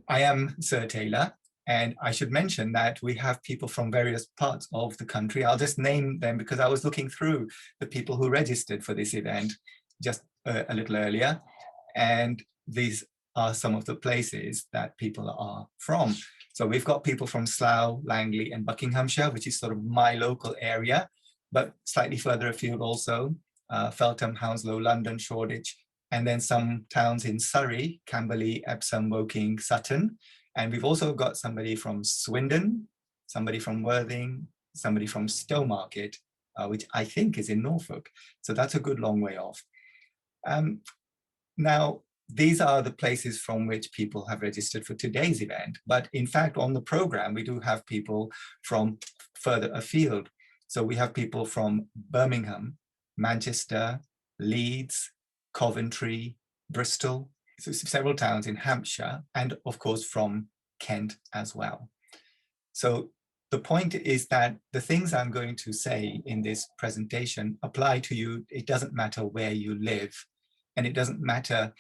I am Sir Tailor, and I should mention that we have people from various parts of the country. I'll just name them because I was looking through the people who registered for this event just a little earlier, and these are some of the places that people are from. So we've got people from Slough, Langley, and Buckinghamshire, which is sort of my local area, but slightly further afield also, Feltham, Hounslow, London, Shoreditch, and then some towns in Surrey, Camberley, Epsom, Woking, Sutton. And we've also got somebody from Swindon, somebody from Worthing, somebody from Stowmarket, which I think is in Norfolk. So that's a good long way off. Now, these are the places from which people have registered for today's event. But in fact, on the program, we do have people from further afield. So we have people from Birmingham, Manchester, Leeds, Coventry, Bristol, so several towns in Hampshire, and of course from Kent as well. So the point is that the things I'm going to say in this presentation apply to you. It doesn't matter where you live, and it doesn't matter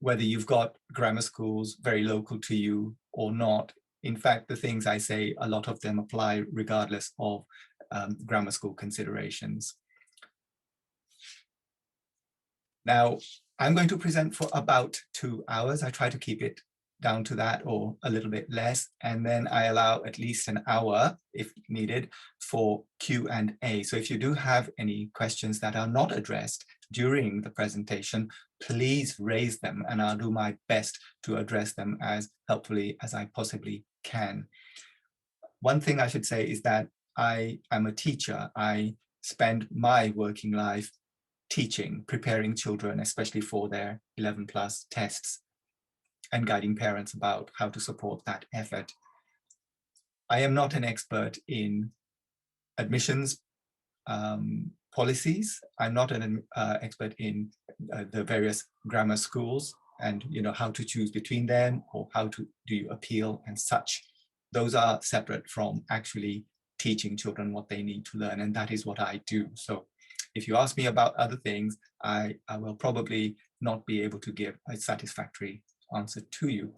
whether you've got grammar schools very local to you or not. In fact, the things I say, a lot of them apply regardless of grammar school considerations. Now, I'm going to present for about 2 hours. I try to keep it down to that or a little bit less, and then I allow at least an hour, if needed, for Q&A. So if you do have any questions that are not addressed during the presentation, please raise them, and I'll do my best to address them as helpfully as I possibly can. One thing I should say is that I am a teacher. I spend my working life teaching, preparing children, especially for their 11+ tests, and guiding parents about how to support that effort. I am not an expert in admissions policies. I'm not an expert in the various grammar schools and how to choose between them, or how to do you appeal and such. Those are separate from actually teaching children what they need to learn, and that is what I do. So if you ask me about other things, I will probably not be able to give a satisfactory answer to you.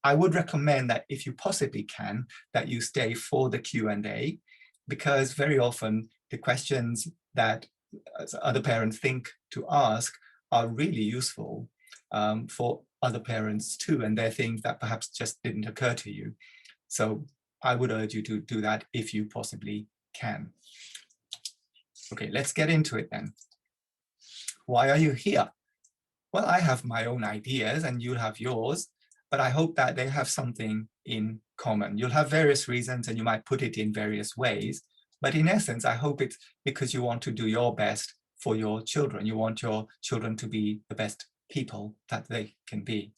I would recommend that if you possibly can, that you stay for the Q&A, because very often the questions that other parents think to ask are really useful for other parents too, and they're things that perhaps just didn't occur to you. So I would urge you to do that if you possibly can. Okay, let's get into it then. Why are you here? Well, I have my own ideas and you'll have yours, but I hope that they have something in common. You'll have various reasons and you might put it in various ways, but in essence, I hope it's because you want to do your best for your children. You want your children to be the best people that they can be.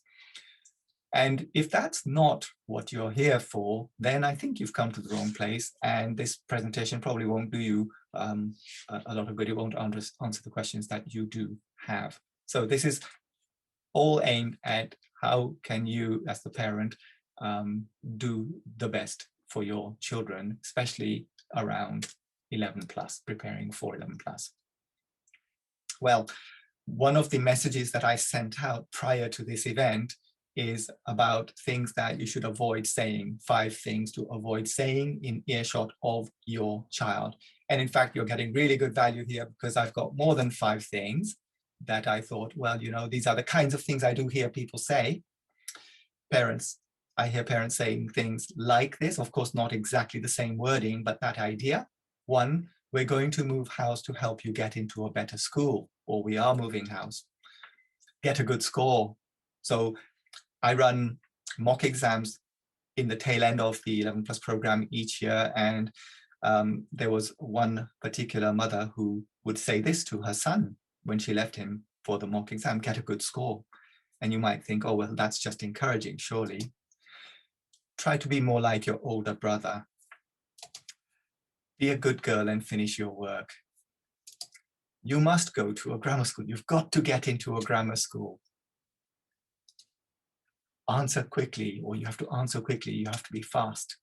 And if that's not what you're here for, then I think you've come to the wrong place, and this presentation probably won't do you a lot of good. It won't answer the questions that you do have. So this is all aimed at how can you, as the parent, do the best for your children, especially around 11+, preparing for 11+. Well, one of the messages that I sent out prior to this event is about things that you should avoid saying, 5 things to avoid saying in earshot of your child. And in fact, you're getting really good value here, because I've got more than 5 things that I thought, well, these are the kinds of things I do hear people say. Parents, I hear parents saying things like this, of course, not exactly the same wording, but that idea. 1, we're going to move house to help you get into a better school, or we are moving house. Get a good score. So I run mock exams in the tail end of the 11+ program each year, and there was one particular mother who would say this to her son when she left him for the mock exam: get a good score. And you might think, oh, well, that's just encouraging, surely. Try to be more like your older brother. Be a good girl and finish your work. You must go to a grammar school. You've got to get into a grammar school. Answer quickly, or you have to answer quickly. You have to be fast.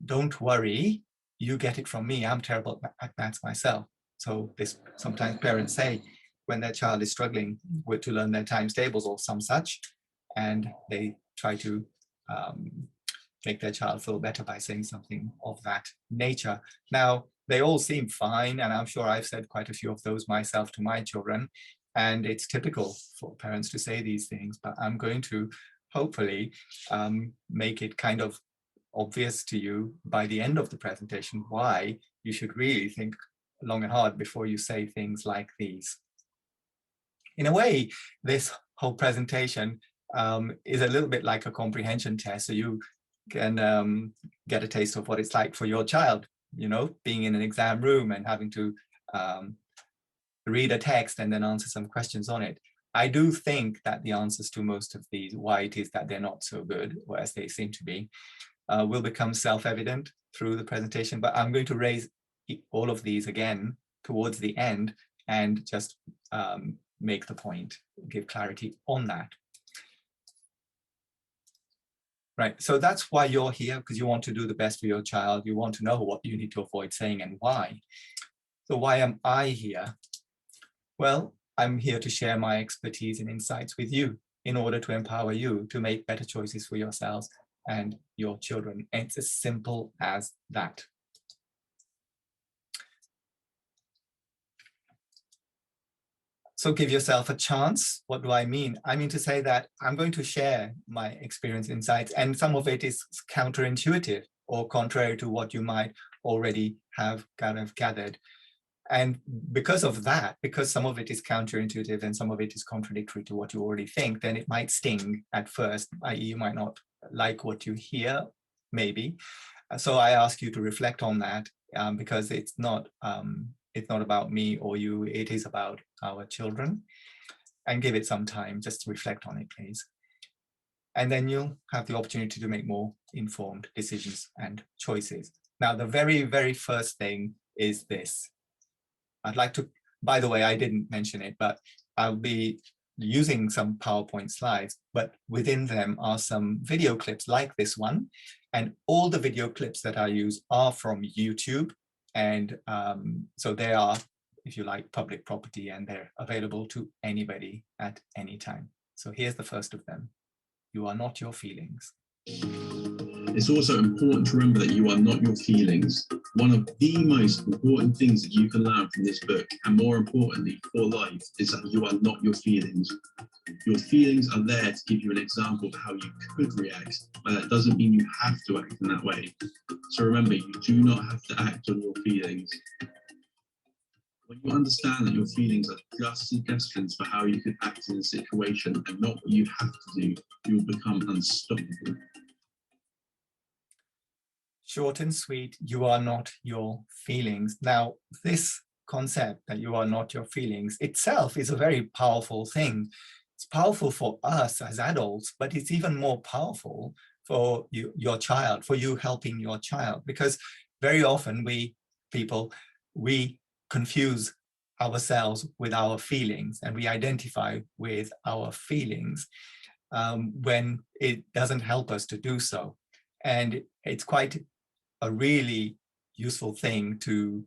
Don't worry, you get it from me. I'm terrible at maths myself. So this sometimes parents say when their child is struggling to learn their times tables or some such, and they try to make their child feel better by saying something of that nature. Now, they all seem fine, and I'm sure I've said quite a few of those myself to my children, and it's typical for parents to say these things, but I'm going to hopefully make it kind of obvious to you by the end of the presentation why you should really think long and hard before you say things like these. In a way, this whole presentation is a little bit like a comprehension test, so you can get a taste of what it's like for your child, you know, being in an exam room and having to read a text and then answer some questions on it. I do think that the answers to most of these, why it is that they're not so good, or as they seem to be, will become self-evident through the presentation, but I'm going to raise all of these again towards the end and just make the point, give clarity on that. Right, so that's why you're here, because you want to do the best for your child. You want to know what you need to avoid saying and why. So why am I here? Well, I'm here to share my expertise and insights with you in order to empower you to make better choices for yourselves and your children. It's as simple as that. So give yourself a chance. What do I mean? I mean to say that I'm going to share my experience, insights, and some of it is counterintuitive or contrary to what you might already have kind of gathered. And because of that, because some of it is counterintuitive and some of it is contradictory to what you already think, then it might sting at first, i.e. you might not like what you hear, maybe. So I ask you to reflect on that because it's not about me or you, it is about our children. And give it some time, just to reflect on it, please. And then you'll have the opportunity to make more informed decisions and choices. Now, the very, very first thing is this. I'd like to, by the way, I didn't mention it, but I'll be using some PowerPoint slides, but within them are some video clips like this one. And all the video clips that I use are from YouTube. And so they are, if you like, public property, and they're available to anybody at any time. So here's the first of them. You are not your feelings. It's also important to remember that you are not your feelings. One of the most important things that you can learn from this book, and more importantly for life, is that you are not your feelings. Your feelings are there to give you an example of how you could react, but that doesn't mean you have to act in that way. So remember, you do not have to act on your feelings. When you understand that your feelings are just suggestions for how you could act in a situation and not what you have to do, you will become unstoppable. Short and sweet, you are not your feelings. Now, this concept that you are not your feelings itself is a very powerful thing. It's powerful for us as adults, but it's even more powerful for you, your child, for you helping your child, because very often we confuse ourselves with our feelings, and we identify with our feelings when it doesn't help us to do so. And it's quite a really useful thing to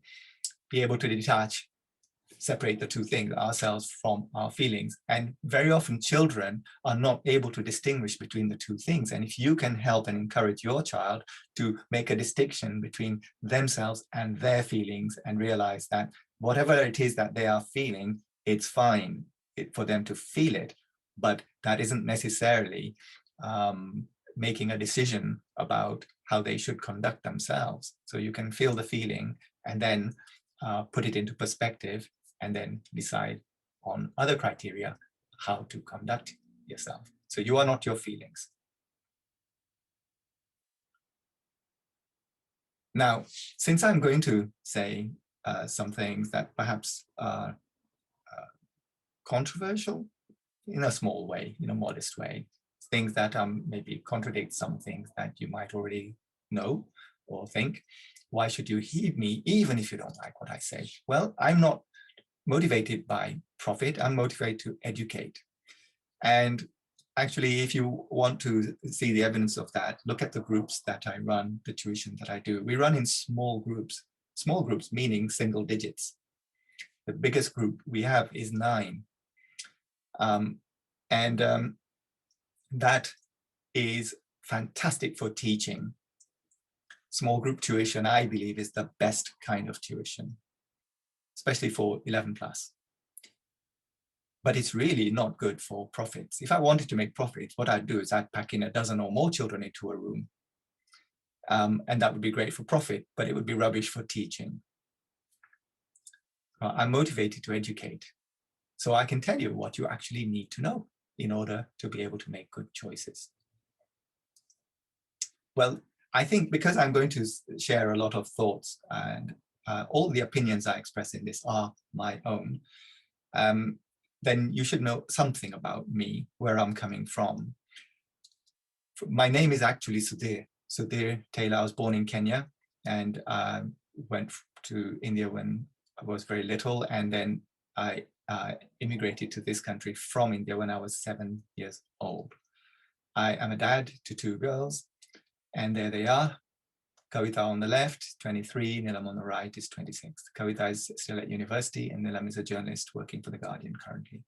be able to detach, separate the two things, ourselves from our feelings. And very often children are not able to distinguish between the two things. And if you can help and encourage your child to make a distinction between themselves and their feelings and realize that whatever it is that they are feeling, it's fine for them to feel it, but that isn't necessarily making a decision about how they should conduct themselves. So you can feel the feeling and then put it into perspective and then decide on other criteria how to conduct yourself. So you are not your feelings. Now, since I'm going to say some things that perhaps are controversial in a small way, in a modest way, things that maybe contradict some things that you might already know or think, why should you heed me even if you don't like what I say? Well, I'm not motivated by profit, I'm motivated to educate. And actually, if you want to see the evidence of that, look at the groups that I run, the tuition that I do. We run in small groups meaning single digits. The biggest group we have is 9. that is fantastic for teaching. Small group tuition, I believe, is the best kind of tuition, especially for 11 plus. But it's really not good for profits. If I wanted to make profits, what I'd do is I'd pack in a dozen or more children into a room. And that would be great for profit, but it would be rubbish for teaching. I'm motivated to educate. So I can tell you what you actually need to know in order to be able to make good choices. Well, I think because I'm going to share a lot of thoughts, and all the opinions I express in this are my own, then you should know something about me, where I'm coming from. My name is actually Sudhir Tailor. I was born in Kenya and went to India when I was very little, and then I immigrated to this country from India when I was 7 years old. I am a dad to 2 girls, and there they are. Kavita on the left, 23, Nilam on the right is 26. Kavita is still at university, and Nilam is a journalist working for The Guardian currently.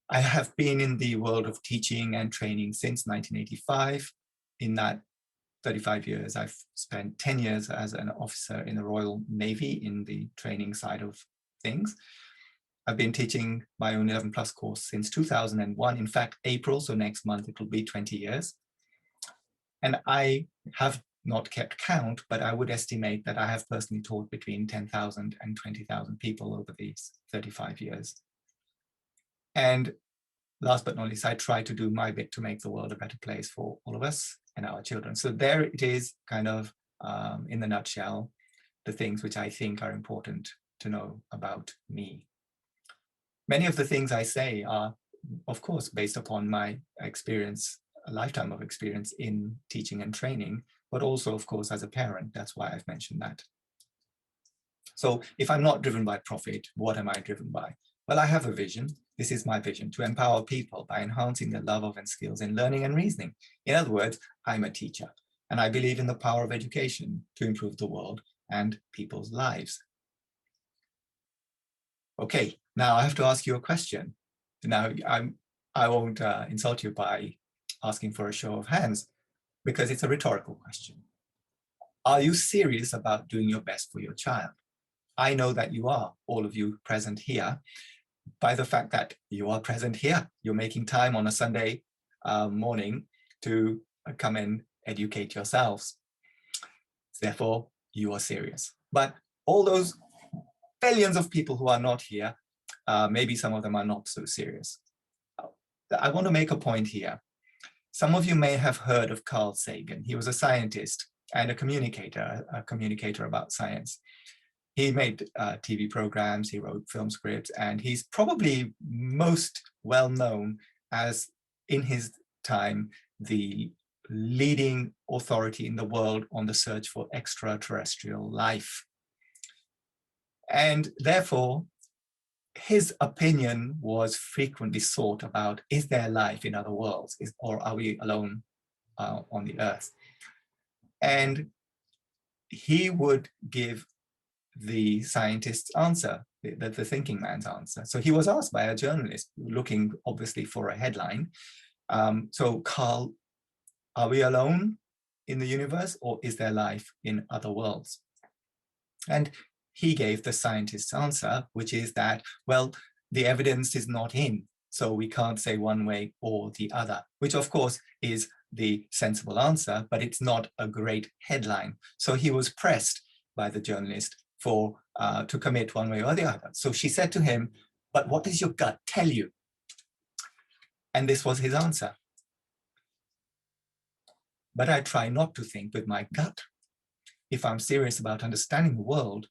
I have been in the world of teaching and training since 1985. In that 35 years, I've spent 10 years as an officer in the Royal Navy in the training side of things. I've been teaching my own 11 plus course since 2001. In fact, April, so next month, it will be 20 years. And I have not kept count, but I would estimate that I have personally taught between 10,000 and 20,000 people over these 35 years. And last but not least, I try to do my bit to make the world a better place for all of us and our children. So there it is, kind of in the nutshell, the things which I think are important to know about me. Many of the things I say are, of course, based upon my experience, a lifetime of experience in teaching and training, but also, of course, as a parent. That's why I've mentioned that. So if I'm not driven by profit, what am I driven by? Well, I have a vision. This is my vision: to empower people by enhancing their love of and skills in learning and reasoning. In other words, I'm a teacher, and I believe in the power of education to improve the world and people's lives. Okay, now I have to ask you a question. Now, I won't insult you by asking for a show of hands, because it's a rhetorical question. Are you serious about doing your best for your child? I know that you are, all of you present here, by the fact that you are present here. You're making time on a Sunday morning to come and educate yourselves. Therefore, you are serious. But all those billions of people who are not here, maybe some of them are not so serious. I want to make a point here. Some of you may have heard of Carl Sagan. He was a scientist and a communicator about science. He made TV programs, he wrote film scripts, and he's probably most well known as, in his time, the leading authority in the world on the search for extraterrestrial life. And therefore, his opinion was frequently sought about, is there life in other worlds, or are we alone on the earth? And he would give the scientist's answer, the thinking man's answer. So he was asked by a journalist looking obviously for a headline. So Carl, are we alone in the universe, or is there life in other worlds? And he gave the scientist's answer, which is that, well, the evidence is not in, so we can't say one way or the other, which of course is the sensible answer, but it's not a great headline. So he was pressed by the journalist to commit one way or the other. So she said to him, but what does your gut tell you? And this was his answer. But I try not to think with my gut. If I'm serious about understanding the world,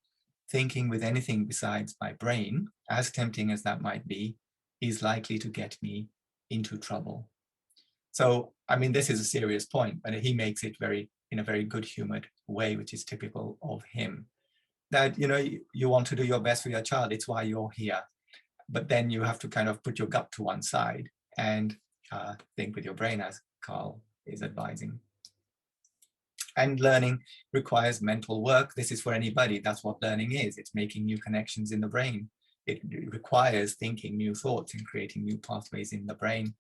thinking with anything besides my brain, as tempting as that might be, is likely to get me into trouble. So, I mean, this is a serious point, but he makes it in a very good-humored way, which is typical of him. That, you know, you want to do your best for your child, it's why you're here. But then you have to kind of put your gut to one side and think with your brain, as Carl is advising. And learning requires mental work. This is for anybody. That's what learning is. It's making new connections in the brain. it requires thinking new thoughts and creating new pathways in the brain.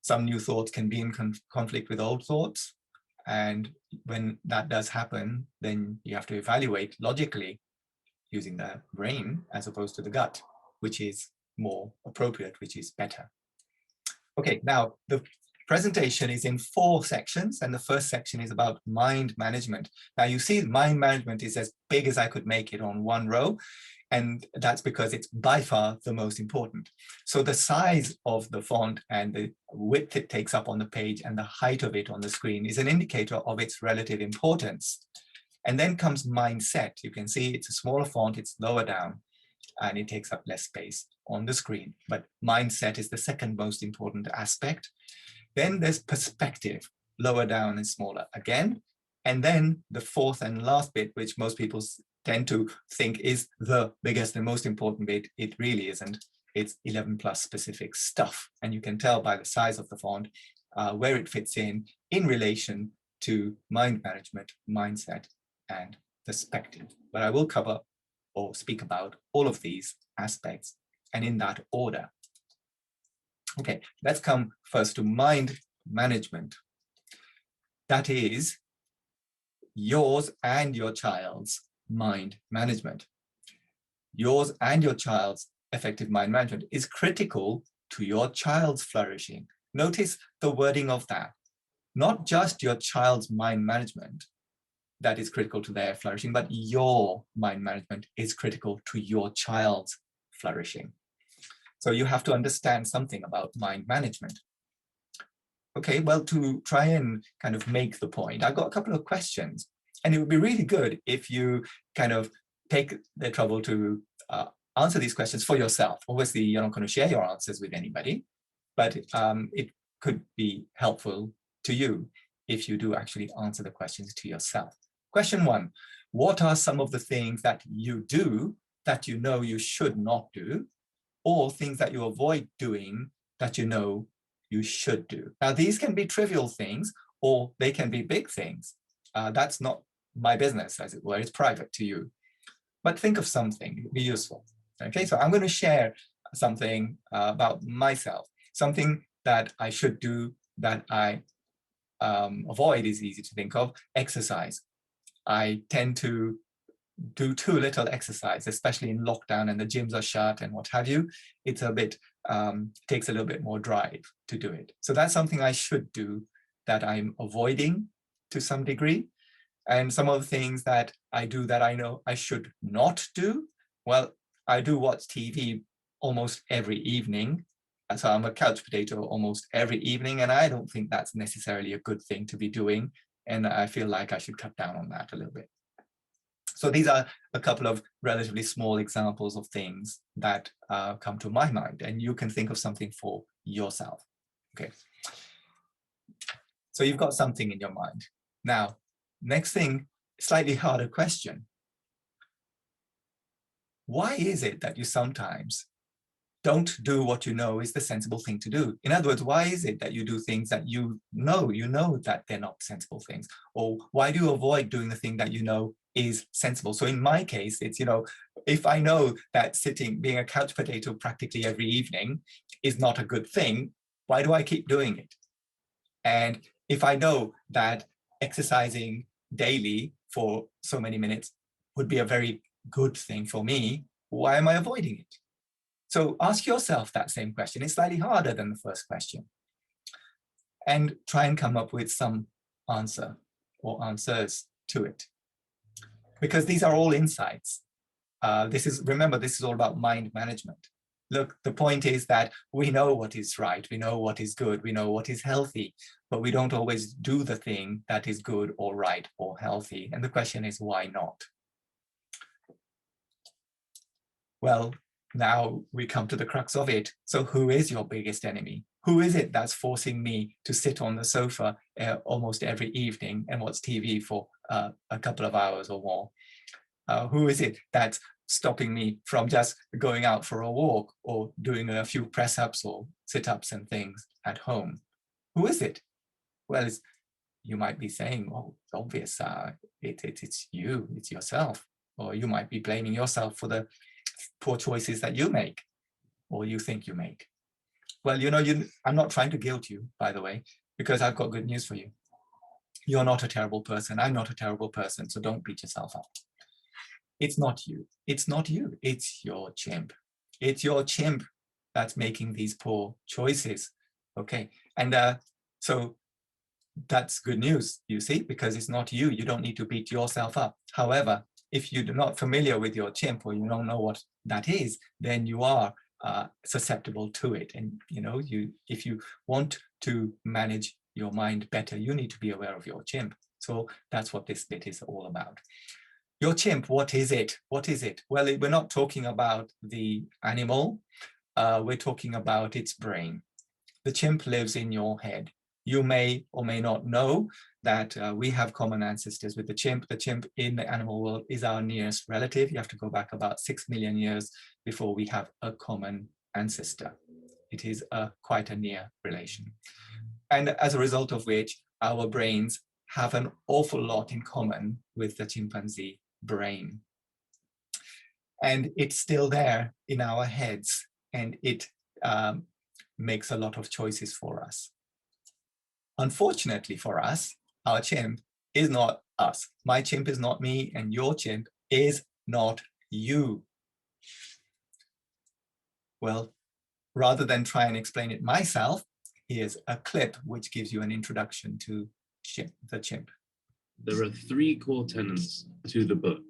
Some new thoughts can be in conflict with old thoughts. And when that does happen, then you have to evaluate logically using the brain as opposed to the gut, which is more appropriate, which is better. Okay, now the presentation is in 4 sections, and the first section is about mind management. Now you see mind management is as big as I could make it on one row, and that's because it's by far the most important. So the size of the font and the width it takes up on the page and the height of it on the screen is an indicator of its relative importance. And then comes mindset. You can see it's a smaller font, it's lower down, and it takes up less space on the screen. But mindset is the second most important aspect. Then there's perspective, lower down and smaller again. And then the fourth and last bit, which most people tend to think is the biggest and most important bit, it really isn't. It's 11+ specific stuff. And you can tell by the size of the font where it fits in relation to mind management, mindset, and perspective. But I will cover or speak about all of these aspects and in that order. Okay, let's come first to mind management. That is yours and your child's mind management. Yours and your child's effective mind management is critical to your child's flourishing. Notice the wording of that. Not just your child's mind management that is critical to their flourishing, but your mind management is critical to your child's flourishing. So you have to understand something about mind management. Okay, well, to try and kind of make the point, I've got a couple of questions, and it would be really good if you kind of take the trouble to answer these questions for yourself. Obviously, you're not going to share your answers with anybody, but it could be helpful to you if you do actually answer the questions to yourself. Question 1, what are some of the things that you do that you know you should not do, or things that you avoid doing that you know you should do? Now, these can be trivial things, or they can be big things. That's not my business, as it were. It's private to you. But think of something, it would be useful. Okay, so I'm going to share something about myself, something that I should do that I avoid is easy to think of. Exercise. I tend to do too little exercise, especially in lockdown and the gyms are shut and what have you. It's a bit, takes a little bit more drive to do it. So that's something I should do that I'm avoiding to some degree. And some of the things that I do that I know I should not do, well, I do watch TV almost every evening. So I'm a couch potato almost every evening, and I don't think that's necessarily a good thing to be doing. And I feel like I should cut down on that a little bit. So these are a couple of relatively small examples of things that come to my mind, and you can think of something for yourself. Okay. So you've got something in your mind. Now, next thing, slightly harder question. Why is it that you sometimes don't do what you know is the sensible thing to do? In other words, why is it that you do things that you know that they're not sensible things? Or why do you avoid doing the thing that you know is sensible? So in my case, it's, if I know that being a couch potato practically every evening is not a good thing, why do I keep doing it? And if I know that exercising daily for so many minutes would be a very good thing for me, why am I avoiding it? So ask yourself that same question. It's slightly harder than the first question. And try and come up with some answer or answers to it. Because these are all insights. Remember, this is all about mind management. Look, the point is that we know what is right, we know what is good, we know what is healthy, but we don't always do the thing that is good or right or healthy. And the question is, why not? Well, now we come to the crux of it. So who is your biggest enemy? Who is it that's forcing me to sit on the sofa almost every evening and watch TV for a couple of hours or more? Who is it that's stopping me from just going out for a walk or doing a few press-ups or sit-ups and things at home? Who is it? Well, you might be saying, well, it's obvious, it's you, it's yourself. Or you might be blaming yourself for the poor choices that you make or you think you make? Well, I'm not trying to guilt you, by the way, because I've got good news for you. You're not a terrible person. I'm not a terrible person. So don't beat yourself up. It's not you. It's not you. It's your chimp. It's your chimp that's making these poor choices. Okay. And so that's good news, you see, because it's not you. You don't need to beat yourself up. However, if you're not familiar with your chimp or you don't know what that is, then you are susceptible to it. And if you want to manage your mind better, you need to be aware of your chimp. So that's what this bit is all about. Your chimp, what is it? What is it? Well, we're not talking about the animal. We're talking about its brain. The chimp lives in your head. You may or may not know that we have common ancestors with the chimp. The chimp in the animal world is our nearest relative. You have to go back about 6 million years before we have a common ancestor. It is quite a near relation. And as a result of which, our brains have an awful lot in common with the chimpanzee brain. And it's still there in our heads, and it makes a lot of choices for us. Unfortunately for us, our chimp is not us. My chimp is not me, and your chimp is not you. Well, rather than try and explain it myself, here's a clip which gives you an introduction to the chimp. There are 3 core tenets to the book.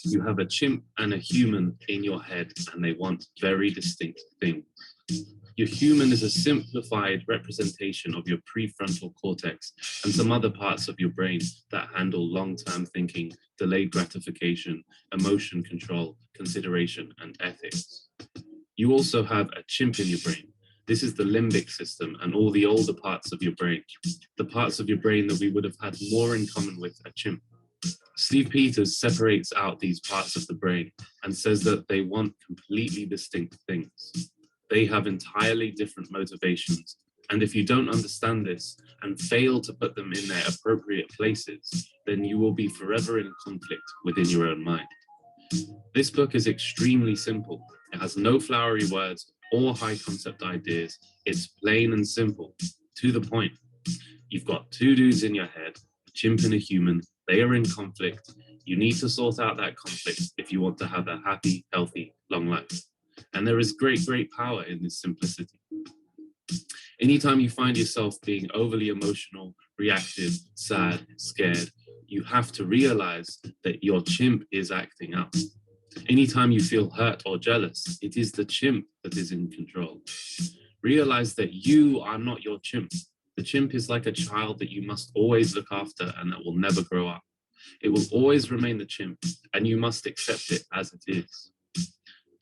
You have a chimp and a human in your head, and they want very distinct things. Your human is a simplified representation of your prefrontal cortex and some other parts of your brain that handle long-term thinking, delayed gratification, emotion control, consideration, and ethics. You also have a chimp in your brain. This is the limbic system and all the older parts of your brain, the parts of your brain that we would have had more in common with a chimp. Steve Peters separates out these parts of the brain and says that they want completely distinct things. They have entirely different motivations. And if you don't understand this and fail to put them in their appropriate places, then you will be forever in conflict within your own mind. This book is extremely simple. It has no flowery words or high concept ideas. It's plain and simple, to the point. You've got 2 dudes in your head, a chimp and a human. They are in conflict. You need to sort out that conflict if you want to have a happy, healthy, long life. And there is great, great power in this simplicity. Anytime you find yourself being overly emotional, reactive, sad, scared, you have to realize that your chimp is acting up. Anytime you feel hurt or jealous, it is the chimp that is in control. Realize that you are not your chimp. The chimp is like a child that you must always look after and that will never grow up. It will always remain the chimp, and you must accept it as it is.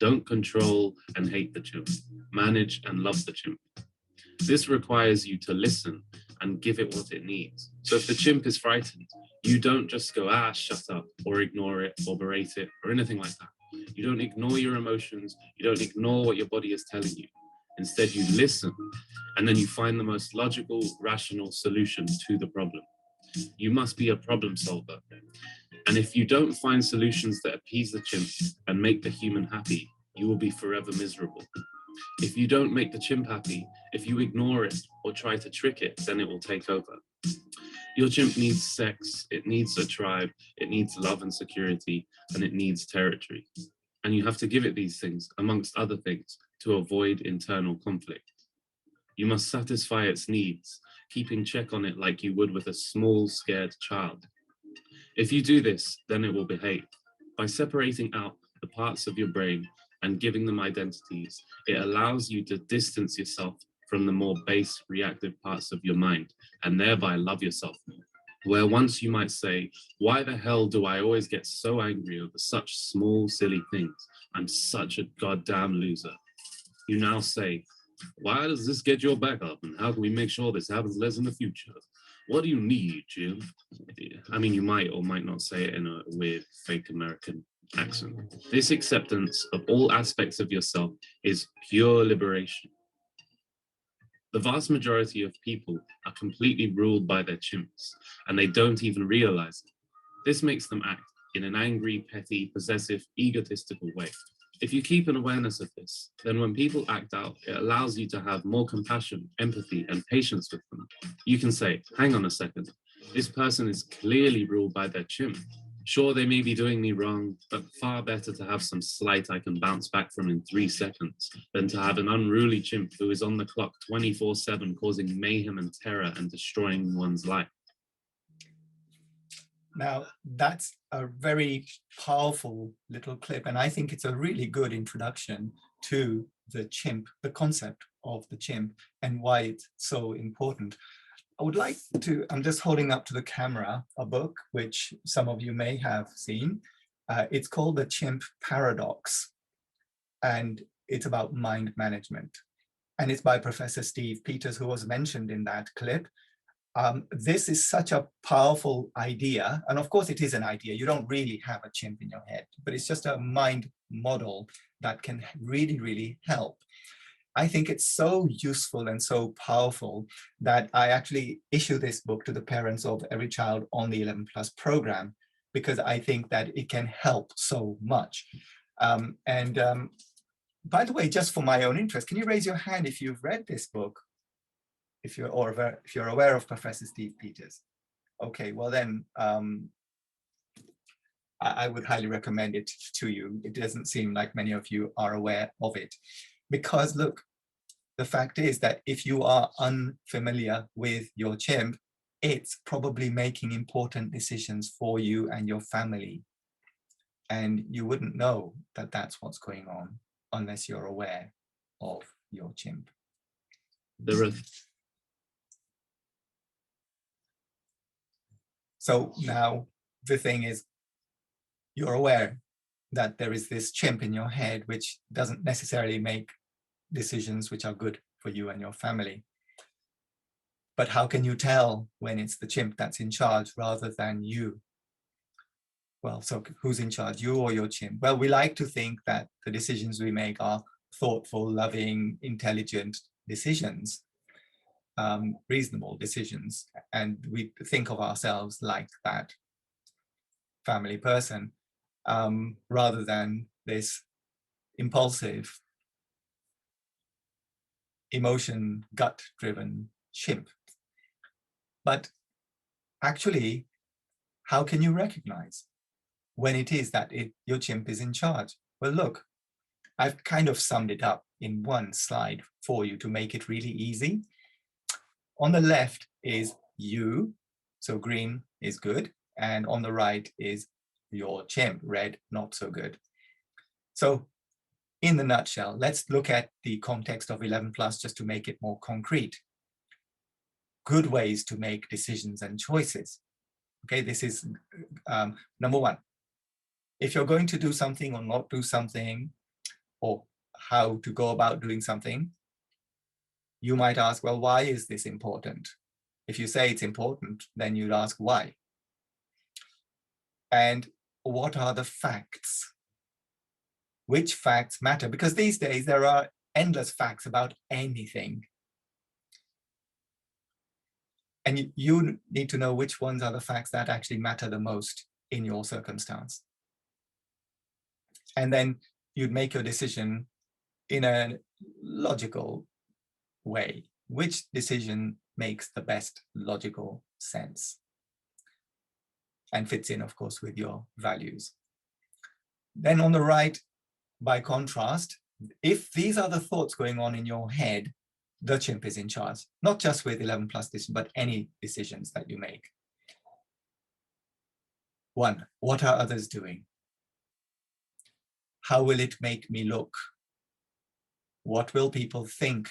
Don't control and hate the chimp. Manage and love the chimp. This requires you to listen and give it what it needs. So if the chimp is frightened, you don't just go, shut up, or ignore it, or berate it, or anything like that. You don't ignore your emotions. You don't ignore what your body is telling you. Instead, you listen, and then you find the most logical, rational solution to the problem. You must be a problem solver. And if you don't find solutions that appease the chimp and make the human happy, you will be forever miserable. If you don't make the chimp happy, if you ignore it or try to trick it, then it will take over. Your chimp needs sex, it needs a tribe, it needs love and security, and it needs territory. And you have to give it these things, amongst other things, to avoid internal conflict. You must satisfy its needs, keeping check on it like you would with a small, scared child. If you do this, then it will behave. By separating out the parts of your brain and giving them identities, it allows you to distance yourself from the more base, reactive parts of your mind, and thereby love yourself more. Where once you might say, why the hell do I always get so angry over such small, silly things? I'm such a goddamn loser. You now say, why does this get your back up? And how can we make sure this happens less in the future? What do you need, Jim? I mean, you might or might not say it in a weird, fake American accent. This acceptance of all aspects of yourself is pure liberation. The vast majority of people are completely ruled by their chimps, and they don't even realize it. This makes them act in an angry, petty, possessive, egotistical way. If you keep an awareness of this, then when people act out, it allows you to have more compassion, empathy, and patience with them. You can say, hang on a second, this person is clearly ruled by their chimp. Sure, they may be doing me wrong, but far better to have some slight I can bounce back from in 3 seconds than to have an unruly chimp who is on the clock 24/7, causing mayhem and terror and destroying one's life. Now, that's a very powerful little clip, and I think it's a really good introduction to the chimp, the concept of the chimp, and why it's so important. I would like to, I'm just holding up to the camera a book which some of you may have seen. It's called The Chimp Paradox, and it's about mind management. And it's by Professor Steve Peters, who was mentioned in that clip. This is such a powerful idea. And of course it is an idea. You don't really have a chimp in your head, but it's just a mind model that can really, really help. I think it's so useful and so powerful that I actually issue this book to the parents of every child on the 11 Plus program, because I think that it can help so much. By the way, just for my own interest, can you raise your hand if you've read this book? If you're aware of Professor Steve Peters. Okay, well then, I would highly recommend it to you. It doesn't seem like many of you are aware of it. Because look, the fact is that if you are unfamiliar with your chimp, it's probably making important decisions for you and your family. And you wouldn't know that that's what's going on unless you're aware of your chimp. So now the thing is, you're aware that there is this chimp in your head which doesn't necessarily make decisions which are good for you and your family. But how can you tell when it's the chimp that's in charge rather than you? Well, so who's in charge, you or your chimp? Well, we like to think that the decisions we make are thoughtful, loving, intelligent decisions, reasonable decisions. And we think of ourselves like that family person, rather than this impulsive, emotion, gut-driven chimp. But actually, how can you recognize when it is that your chimp is in charge? Well, look, I've kind of summed it up in one slide for you to make it really easy. On the left is you, so green is good, and on the right is your chimp, red, not so good. So in the nutshell, let's look at the context of 11 Plus just to make it more concrete. Good ways to make decisions and choices. Okay, this is number one. If you're going to do something or not do something, or how to go about doing something, you might ask, well, why is this important? If you say it's important, then you'd ask why. And what are the facts? Which facts matter? Because these days there are endless facts about anything. And you need to know which ones are the facts that actually matter the most in your circumstance. And then you'd make your decision in a logical way. Which decision makes the best logical sense and fits in, of course, with your values. Then on the right, by contrast, if these are the thoughts going on in your head, the chimp is in charge, not just with 11 Plus decision, but any decisions that you make. One, what are others doing? How will it make me look? What will people think?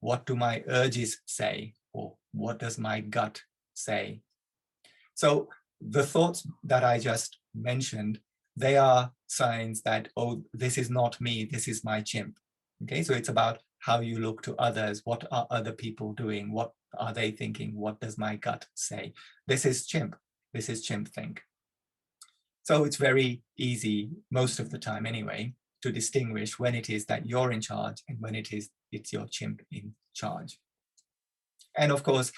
What do my urges say? Or what does my gut say? So the thoughts that I just mentioned, they are signs that, oh, this is not me, this is my chimp. Okay, so it's about how you look to others. What are other people doing? What are they thinking? What does my gut say? This is chimp. This is chimp think. So it's very easy, most of the time anyway, to distinguish when it is that you're in charge and when it's your chimp in charge. And of course,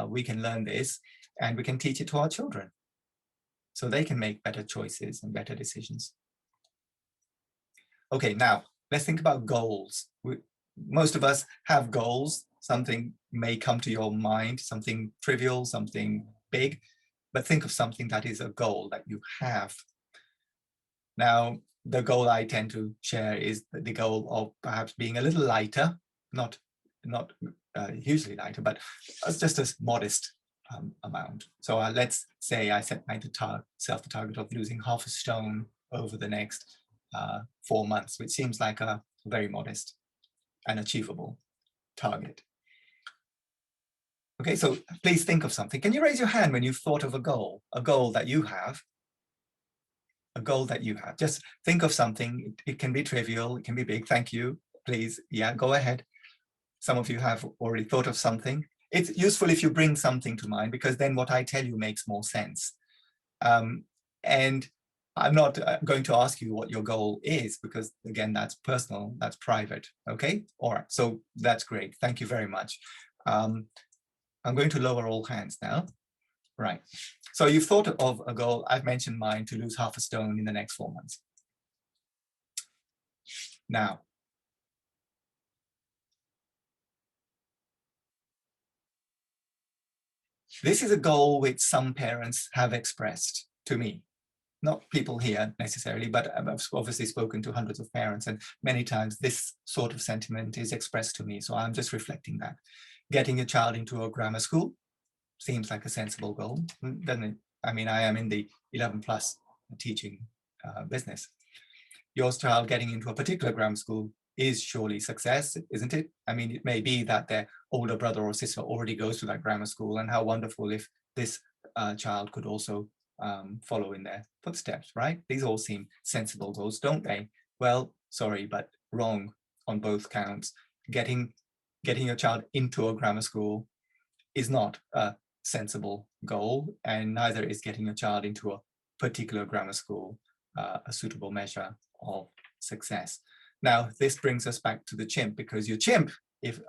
we can learn this and we can teach it to our children. so they can make better choices and better decisions. Okay, now let's think about goals. Most of us have goals. Something may come to your mind, something trivial, something big, but think of something that is a goal that you have. Now, the goal I tend to share is the goal of perhaps being a little lighter, not hugely lighter, but just a modest amount. So let's say I set myself the target of losing half a stone over the next 4 months, which seems like a very modest and achievable target. Okay, so please think of something. Can you raise your hand when you've thought of a goal that you have? A goal that you have. Just think of something. It can be trivial, it can be big. Thank you. Please, yeah, go ahead. Some of you have already thought of something. It's useful if you bring something to mind, because then what I tell you makes more sense. And I'm not going to ask you what your goal is, because again, that's personal, that's private. Okay, all right, so that's great. Thank you very much. I'm going to lower all hands now. Right, so you've thought of a goal. I've mentioned mine, to lose half a stone in the next 4 months. Now, this is a goal which some parents have expressed to me. Not people here necessarily, but I've obviously spoken to hundreds of parents, and many times this sort of sentiment is expressed to me. So I'm just reflecting that. Getting a child into a grammar school seems like a sensible goal, doesn't it? I mean, I am in the 11 plus teaching business. Your child getting into a particular grammar school is surely success, isn't it? I mean, it may be that their older brother or sister already goes to that grammar school, and how wonderful if this child could also follow in their footsteps, right? These all seem sensible goals, don't they? Well, sorry, but wrong on both counts. Getting your child into a grammar school is not a sensible goal, and neither is getting a child into a particular grammar school a suitable measure of success. Now, this brings us back to the chimp, because your chimp, if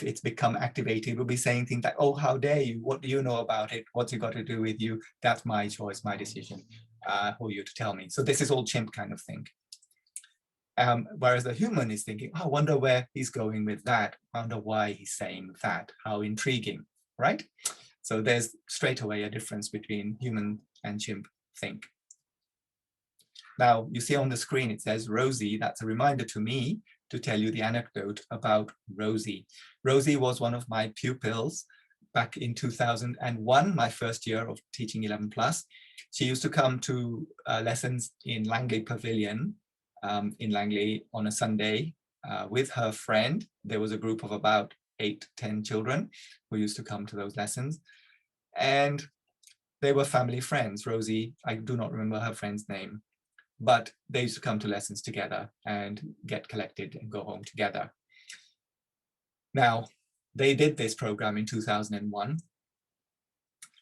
it's become activated, will be saying things like, oh, how dare you? What do you know about it? What's it got to do with you? That's my choice, my decision. Who are you to tell me? So this is all chimp kind of thing. Whereas the human is thinking, oh, I wonder where he's going with that. I wonder why he's saying that. How intriguing, right? So there's straight away a difference between human and chimp think. Now, you see on the screen, it says Rosie. That's a reminder to me to tell you the anecdote about Rosie. Rosie was one of my pupils back in 2001, my first year of teaching 11 plus. She used to come to lessons in Langley Pavilion in Langley on a Sunday with her friend. There was a group of about 8-10 children who used to come to those lessons. And they were family friends. Rosie, I do not remember her friend's name, but they used to come to lessons together and get collected and go home together. Now, they did this program in 2001,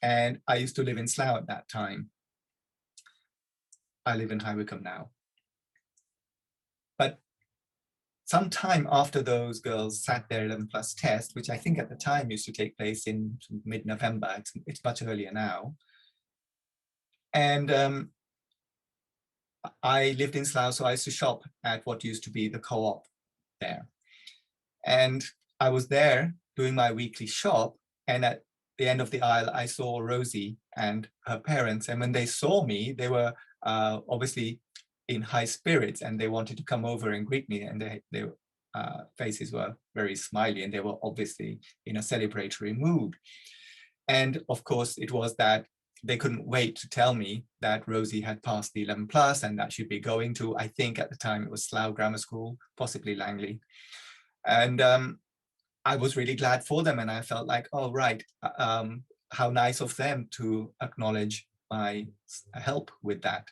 and I used to live in Slough at that time. I live in High Wycombe now. But sometime after those girls sat their 11 plus test, which I think at the time used to take place in mid-November, it's much earlier now. And I lived in Slough, so I used to shop at what used to be the co-op there. And I was there doing my weekly shop, and at the end of the aisle, I saw Rosie and her parents. And when they saw me, they were obviously in high spirits, and they wanted to come over and greet me, and their faces were very smiley, and they were obviously in a celebratory mood. And of course, it was that they couldn't wait to tell me that Rosie had passed the 11 plus and that she'd be going to, I think at the time it was Slough Grammar School, possibly Langley. And I was really glad for them, and I felt like, oh, right, how nice of them to acknowledge my help with that.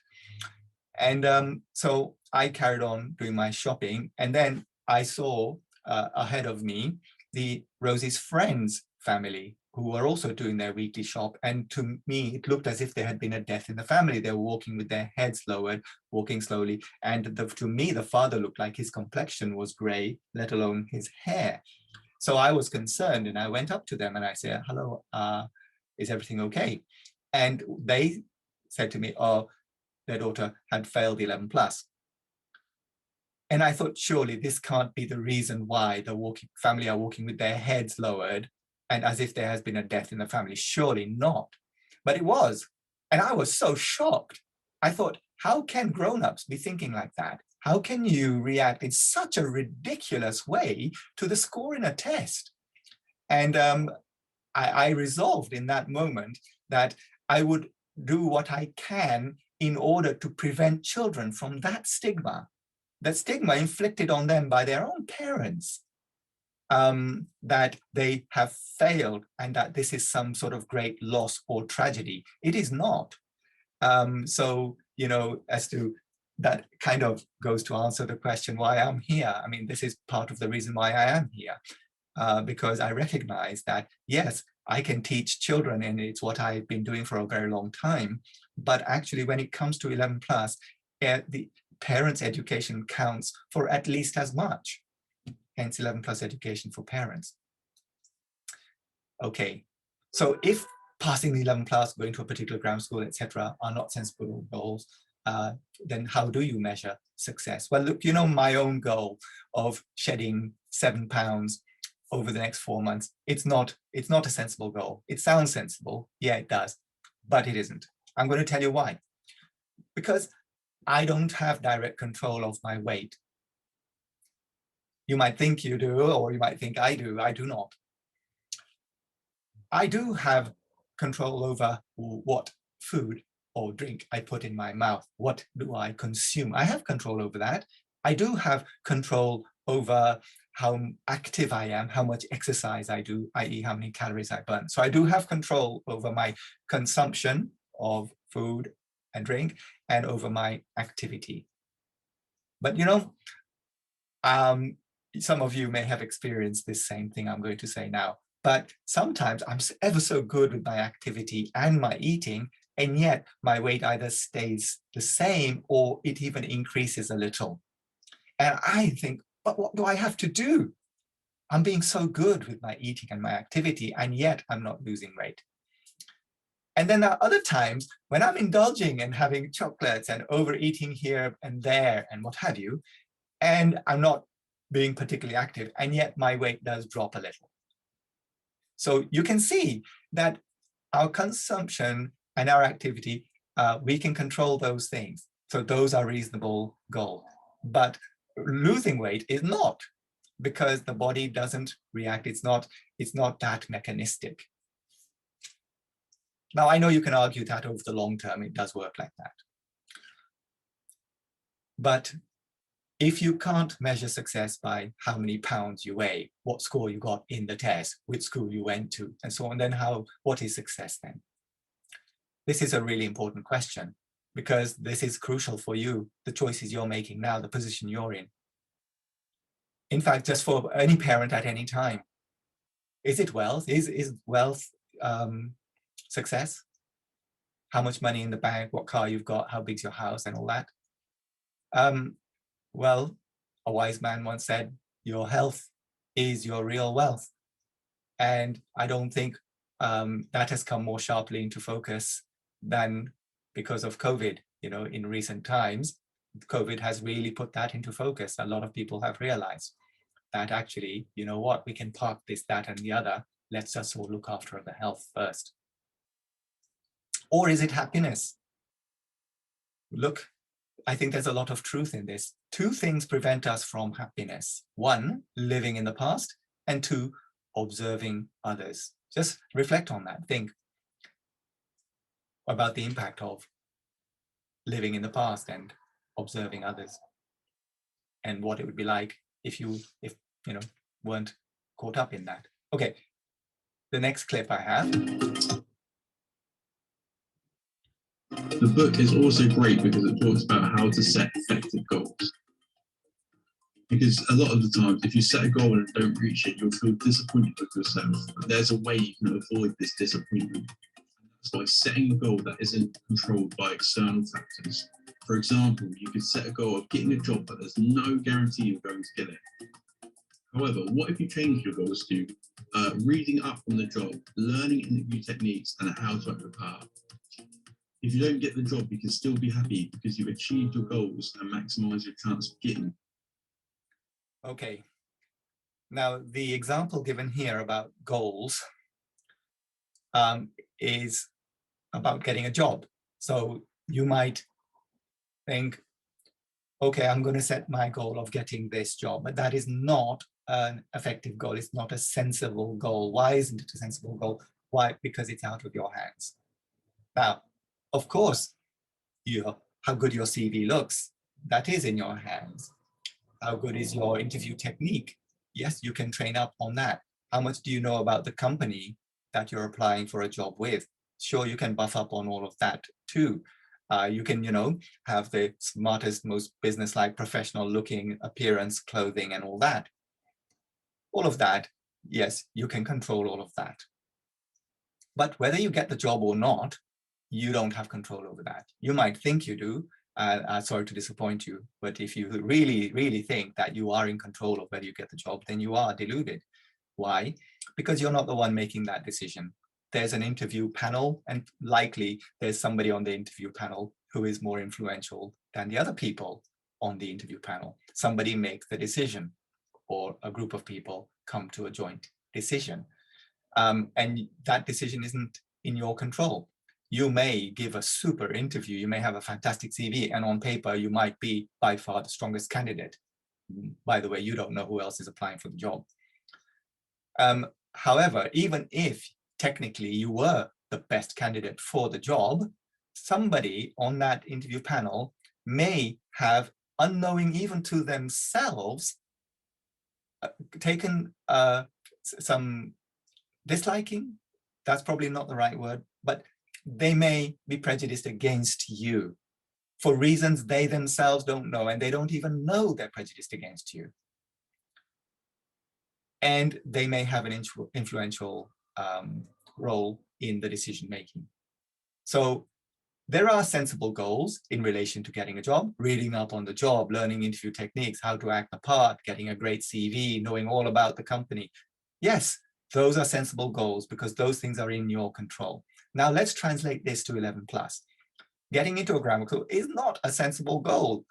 And so I carried on doing my shopping, and then I saw ahead of me the Rosie's friends family, who were also doing their weekly shop. And to me, it looked as if there had been a death in the family. They were walking with their heads lowered, walking slowly. And to me, the father looked like his complexion was gray, let alone his hair. So I was concerned, and I went up to them and I said, hello, is everything okay? And they said to me, oh, their daughter had failed 11 plus. And I thought, surely this can't be the reason why the family are walking with their heads lowered and as if there has been a death in the family. Surely not. But it was. And I was so shocked. I thought, how can grown-ups be thinking like that? How can you react in such a ridiculous way to the score in a test? And I resolved in that moment that I would do what I can in order to prevent children from that stigma inflicted on them by their own parents, that they have failed and that this is some sort of great loss or tragedy. It is not. So, you know, as to that kind of goes to answer the question why I'm here. I mean, this is part of the reason why I am here, because I recognize that, yes, I can teach children and it's what I've been doing for a very long time. But actually, when it comes to 11 plus, the parents' education counts for at least as much, hence 11 plus education for parents. Okay, so if passing the 11 plus, going to a particular grammar school, etc., are not sensible goals, then how do you measure success? Well, look, you know, my own goal of shedding 7 pounds over the next 4 months, it's not a sensible goal. It sounds sensible, yeah, it does, but it isn't. I'm going to tell you why. Because I don't have direct control of my weight. You might think you do, or you might think I do. I do not. I do have control over what food or drink I put in my mouth. What do I consume? I have control over that. I do have control over how active I am, how much exercise I do, i.e. how many calories I burn. So I do have control over my consumption of food and drink and over my activity. But you know, some of you may have experienced this same thing I'm going to say now, but sometimes I'm ever so good with my activity and my eating, and yet my weight either stays the same or it even increases a little. And I think, but what do I have to do? I'm being so good with my eating and my activity, and yet I'm not losing weight. And then there are other times when I'm indulging and having chocolates and overeating here and there and what have you, and I'm not being particularly active, and yet my weight does drop a little. So you can see that our consumption and our activity, we can control those things. So those are reasonable goals. But losing weight is not, because the body doesn't react. It's not that mechanistic. Now, I know you can argue that over the long term, it does work like that. But if you can't measure success by how many pounds you weigh, what score you got in the test, which school you went to, and so on, then what is success then? This is a really important question, because this is crucial for you, the choices you're making now, the position you're in. In fact, just for any parent at any time, is it wealth? Is wealth success? How much money in the bank, what car you've got, how big's your house, and all that? Well, a wise man once said, your health is your real wealth. And I don't think that has come more sharply into focus than because of COVID. You know, in recent times, COVID has really put that into focus. A lot of people have realized that actually, you know what, we can park this, that, and the other. Let's just all look after the health first. Or is it happiness? Look, I think there's a lot of truth in this. 2 things prevent us from happiness. 1, living in the past, and 2, observing others. Just reflect on that. Think about the impact of living in the past and observing others, and what it would be like if you know, weren't caught up in that. Okay, the next clip I have. The book is also great because it talks about how to set effective goals. Because a lot of the times, if you set a goal and don't reach it, you'll feel disappointed with yourself. But there's a way you can avoid this disappointment. That's by setting a goal that isn't controlled by external factors. For example, you could set a goal of getting a job, but there's no guarantee you're going to get it. However, what if you change your goals to reading up on the job, learning interview techniques and how to prepare, If you don't get the job, you can still be happy because you've achieved your goals and maximize your chance of getting. Okay. Now, the example given here about goals is about getting a job. So you might think, okay, I'm going to set my goal of getting this job, but that is not an effective goal. It's not a sensible goal. Why isn't it a sensible goal? Why? Because it's out of your hands. Now, of course, how good your CV looks, that is in your hands. How good is your interview technique? Yes, you can train up on that. How much do you know about the company that you're applying for a job with? Sure, you can buff up on all of that too. You can, have the smartest, most business-like, professional-looking appearance, clothing, and all that. All of that, yes, you can control all of that. But whether you get the job or not, you don't have control over that. You might think you do. Sorry to disappoint you, but if you really, really think that you are in control of whether you get the job, then you are deluded. Why? Because you're not the one making that decision. There's an interview panel, and likely there's somebody on the interview panel who is more influential than the other people on the interview panel. Somebody makes the decision, or a group of people come to a joint decision. And that decision isn't in your control. You may give a super interview, you may have a fantastic CV, and on paper, you might be by far the strongest candidate. By the way, you don't know who else is applying for the job. However, even if technically you were the best candidate for the job, somebody on that interview panel may have, unknowing even to themselves, taken some disliking. That's probably not the right word, but they may be prejudiced against you for reasons they themselves don't know, and they don't even know they're prejudiced against you. And they may have an influential role in the decision making. So there are sensible goals in relation to getting a job, reading up on the job, learning interview techniques, how to act the part, getting a great CV, knowing all about the company. Yes, those are sensible goals because those things are in your control. Now let's translate this to 11 plus. Getting into a grammar school is not a sensible goal.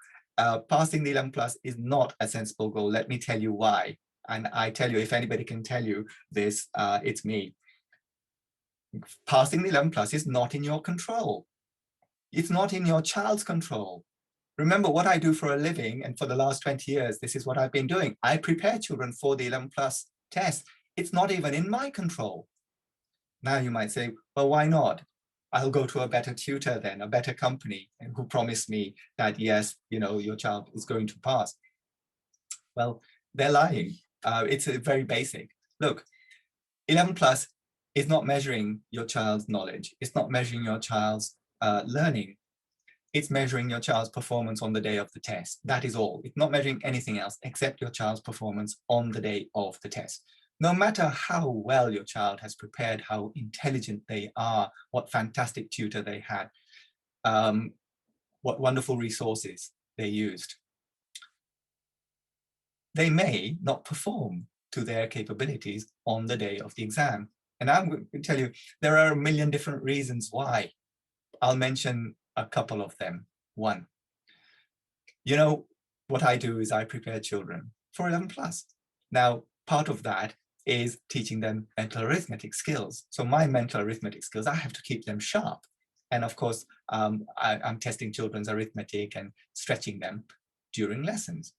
Passing the 11 plus is not a sensible goal. Let me tell you why. And I tell you, if anybody can tell you this, it's me. Passing the 11 plus is not in your control. It's not in your child's control. Remember what I do for a living, and for the last 20 years, this is what I've been doing. I prepare children for the 11 plus test. It's not even in my control. Now you might say, well, why not? I'll go to a better tutor then, a better company, and who promised me that, yes, your child is going to pass. Well, they're lying. It's very basic. Look, 11 plus is not measuring your child's knowledge. It's not measuring your child's learning. It's measuring your child's performance on the day of the test. That is all. It's not measuring anything else except your child's performance on the day of the test. No matter how well your child has prepared, how intelligent they are, what fantastic tutor they had, what wonderful resources they used, they may not perform to their capabilities on the day of the exam. And I'm going to tell you, there are a million different reasons why. I'll mention a couple of them. One, what I do is I prepare children for 11 plus. Now, part of that is teaching them mental arithmetic skills. So my mental arithmetic skills, I have to keep them sharp. And of course, I'm testing children's arithmetic and stretching them during lessons.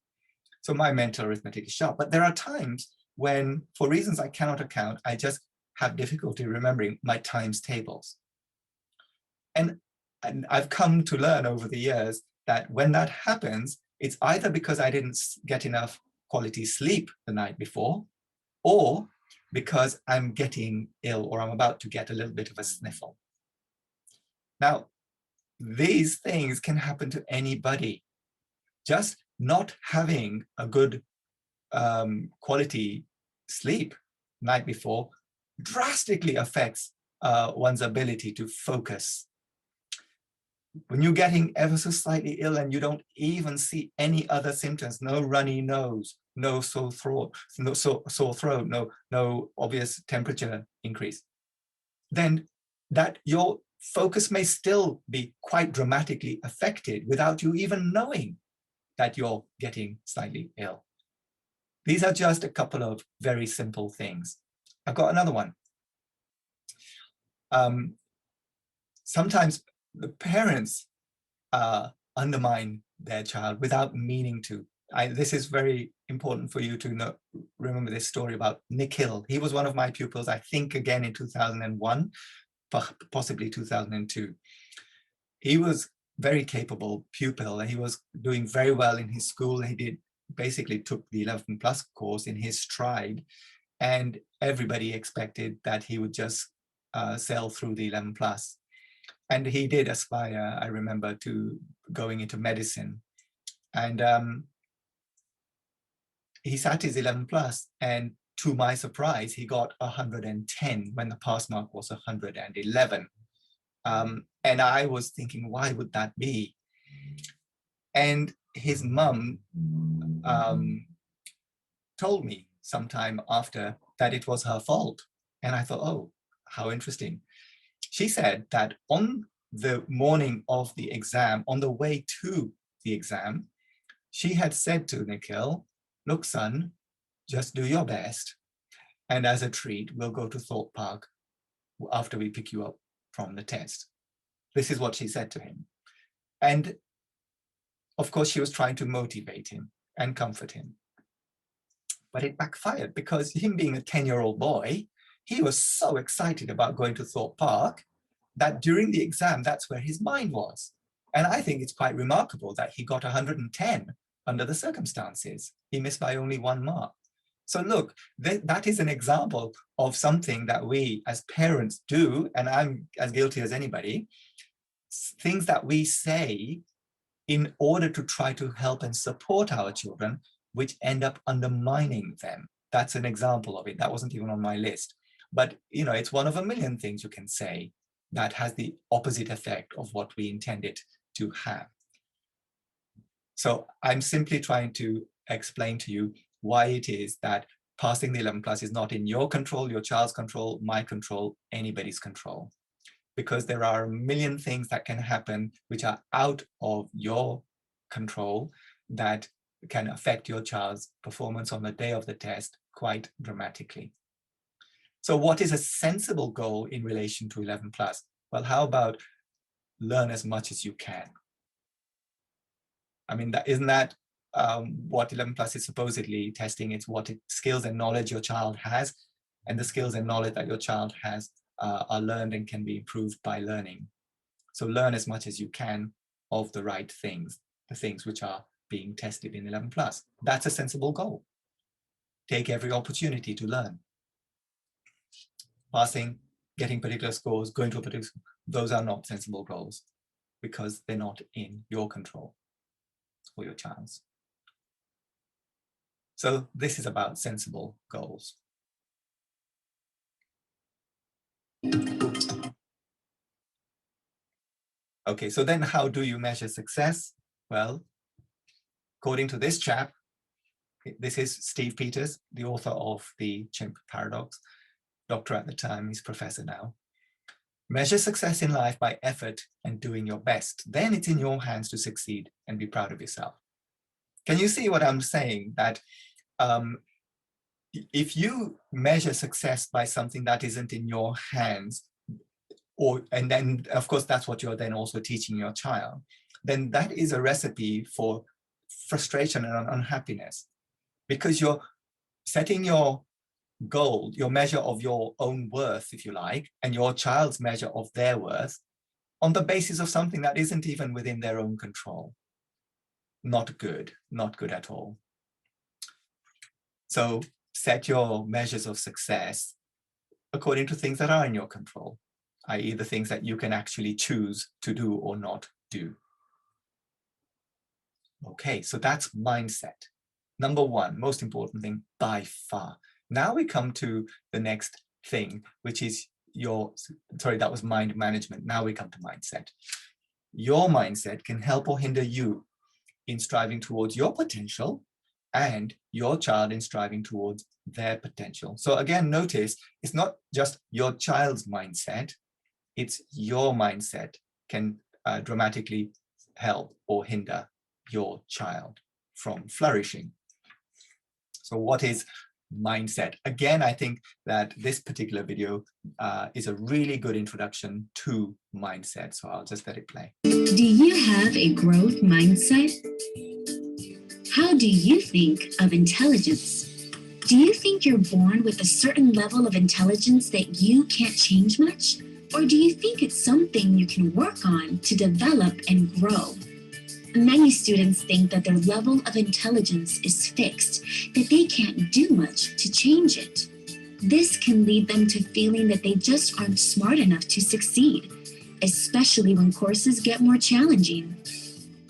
So my mental arithmetic is sharp. But there are times when, for reasons I cannot account, I just have difficulty remembering my times tables. And I've come to learn over the years that when that happens, it's either because I didn't get enough quality sleep the night before, or because I'm getting ill or I'm about to get a little bit of a sniffle. Now, these things can happen to anybody. Just not having a good quality sleep the night before drastically affects one's ability to focus. When you're getting ever so slightly ill and you don't even see any other symptoms, no runny nose, no sore throat, no obvious temperature increase, then that your focus may still be quite dramatically affected without you even knowing that you're getting slightly ill. These are just a couple of very simple things. I've got another one. Sometimes the parents undermine their child without meaning to. This is very important for you to know, remember this story about Nikhil. He was one of my pupils, I think again in 2001, possibly 2002. He was very capable pupil and he was doing very well in his school. He basically took the 11 plus course in his stride, and everybody expected that he would just sail through the 11 plus. And he did aspire, I remember, to going into medicine. And he sat his 11 plus, and to my surprise, he got 110 when the pass mark was 111. And I was thinking, why would that be? And his mum told me sometime after that it was her fault. And I thought, oh, how interesting. She said that on the morning of the exam, on the way to the exam, she had said to Nikhil, look, son, just do your best. And as a treat, we'll go to Thorpe Park after we pick you up from the test. This is what she said to him. And of course, she was trying to motivate him and comfort him. But it backfired because him being a 10-year-old boy, he was so excited about going to Thorpe Park that during the exam, that's where his mind was. And I think it's quite remarkable that he got 110 under the circumstances. He missed by only 1 mark. So look, that is an example of something that we as parents do, and I'm as guilty as anybody, things that we say in order to try to help and support our children, which end up undermining them. That's an example of it. That wasn't even on my list. But you know, it's one of a million things you can say that has the opposite effect of what we intended to have. So I'm simply trying to explain to you why it is that passing the 11 plus is not in your control, your child's control, my control, anybody's control. Because there are a million things that can happen which are out of your control that can affect your child's performance on the day of the test quite dramatically. So what is a sensible goal in relation to 11 plus? Well, how about learn as much as you can? I mean, isn't that what 11 plus is supposedly testing? It's what skills and knowledge your child has, and the skills and knowledge that your child has are learned and can be improved by learning. So learn as much as you can of the right things, the things which are being tested in 11 plus. That's a sensible goal. Take every opportunity to learn. Passing, getting particular scores, going to a particular school, those are not sensible goals because they're not in your control or your child's. So this is about sensible goals. Okay, so then how do you measure success? Well, according to this chap, this is Steve Peters, the author of the Chimp Paradox, doctor at the time, he's professor now. Measure success in life by effort and doing your best. Then it's in your hands to succeed and be proud of yourself. Can you see what I'm saying? That if you measure success by something that isn't in your hands, and then of course that's what you're then also teaching your child, then that is a recipe for frustration and unhappiness, because you're setting your goal, your measure of your own worth, if you like, and your child's measure of their worth on the basis of something that isn't even within their own control. Not good, not good at all. So set your measures of success according to things that are in your control, i.e. the things that you can actually choose to do or not do. Okay, so that's mindset. Number one, most important thing by far. Now we come to the next thing, which is that was mind management. Now we come to mindset. Your mindset can help or hinder you in striving towards your potential and your child in striving towards their potential. So again, notice it's not just your child's mindset, it's your mindset can dramatically help or hinder your child from flourishing. So what is mindset? Again, I think that this particular video is a really good introduction to mindset. So I'll just let it play. Do you have a growth mindset? How do you think of intelligence? Do you think you're born with a certain level of intelligence that you can't change much? Or do you think it's something you can work on to develop and grow? Many students think that their level of intelligence is fixed, that they can't do much to change it. This can lead them to feeling that they just aren't smart enough to succeed, especially when courses get more challenging.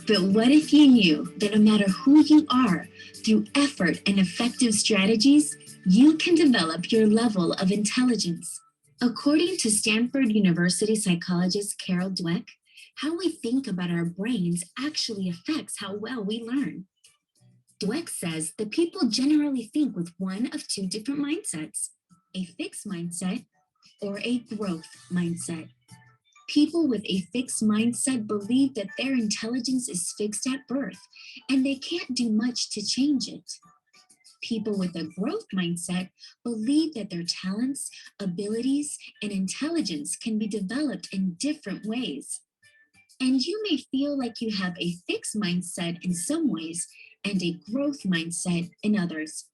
But what if you knew that no matter who you are, through effort and effective strategies, you can develop your level of intelligence? According to Stanford University psychologist Carol Dweck, how we think about our brains actually affects how well we learn. Dweck says that people generally think with one of two different mindsets, a fixed mindset or a growth mindset. People with a fixed mindset believe that their intelligence is fixed at birth and they can't do much to change it. People with a growth mindset believe that their talents, abilities, and intelligence can be developed in different ways. And you may feel like you have a fixed mindset in some ways and a growth mindset in others.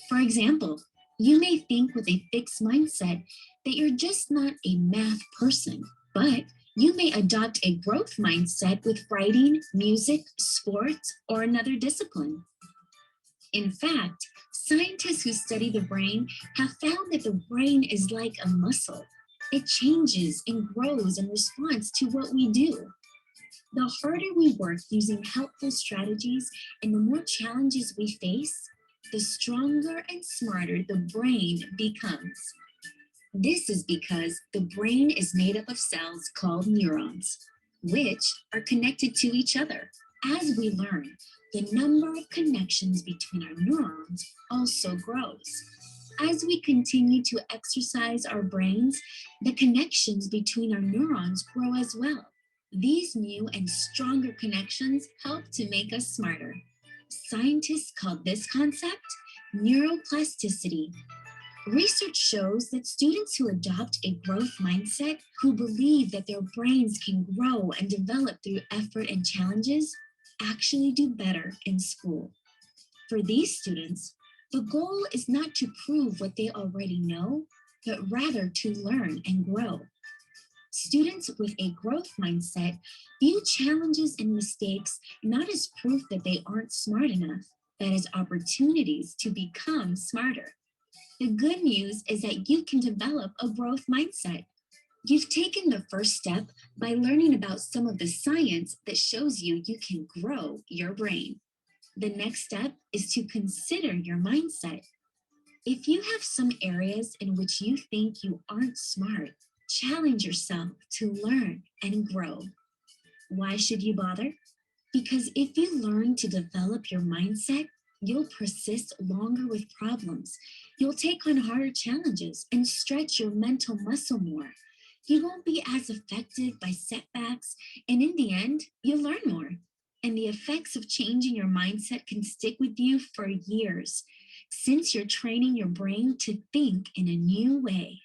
For example, you may think with a fixed mindset that you're just not a math person, but you may adopt a growth mindset with writing, music, sports, or another discipline. In fact, scientists who study the brain have found that the brain is like a muscle. It changes and grows in response to what we do. The harder we work using helpful strategies and the more challenges we face, the stronger and smarter the brain becomes. This is because the brain is made up of cells called neurons, which are connected to each other. As we learn, the number of connections between our neurons also grows. As we continue to exercise our brains, the connections between our neurons grow as well. These new and stronger connections help to make us smarter. Scientists call this concept neuroplasticity. Research shows that students who adopt a growth mindset, who believe that their brains can grow and develop through effort and challenges, actually do better in school. For these students, the goal is not to prove what they already know, but rather to learn and grow. Students with a growth mindset view challenges and mistakes not as proof that they aren't smart enough, but as opportunities to become smarter. The good news is that you can develop a growth mindset. You've taken the first step by learning about some of the science that shows you can grow your brain. The next step is to consider your mindset. If you have some areas in which you think you aren't smart, challenge yourself to learn and grow. Why should you bother? Because if you learn to develop your mindset, you'll persist longer with problems. You'll take on harder challenges and stretch your mental muscle more. You won't be as affected by setbacks, and in the end, you'll learn more. And the effects of changing your mindset can stick with you for years, since you're training your brain to think in a new way.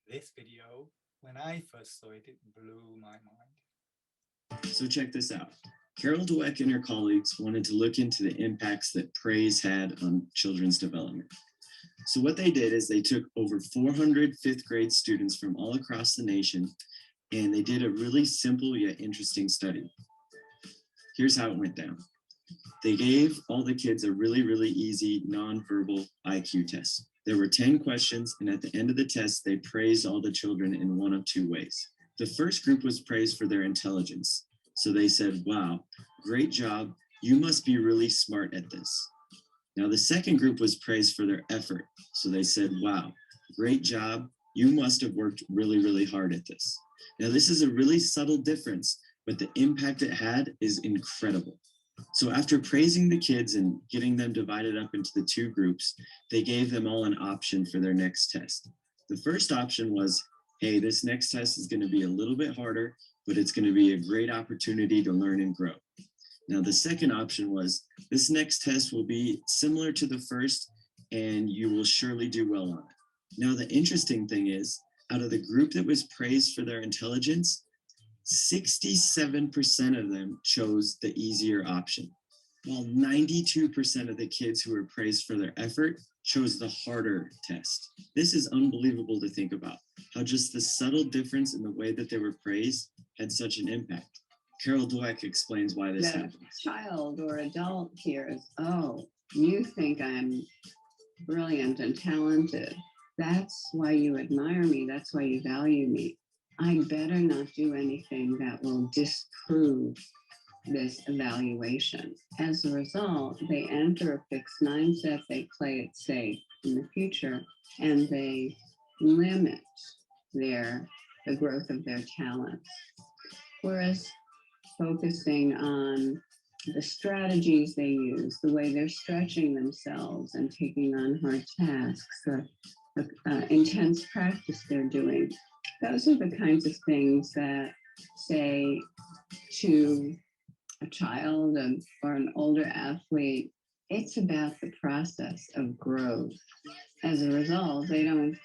This video, when I first saw it, it blew my mind. So check this out. Carol Dweck and her colleagues wanted to look into the impacts that praise had on children's development. So what they did is they took over 400 fifth grade students from all across the nation, and they did a really simple yet interesting study. Here's how it went down. They gave all the kids a really easy nonverbal IQ test. There were 10 questions, and at the end of the test, they praised all the children in one of two ways. The first group was praised for their intelligence. So they said, wow, great job. You must be really smart at this. Now the second group was praised for their effort. So they said, wow, great job. You must have worked really hard at this. Now this is a really subtle difference, but the impact it had is incredible. So after praising the kids and getting them divided up into the two groups, they gave them all an option for their next test. The first option was, hey, this next test is going to be a little bit harder, but it's going to be a great opportunity to learn and grow. Now, the second option was, this next test will be similar to the first, and you will surely do well on it. Now, the interesting thing is, out of the group that was praised for their intelligence, 67% of them chose the easier option, while 92% of the kids who were praised for their effort chose the harder test. This is unbelievable to think about, how just the subtle difference in the way that they were praised had such an impact. Carol Dweck explains why this happens. Child or adult hears, oh, you think I'm brilliant and talented. That's why you admire me. That's why you value me. I better not do anything that will disprove this evaluation. As a result, they enter a fixed mindset, they play it safe in the future, and they limit the growth of their talents. Whereas focusing on the strategies they use, the way they're stretching themselves and taking on hard tasks, the intense practice they're doing, those are the kinds of things that say to a child or an older athlete, it's about the process of growth. As a result, they don't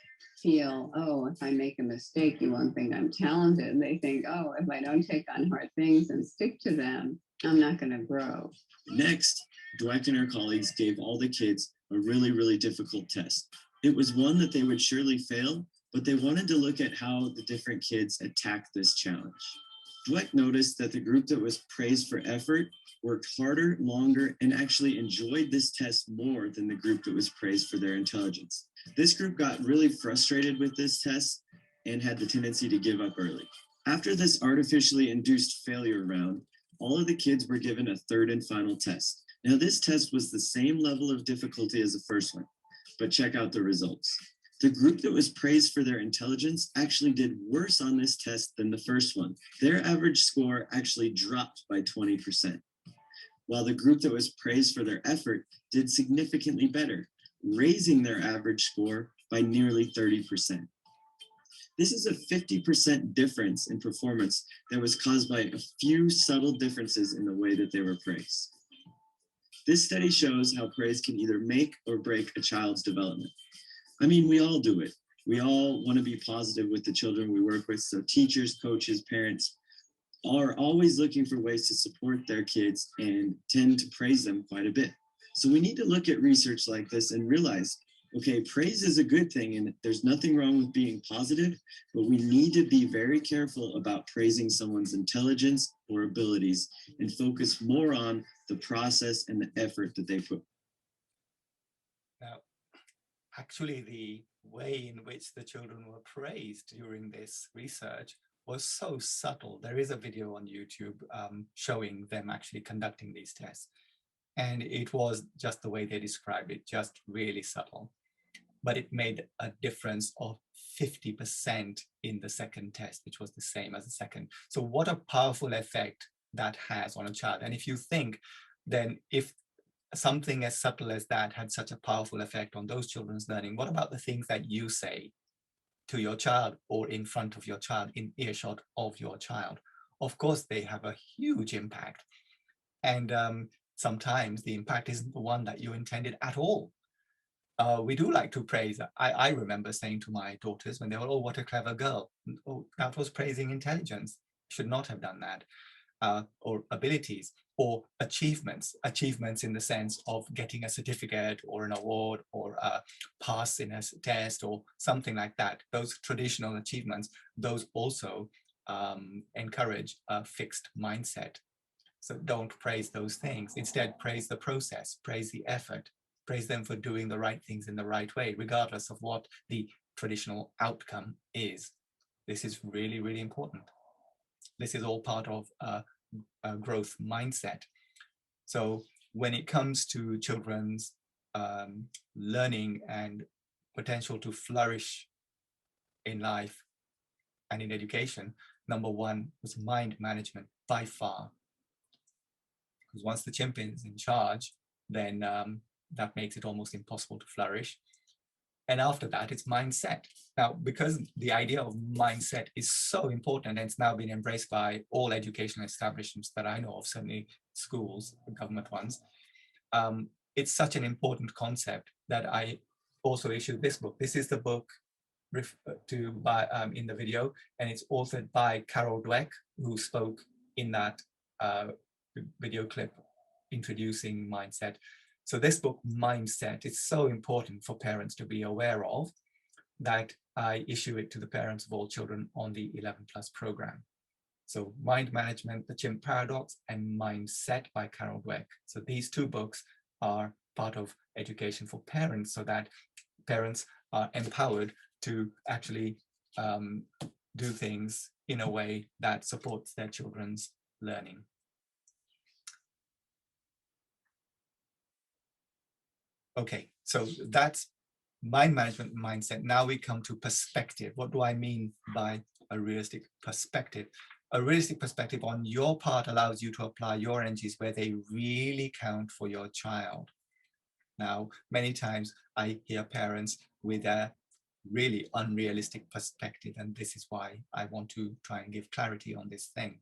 feel, oh, if I make a mistake, you won't think I'm talented. They think, oh, if I don't take on hard things and stick to them, I'm not going to grow. Next, Dweck and her colleagues gave all the kids a really, really difficult test. It was one that they would surely fail, but they wanted to look at how the different kids attacked this challenge. Dweck noticed that the group that was praised for effort worked harder, longer, and actually enjoyed this test more than the group that was praised for their intelligence. This group got really frustrated with this test and had the tendency to give up early. After this artificially induced failure round, all of the kids were given a third and final test. Now, this test was the same level of difficulty as the first one, but check out the results. The group that was praised for their intelligence actually did worse on this test than the first one. Their average score actually dropped by 20%, while the group that was praised for their effort did significantly better, raising their average score by nearly 30%. This is a 50% difference in performance that was caused by a few subtle differences in the way that they were praised. This study shows how praise can either make or break a child's development. I mean, we all do it. We all want to be positive with the children we work with. So teachers, coaches, parents are always looking for ways to support their kids and tend to praise them quite a bit. So we need to look at research like this and realize, okay, praise is a good thing and there's nothing wrong with being positive, but we need to be very careful about praising someone's intelligence or abilities and focus more on the process and the effort that they put. Now, actually, the way in which the children were praised during this research was so subtle. There is a video on YouTube showing them actually conducting these tests. And it was just the way they described it, just really subtle. But it made a difference of 50% in the second test, which was the same as the second. So what a powerful effect that has on a child. And if you think, then if something as subtle as that had such a powerful effect on those children's learning, what about the things that you say to your child or in front of your child, in earshot of your child? Of course, they have a huge impact. And sometimes the impact isn't the one that you intended at all. We do like to praise. I remember saying to my daughters when they were, oh, what a clever girl. Oh, that was praising intelligence. Should not have done that. Or abilities or achievements in the sense of getting a certificate or an award or a pass in a test or something like that. Those traditional achievements, those also encourage a fixed mindset. So don't praise those things. Instead, praise the process, praise the effort, praise them for doing the right things in the right way, regardless of what the traditional outcome is. This is really, really important. This is all part of a growth mindset. So when it comes to children's learning and potential to flourish in life and in education, number one was mind management by far. because once the chimp is in charge, then that makes it almost impossible to flourish. And after that, it's mindset. Now, because the idea of mindset is so important, and it's now been embraced by all educational establishments that I know of, certainly schools, government ones, it's such an important concept that I also issued this book. This is the book in the video, and it's authored by Carol Dweck, who spoke in that video clip introducing mindset. So this book, Mindset, is so important for parents to be aware of that I issue it to the parents of all children on the 11+ program. So Mind Management, The Chimp Paradox, and Mindset by Carol Dweck. So these two books are part of education for parents, so that parents are empowered to actually do things in a way that supports their children's learning. Okay, so that's mind management mindset. Now we come to perspective. What do I mean by a realistic perspective? A realistic perspective on your part allows you to apply your energies where they really count for your child. Now, many times I hear parents with a really unrealistic perspective, and this is why I want to try and give clarity on this thing.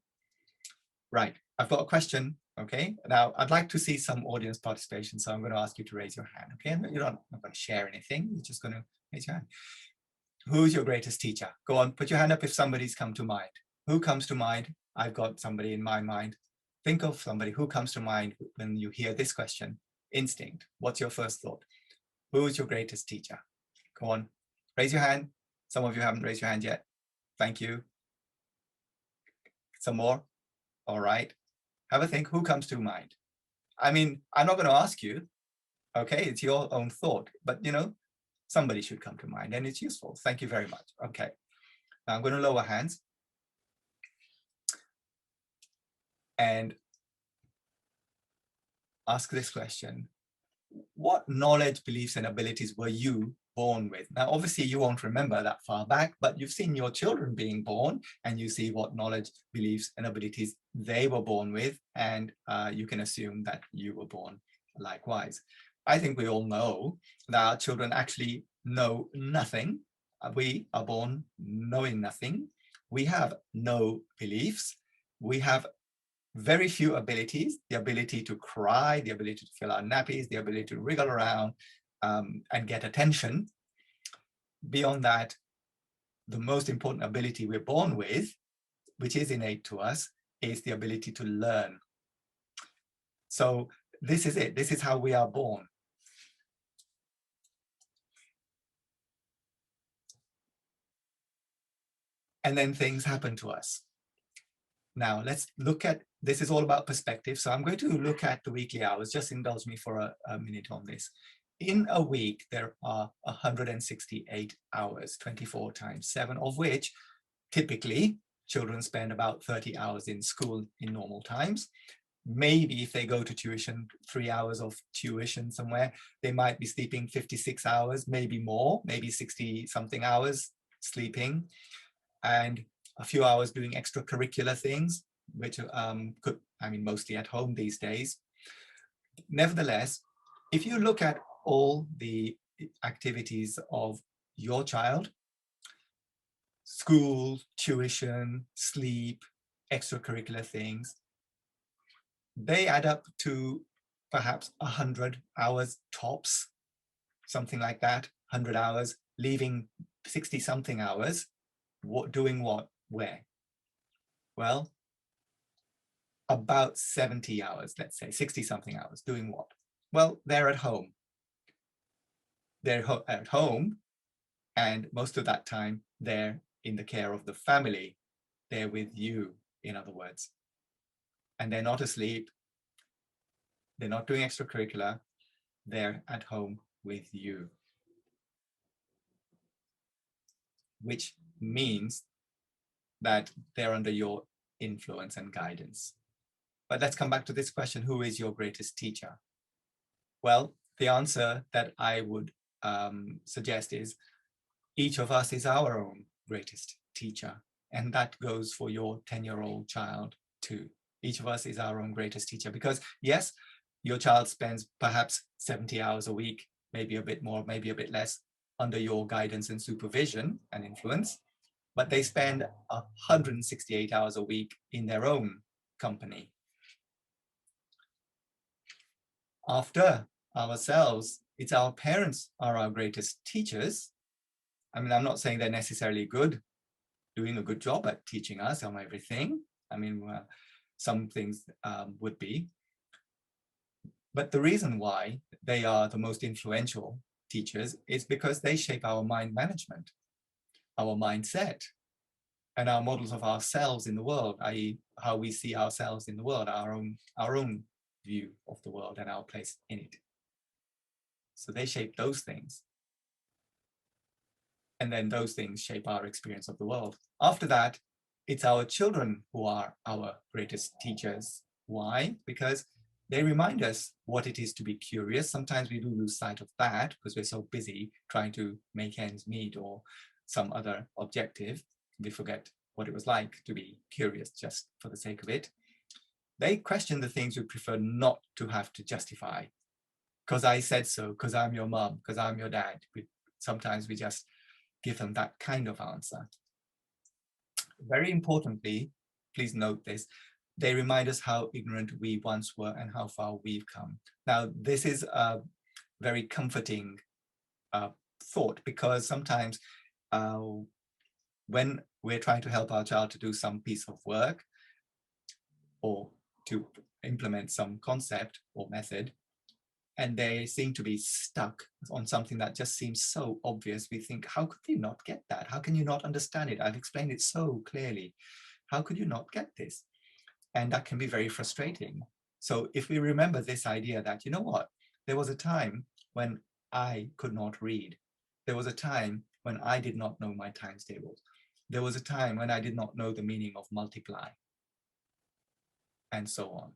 Right, I've got a question. Okay, now I'd like to see some audience participation, so I'm going to ask you to raise your hand. Okay, you're not going to share anything, you're just going to raise your hand. Who's your greatest teacher? Go on, put your hand up if somebody's come to mind. Who comes to mind? I've got somebody in my mind. Think of somebody who comes to mind when you hear this question. Instinct, what's your first thought? Who's your greatest teacher? Go on, raise your hand. Some of you haven't raised your hand yet. Thank you. Some more? All right. Have a think, who comes to mind? I mean, I'm not going to ask you, okay, it's your own thought, but you know, somebody should come to mind and it's useful. Thank you very much. Okay, now I'm going to lower hands. And ask this question. What knowledge, beliefs, and abilities were you born with? Now, obviously you won't remember that far back, but you've seen your children being born and you see what knowledge, beliefs, and abilities they were born with, and you can assume that you were born likewise. I think we all know that our children actually know nothing. We are born knowing nothing. We have no beliefs. We have very few abilities, the ability to cry, the ability to fill our nappies, the ability to wriggle around and get attention. Beyond that, the most important ability we're born with, which is innate to us, is the ability to learn. So this is it. This is how we are born. And then things happen to us. Now let's look at, this is all about perspective. So I'm going to look at the weekly hours. Just indulge me for a minute on this. In a week, there are 168 hours, 24 times 7, of which typically children spend about 30 hours in school in normal times. Maybe if they go to tuition, 3 hours of tuition somewhere, they might be sleeping 56 hours, maybe more, maybe 60 something hours sleeping, and a few hours doing extracurricular things, which could, I mean, mostly at home these days. Nevertheless, if you look at all the activities of your child, school, tuition, sleep, extracurricular things, they add up to perhaps 100 hours tops, something like that, 100 hours, leaving 60 something hours. What, doing what, where? Well, about 70 hours, let's say 60 something hours, doing what? Well, they're at home. They're at home, and most of that time they're in the care of the family. They're with you, in other words. And they're not asleep. They're not doing extracurricular. They're at home with you. Which means that they're under your influence and guidance. But let's come back to this question, who is your greatest teacher? Well, the answer that I would suggest is each of us is our own greatest teacher. And that goes for your 10-year-old child too. Each of us is our own greatest teacher, because yes, your child spends perhaps 70 hours a week, maybe a bit more, maybe a bit less, under your guidance and supervision and influence, but they spend 168 hours a week in their own company. After ourselves, it's our parents are our greatest teachers. I mean, I'm not saying they're necessarily good, doing a good job at teaching us on everything. I mean, some things would be. But the reason why they are the most influential teachers is because they shape our mind management, our mindset, and our models of ourselves in the world, i.e. how we see ourselves in the world, our own view of the world and our place in it. So they shape those things. And then those things shape our experience of the world. After that, it's our children who are our greatest teachers. Why? Because they remind us what it is to be curious. Sometimes we do lose sight of that because we're so busy trying to make ends meet or some other objective. We forget what it was like to be curious just for the sake of it. They question the things we prefer not to have to justify. Because I said so, because I'm your mom, because I'm your dad. Sometimes we just give them that kind of answer. Very importantly, please note this, they remind us how ignorant we once were and how far we've come. Now, this is a very comforting thought, because sometimes when we're trying to help our child to do some piece of work or to implement some concept or method, and they seem to be stuck on something that just seems so obvious, we think, how could you not get that? How can you not understand it? I've explained it so clearly. How could you not get this? And that can be very frustrating. So if we remember this idea that, you know what, there was a time when I could not read. There was a time when I did not know my times tables. There was a time when I did not know the meaning of multiply, and so on.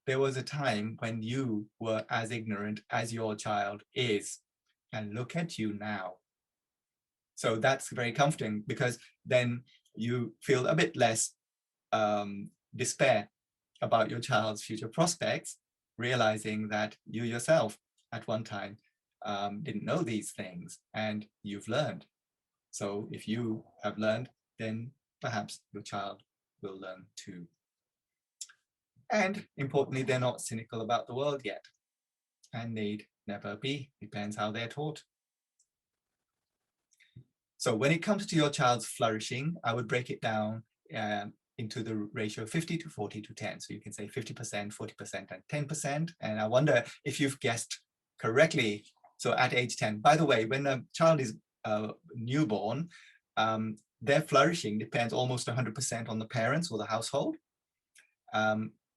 There was a time when you were as ignorant as your child is, and look at you now. So that's very comforting, because then you feel a bit less despair about your child's future prospects, realizing that you yourself at one time didn't know these things and you've learned. So if you have learned, then perhaps your child will learn too. And importantly, they're not cynical about the world yet, and need never be, depends how they're taught. So when it comes to your child's flourishing, I would break it down into the ratio 50 to 40 to 10. So you can say 50%, 40%, and 10%. And I wonder if you've guessed correctly. So at age 10, by the way, when a child is newborn, their flourishing depends almost 100% on the parents or the household.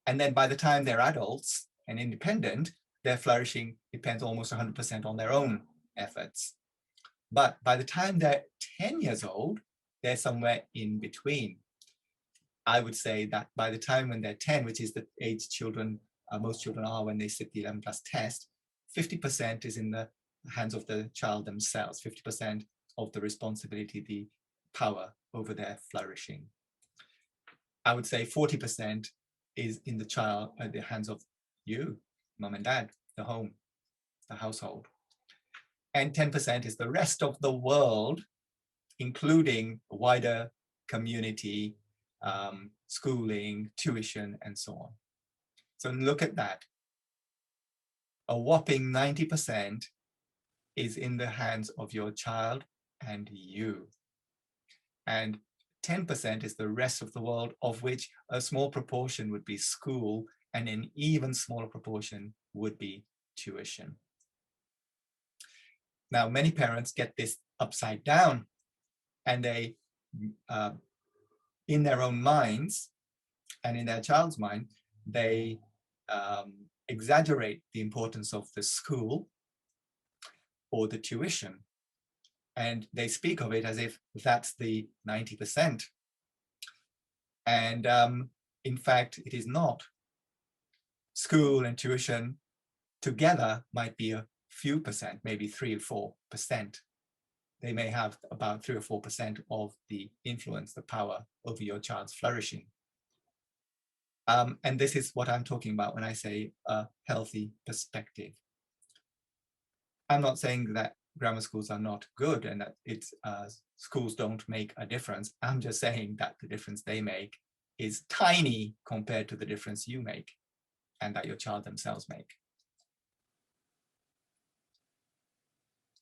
And then by the time they're adults and independent, their flourishing depends almost 100% on their own efforts. But by the time they're 10 years old, they're somewhere in between. I would say that by the time when they're 10, which is the age children, most children are when they sit the 11+ test, 50% is in the hands of the child themselves, 50% of the responsibility, the power over their flourishing. I would say 40% is in the child, at the hands of you, mom and dad, the home, the household. And 10% is the rest of the world, including wider community, schooling, tuition, and so on. So look at that. A whopping 90% is in the hands of your child and you. And 10% is the rest of the world, of which a small proportion would be school, and an even smaller proportion would be tuition. Now, many parents get this upside down, and they, in their own minds and in their child's mind, they exaggerate the importance of the school or the tuition. And they speak of it as if that's the 90%. And in fact, it is not. School and tuition together might be a few percent, maybe 3 or 4%. They may have about 3 or 4% of the influence, the power over your child's flourishing. And this is what I'm talking about when I say a healthy perspective. I'm not saying that grammar schools are not good and that schools don't make a difference. I'm just saying that the difference they make is tiny compared to the difference you make and that your child themselves make.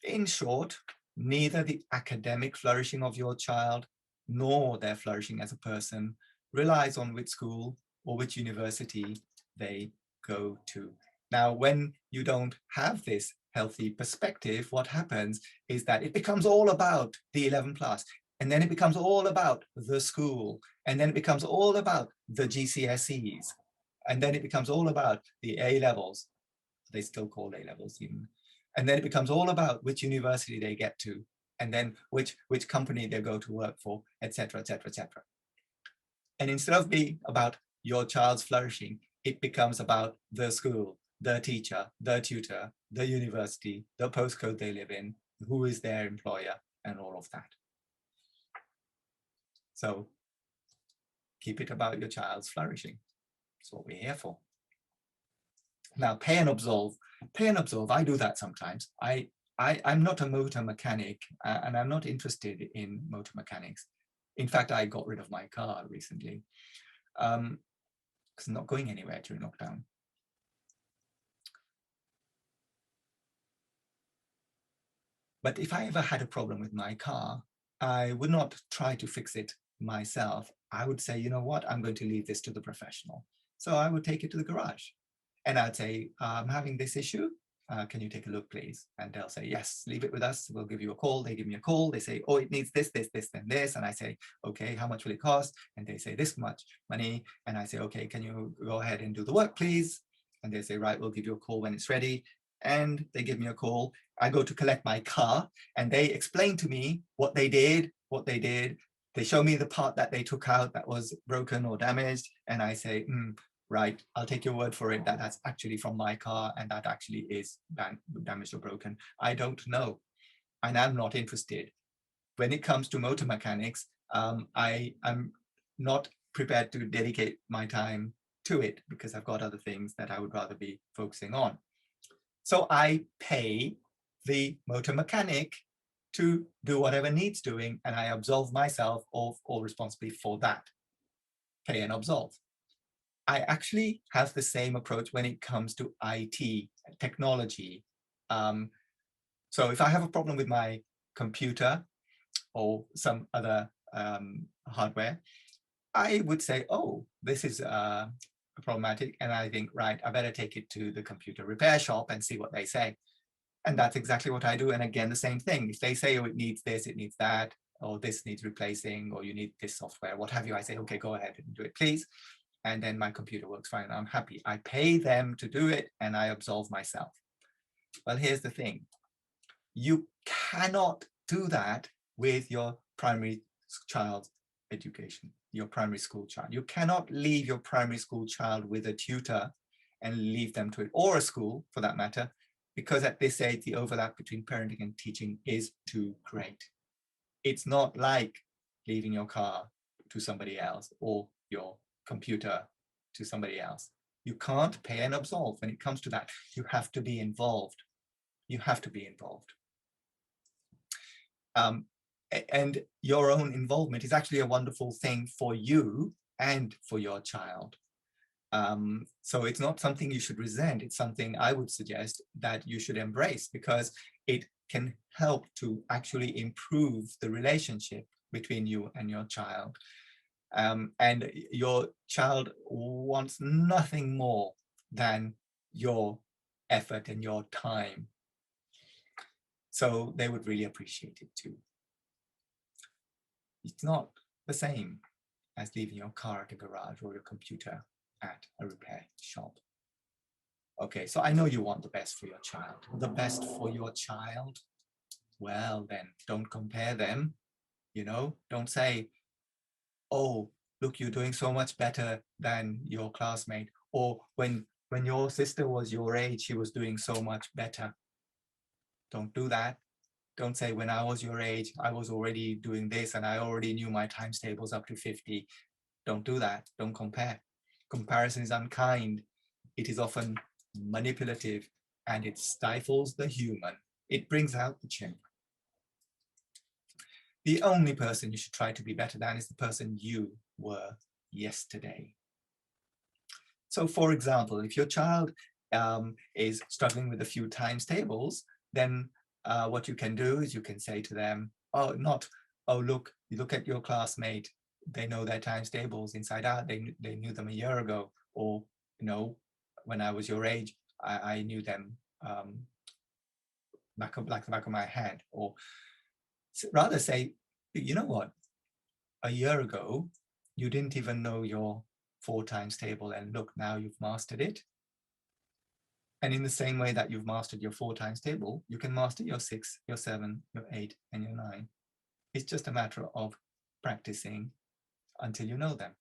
In short, neither the academic flourishing of your child nor their flourishing as a person relies on which school or which university they go to. Now, when you don't have this healthy perspective, what happens is that it becomes all about the 11 plus, and then it becomes all about the school, and then it becomes all about the GCSEs, and then it becomes all about the A levels. They still call A levels even. And then it becomes all about which university they get to, and then which company they go to work for, etc., etc., etc. And instead of being about your child's flourishing, it becomes about the school, the teacher, the tutor, the university, the postcode they live in, who is their employer, and all of that. So keep it about your child's flourishing. That's what we're here for. Now, pay and absolve. Pay and absolve, I do that sometimes. I'm not a motor mechanic, and I'm not interested in motor mechanics. In fact, I got rid of my car recently because I'm not going anywhere during lockdown. But if I ever had a problem with my car, I would not try to fix it myself. I would say, you know what, I'm going to leave this to the professional. So I would take it to the garage and I'd say, I'm having this issue. Can you take a look, please? And they'll say, yes, leave it with us. We'll give you a call. They give me a call. They say, oh, it needs this, this, this, and this. And I say, okay, how much will it cost? And they say this much money. And I say, okay, can you go ahead and do the work, please? And they say, right, we'll give you a call when it's ready. And they give me a call. I go to collect my car and they explain to me what they did. They show me the part that they took out that was broken or damaged. And I say, right, I'll take your word for it that that's actually from my car and that actually is damaged or broken. I don't know, and I'm not interested. When it comes to motor mechanics, I'm not prepared to dedicate my time to it because I've got other things that I would rather be focusing on. So I pay the motor mechanic to do whatever needs doing, and I absolve myself of all responsibility for that. Pay and absolve. I actually have the same approach when it comes to IT, technology. So if I have a problem with my computer or some other hardware, I would say, oh, this is problematic. And I think, right, I better take it to the computer repair shop and see what they say. And that's exactly what I do. And again, the same thing. If they say, oh, it needs this, it needs that, or this needs replacing, or you need this software, what have you, I say, okay, go ahead and do it, please. And then my computer works fine. I'm happy. I pay them to do it and I absolve myself. Well, here's the thing. You cannot do that with your primary child's education, your primary school child. You cannot leave your primary school child with a tutor and leave them to it, or a school for that matter, because at this age, the overlap between parenting and teaching is too great. It's not like leaving your car to somebody else or your computer to somebody else. You can't pay and absolve when it comes to that. You have to be involved. You have to be involved. And your own involvement is actually a wonderful thing for you and for your child. So it's not something you should resent. It's something I would suggest that you should embrace because it can help to actually improve the relationship between you and your child. And your child wants nothing more than your effort and your time. So they would really appreciate it too. It's not the same as leaving your car at a garage or your computer at a repair shop. Okay, so I know you want the best for your child. The best for your child? Well, then don't compare them. You know, don't say, oh, look, you're doing so much better than your classmate. Or when your sister was your age, she was doing so much better. Don't do that. Don't say when I was your age, I was already doing this and I already knew my times tables up to 50. Don't do that. Don't compare. Comparison is unkind. It is often manipulative, and it stifles the human. It brings out the chimp. The only person you should try to be better than is the person you were yesterday. So for example, if your child is struggling with a few times tables, then what you can do is you can say to them, oh, look, you look at your classmate, they know their times tables inside out, they knew them a year ago, or, you know, when I was your age, I knew them like the back of my hand. Or rather say, you know what, a year ago, you didn't even know your 4 times table, and look, now you've mastered it. And in the same way that you've mastered your 4 times table, you can master your 6, your 7, your 8, and your 9. It's just a matter of practicing until you know them.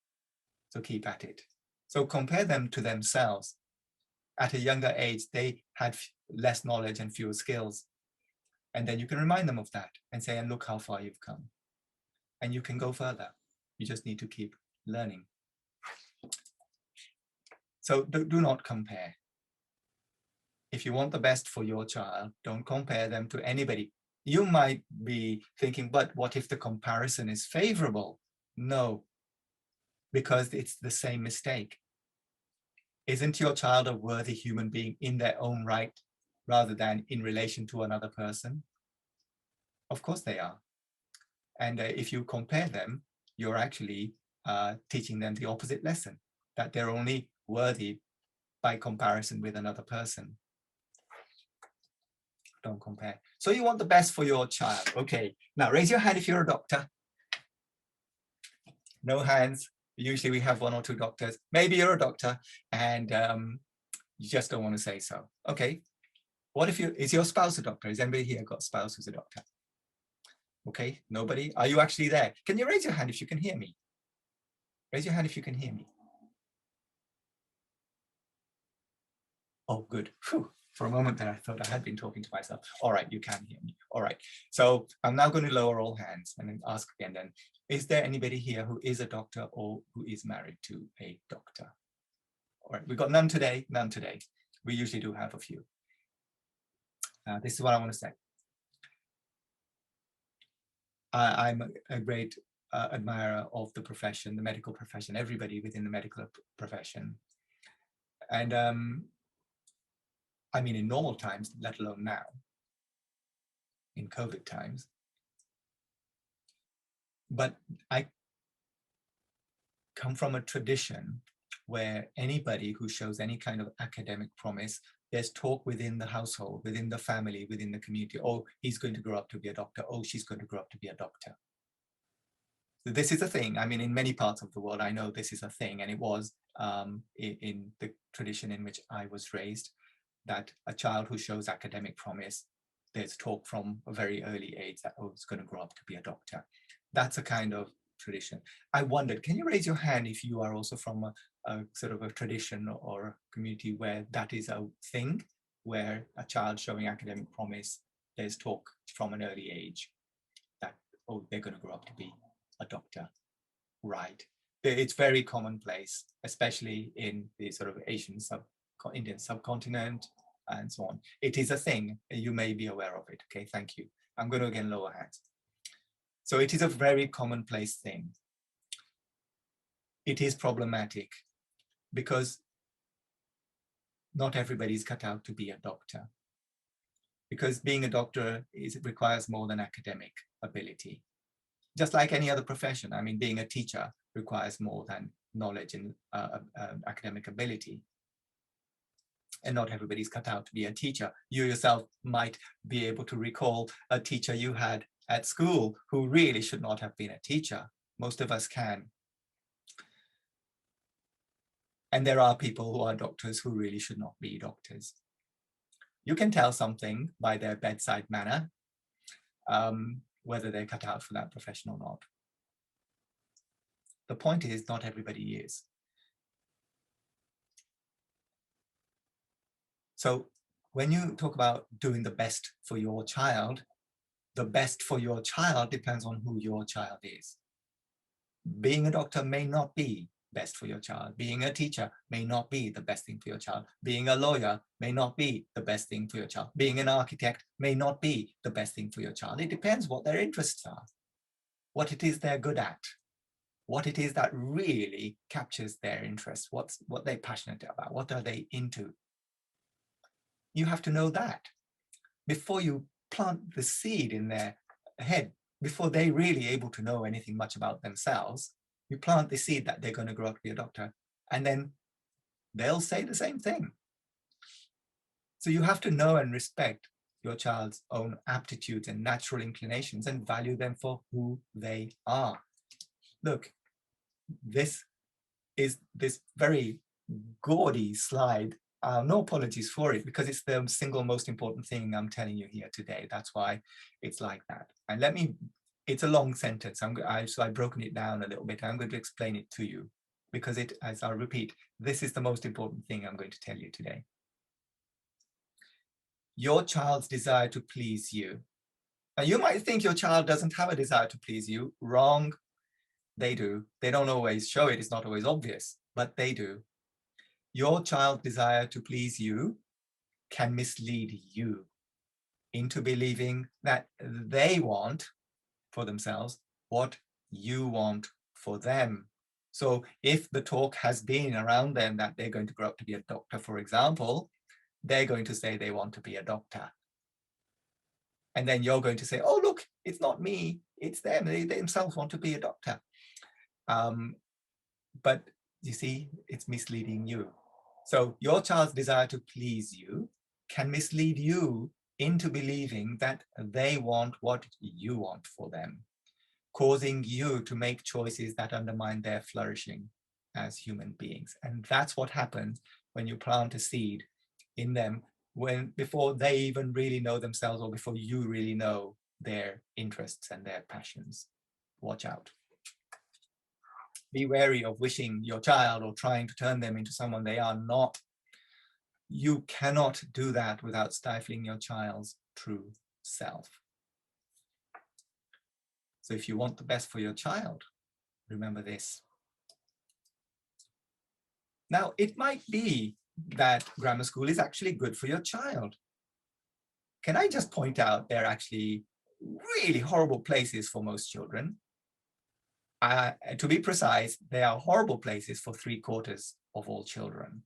So keep at it. So compare them to themselves. At a younger age, they had less knowledge and fewer skills. And then you can remind them of that and say, and look how far you've come. And you can go further. You just need to keep learning. So do not compare. If you want the best for your child, don't compare them to anybody. You might be thinking, but what if the comparison is favorable? No, because it's the same mistake. Isn't your child a worthy human being in their own right, rather than in relation to another person? Of course they are. And if you compare them, you're actually teaching them the opposite lesson, that they're only worthy by comparison with another person. Don't compare. So you want the best for your child. Okay, now raise your hand if you're a doctor. No hands. Usually we have 1 or 2 doctors. Maybe you're a doctor and you just don't want to say so. Okay, what if is your spouse a doctor? Has anybody here got a spouse who's a doctor? Okay, nobody? Are you actually there? Can you raise your hand if you can hear me? Raise your hand if you can hear me. Oh, good. Whew. For a moment there, I thought I had been talking to myself. All right, you can hear me. All right, so I'm now going to lower all hands and then ask again then, is there anybody here who is a doctor or who is married to a doctor? All right, we've got none today, none today. We usually do have a few. This is what I want to say. I'm a great admirer of the profession, the medical profession, everybody within the medical profession. And I mean, in normal times, let alone now, in COVID times. But I come from a tradition where anybody who shows any kind of academic promise, there's talk within the household, within the family, within the community. Oh, he's going to grow up to be a doctor. Oh, she's going to grow up to be a doctor. So this is a thing. I mean, in many parts of the world, I know this is a thing, and it was in the tradition in which I was raised, that a child who shows academic promise, there's talk from a very early age that, oh, it's going to grow up to be a doctor. That's a kind of tradition. I wondered, can you raise your hand if you are also from a sort of a tradition or a community where that is a thing, where a child showing academic promise, there's talk from an early age that, oh, they're going to grow up to be a doctor, right? It's very commonplace, especially in the sort of Indian subcontinent and so on. It is a thing. You may be aware of it. Okay, thank you. I'm going to again lower hands. So it is a very commonplace thing. It is problematic because not everybody is cut out to be a doctor. Because being a doctor requires more than academic ability. Just like any other profession. I mean, being a teacher requires more than knowledge and academic ability. And not everybody's cut out to be a teacher. You yourself might be able to recall a teacher you had at school who really should not have been a teacher. Most of us can. And there are people who are doctors who really should not be doctors. You can tell something by their bedside manner, whether they're cut out for that profession or not. The point is, not everybody is. So when you talk about doing the best for your child, the best for your child depends on who your child is. Being a doctor may not be best for your child. Being a teacher may not be the best thing for your child. Being a lawyer may not be the best thing for your child. Being an architect may not be the best thing for your child. It depends what their interests are, what it is they're good at, what it is that really captures their interest, what they're passionate about, what are they into. You have to know that before you plant the seed in their head, before they're really able to know anything much about themselves. You plant the seed that they're going to grow up to be a doctor, and then they'll say the same thing. So you have to know and respect your child's own aptitudes and natural inclinations and value them for who they are. Look, this is this very gaudy slide. No apologies for it, because it's the single most important thing I'm telling you here today. That's why it's like that. And it's a long sentence. So I've broken it down a little bit. I'm going to explain it to you because as I repeat, this is the most important thing I'm going to tell you today. Your child's desire to please you. Now you might think your child doesn't have a desire to please you. Wrong. They do. They don't always show it. It's not always obvious, but they do. Your child's desire to please you can mislead you into believing that they want for themselves what you want for them. So if the talk has been around them that they're going to grow up to be a doctor, for example, they're going to say they want to be a doctor. And then you're going to say, oh, look, it's not me, it's them. They themselves want to be a doctor. But you see, it's misleading you. So your child's desire to please you can mislead you into believing that they want what you want for them, causing you to make choices that undermine their flourishing as human beings. And that's what happens when you plant a seed in them before they even really know themselves, or before you really know their interests and their passions. Watch out. Be wary of wishing your child or trying to turn them into someone they are not. You cannot do that without stifling your child's true self. So if you want the best for your child, remember this. Now, it might be that grammar school is actually good for your child. Can I just point out they're actually really horrible places for most children? To be precise, they are horrible places for 3/4 of all children.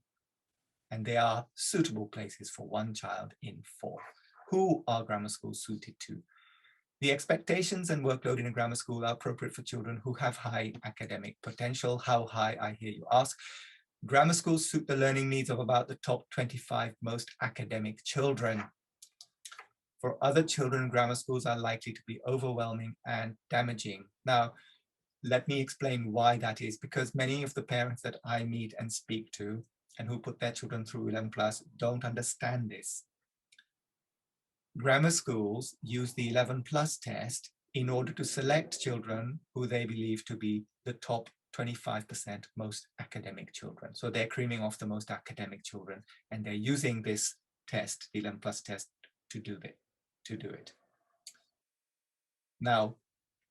And they are suitable places for 1 child in 4. Who are grammar schools suited to? The expectations and workload in a grammar school are appropriate for children who have high academic potential. How high, I hear you ask. Grammar schools suit the learning needs of about the top 25 most academic children. For other children, grammar schools are likely to be overwhelming and damaging. Now, let me explain why that is, because many of the parents that I meet and speak to and who put their children through 11+ don't understand this. Grammar schools use the 11+ test in order to select children who they believe to be the top 25% most academic children. So they're creaming off the most academic children, and they're using this test, the 11+ test, to do it. Now,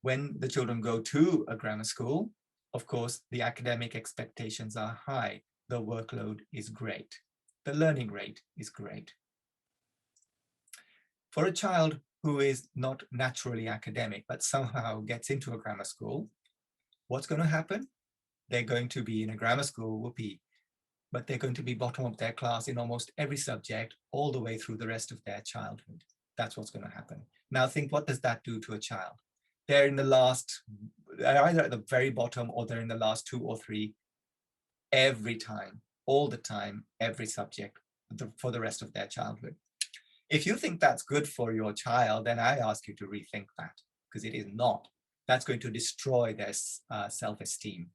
when the children go to a grammar school, of course, the academic expectations are high. The workload is great. The learning rate is great. For a child who is not naturally academic, but somehow gets into a grammar school, what's going to happen? They're going to be in a grammar school, whoopee, but they're going to be bottom of their class in almost every subject all the way through the rest of their childhood. That's what's going to happen. Now think, what does that do to a child? They're either at the very bottom or they're in the last 2 or 3 every time, all the time, every subject for the rest of their childhood. If you think that's good for your child, then I ask you to rethink that, because it is not. That's going to destroy their self-esteem.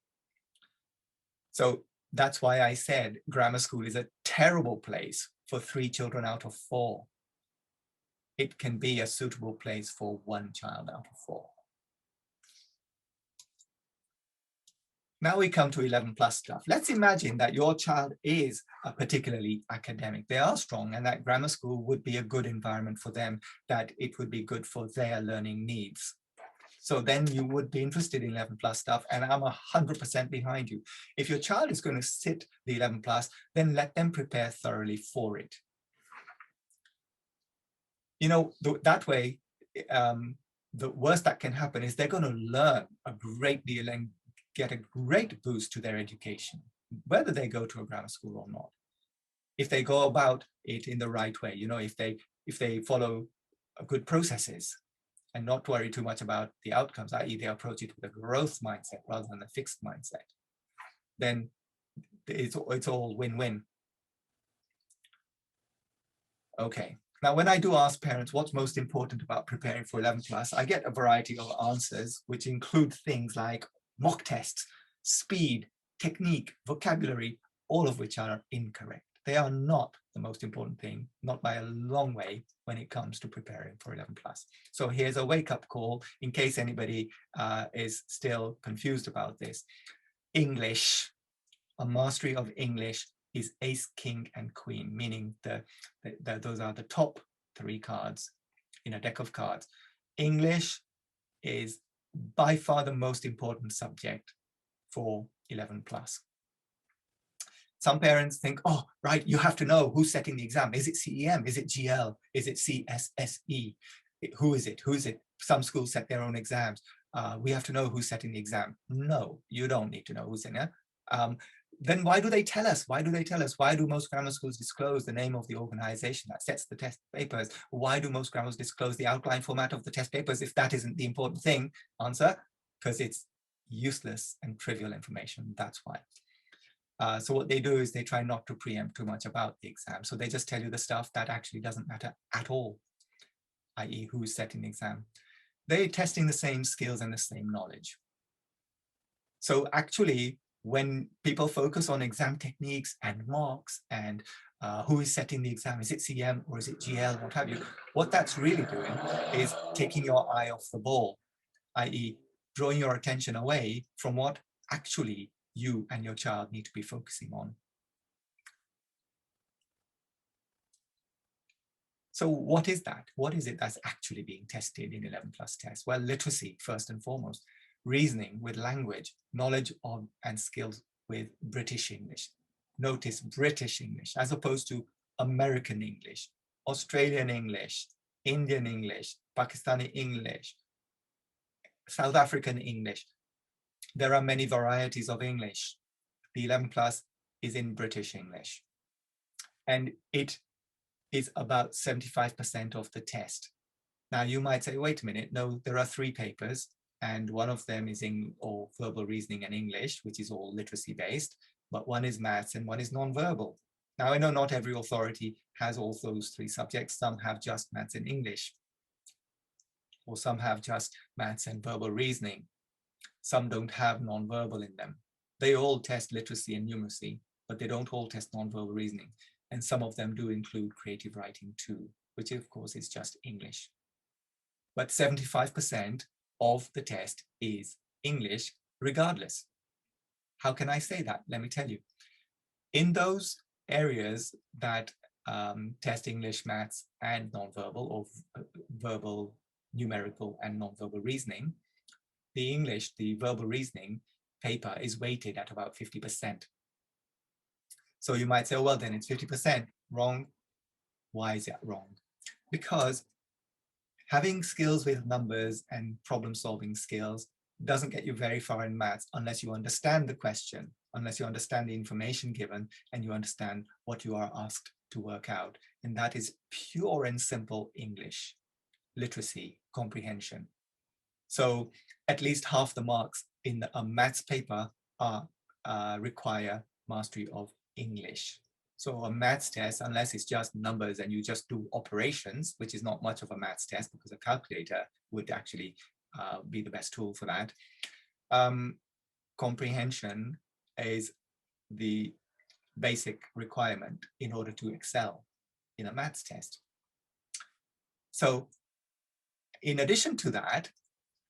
So that's why I said grammar school is a terrible place for 3 children out of 4. It can be a suitable place for 1 child out of 4. Now we come to 11+ stuff. Let's imagine that your child is particularly academic. They are strong, and that grammar school would be a good environment for them, that it would be good for their learning needs. So then you would be interested in 11 plus stuff, and I'm 100% behind you. If your child is going to sit the 11 plus, then let them prepare thoroughly for it. You know, that way, the worst that can happen is they're going to learn a great deal and get a great boost to their education, whether they go to a grammar school or not. If they go about it in the right way, you know, if they follow good processes and not worry too much about the outcomes, i.e. they approach it with a growth mindset rather than a fixed mindset, then it's all win-win. Okay. Now, when I do ask parents what's most important about preparing for 11 plus, I get a variety of answers, which include things like mock tests, speed, technique, vocabulary, all of which are incorrect. They are not the most important thing, not by a long way, when it comes to preparing for 11 plus. So here's a wake-up call in case anybody is still confused about this. English, a mastery of English is ace, king, and queen, meaning those are the top 3 cards in a deck of cards. English is by far the most important subject for 11 plus. Some parents think, oh, right, you have to know who's setting the exam. Is it CEM? Is it GL? Is it CSSE? Who is it? Who is it? Some schools set their own exams. We have to know who's setting the exam. No, you don't need to know who's in it. Then why do they tell us? Why do they tell us? Why do most grammar schools disclose the name of the organization that sets the test papers? Why do most grammar schools disclose the outline format of the test papers if that isn't the important thing? Answer, because it's useless and trivial information. That's why. So what they do is they try not to preempt too much about the exam. So they just tell you the stuff that actually doesn't matter at all, i.e. who's setting the exam. They're testing the same skills and the same knowledge. So actually, when people focus on exam techniques and marks and who is setting the exam, is it CM or is it GL, what have you, what that's really doing is taking your eye off the ball, i.e. drawing your attention away from what actually you and your child need to be focusing on. So what is that? What is it that's actually being tested in 11 plus tests? Well, literacy, first and foremost, reasoning with language, knowledge of and skills with British English. Notice British English as opposed to American English, Australian English, Indian English, Pakistani English, South African English. There are many varieties of English. The 11 plus is in British English. And it is about 75% of the test. Now you might say, wait a minute, no, there are 3 papers and one of them is in all verbal reasoning and English, which is all literacy based, but one is maths and one is non-verbal. Now I know not every authority has all those 3 subjects. Some have just maths and English, or some have just maths and verbal reasoning. Some don't have non-verbal in them. They all test literacy and numeracy, but they don't all test non-verbal reasoning. And some of them do include creative writing too, which of course is just English. But 75% of the test is English regardless. How can I say that? Let me tell you. In those areas that test English, maths, and non-verbal, or verbal, numerical, and non-verbal reasoning, the English, the verbal reasoning paper is weighted at about 50%. So you might say, oh, well, then it's 50% wrong. Why is that wrong? Because having skills with numbers and problem-solving skills doesn't get you very far in maths unless you understand the question, unless you understand the information given, and you understand what you are asked to work out. And that is pure and simple English, literacy, comprehension. So at least half the marks in a maths paper require mastery of English. So a maths test, unless it's just numbers and you just do operations, which is not much of a maths test because a calculator would actually be the best tool for that. Comprehension is the basic requirement in order to excel in a maths test. So in addition to that,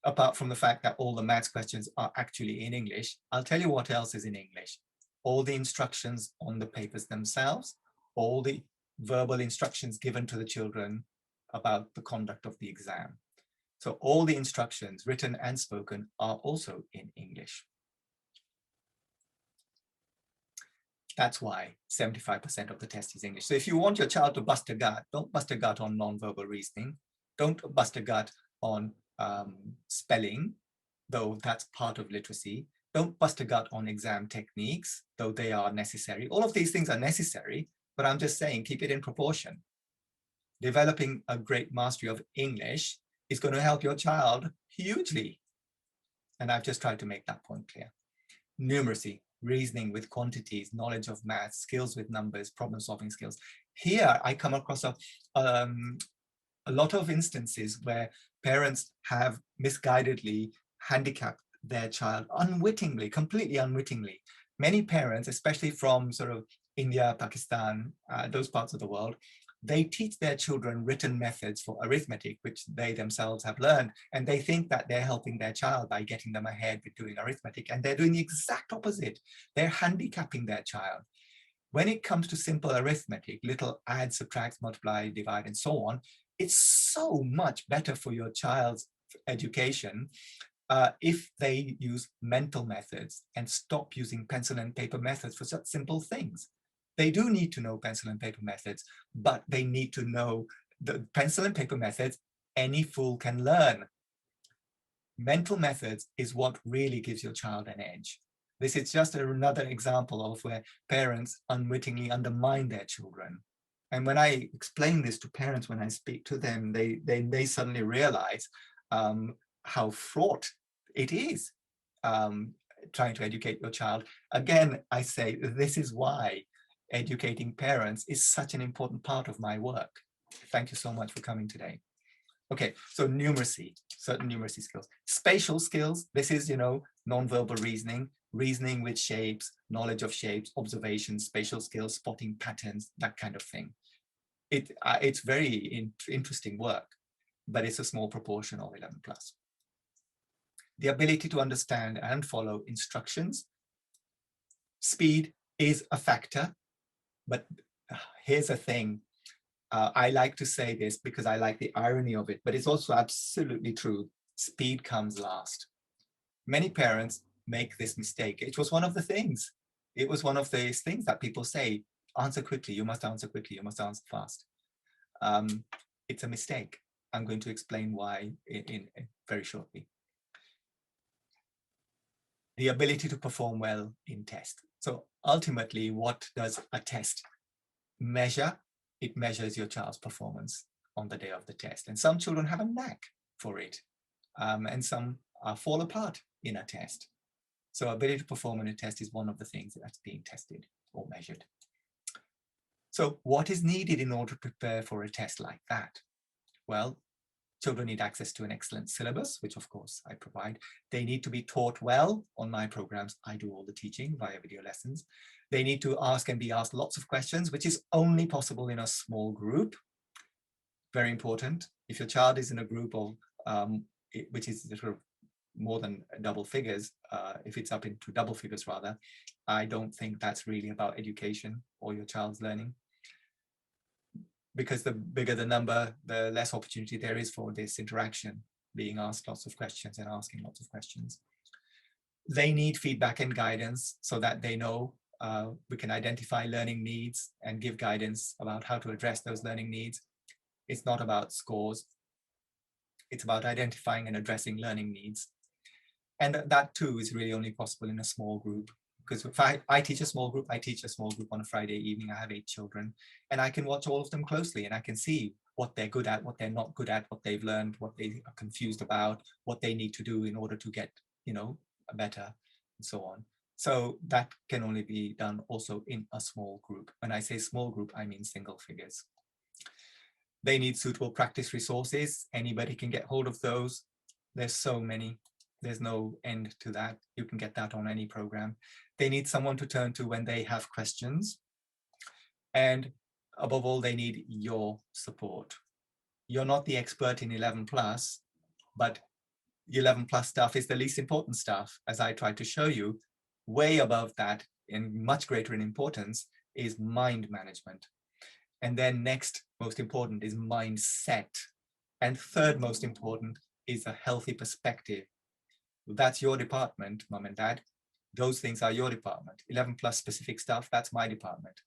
apart from the fact that all the maths questions are actually in English, I'll tell you what else is in English. All the instructions on the papers themselves, all the verbal instructions given to the children about the conduct of the exam. So all the instructions, written and spoken, are also in English. That's why 75% of the test is English. So if you want your child to bust a gut, don't bust a gut on non-verbal reasoning. Don't bust a gut on spelling, though that's part of literacy. Don't bust a gut on exam techniques, though they are necessary. All of these things are necessary, but I'm just saying, keep it in proportion. Developing a great mastery of English is going to help your child hugely. And I've just tried to make that point clear. Numeracy, reasoning with quantities, knowledge of maths, skills with numbers, problem-solving skills. Here, I come across a lot of instances where parents have misguidedly handicapped their child unwittingly, completely unwittingly. Many parents, especially from sort of India, Pakistan, those parts of the world, they teach their children written methods for arithmetic, which they themselves have learned, and they think that they're helping their child by getting them ahead with doing arithmetic, and they're doing the exact opposite. They're handicapping their child. When it comes to simple arithmetic, little add, subtract, multiply, divide, and so on, it's so much better for your child's education if they use mental methods and stop using pencil and paper methods for such simple things. They do need to know pencil and paper methods, but they need to know the pencil and paper methods any fool can learn. Mental methods is what really gives your child an edge. This is just another example of where parents unwittingly undermine their children. And when I explain this to parents, when I speak to them, they suddenly realize how fraught it is trying to educate your child. Again, I say this is why educating parents is such an important part of my work. Thank you so much for coming today. Okay, so numeracy, certain numeracy skills. Spatial skills, this is, non-verbal reasoning, reasoning with shapes, knowledge of shapes, observations, spatial skills, spotting patterns, that kind of thing. It's very interesting work, but it's a small proportion of 11+. The ability to understand and follow instructions. Speed is a factor, but here's a thing. I like to say this because I like the irony of it, but it's also absolutely true. Speed comes last. Many parents make this mistake. It was one of the things. It was one of those things that people say, answer quickly, you must answer quickly, you must answer fast. It's a mistake. I'm going to explain why in very shortly. The ability to perform well in test. So ultimately, what does a test measure? It measures your child's performance on the day of the test. And some children have a knack for it, and some fall apart in a test. So ability to perform in a test is one of the things that's being tested or measured. So what is needed in order to prepare for a test like that? Well, children need access to an excellent syllabus, which of course I provide. They need to be taught well. On my programs, I do all the teaching via video lessons. They need to ask and be asked lots of questions, which is only possible in a small group. Very important. If your child is in a group of, which is sort of more than double figures, if it's up into double figures rather, I don't think that's really about education or your child's learning. Because the bigger the number, the less opportunity there is for this interaction, being asked lots of questions and asking lots of questions. They need feedback and guidance so that they know we can identify learning needs and give guidance about how to address those learning needs. It's not about scores. It's about identifying and addressing learning needs. And that too is really only possible in a small group. Because if I teach a small group, I teach a small group on a Friday evening. I have 8 children, and I can watch all of them closely, and I can see what they're good at, what they're not good at, what they've learned, what they are confused about, what they need to do in order to get, better, and so on. So that can only be done also in a small group. When I say small group, I mean single figures. They need suitable practice resources. Anybody can get hold of those. There's so many. There's no end to that. You can get that on any program. They need someone to turn to when they have questions. And above all, they need your support. You're not the expert in 11+, but 11+ stuff is the least important stuff. As I tried to show you, way above that, and much greater in importance, is mind management. And then next most important is mindset. And third most important is a healthy perspective. That's your department, mom and dad. Those things are your department. 11 plus specific stuff, that's my department.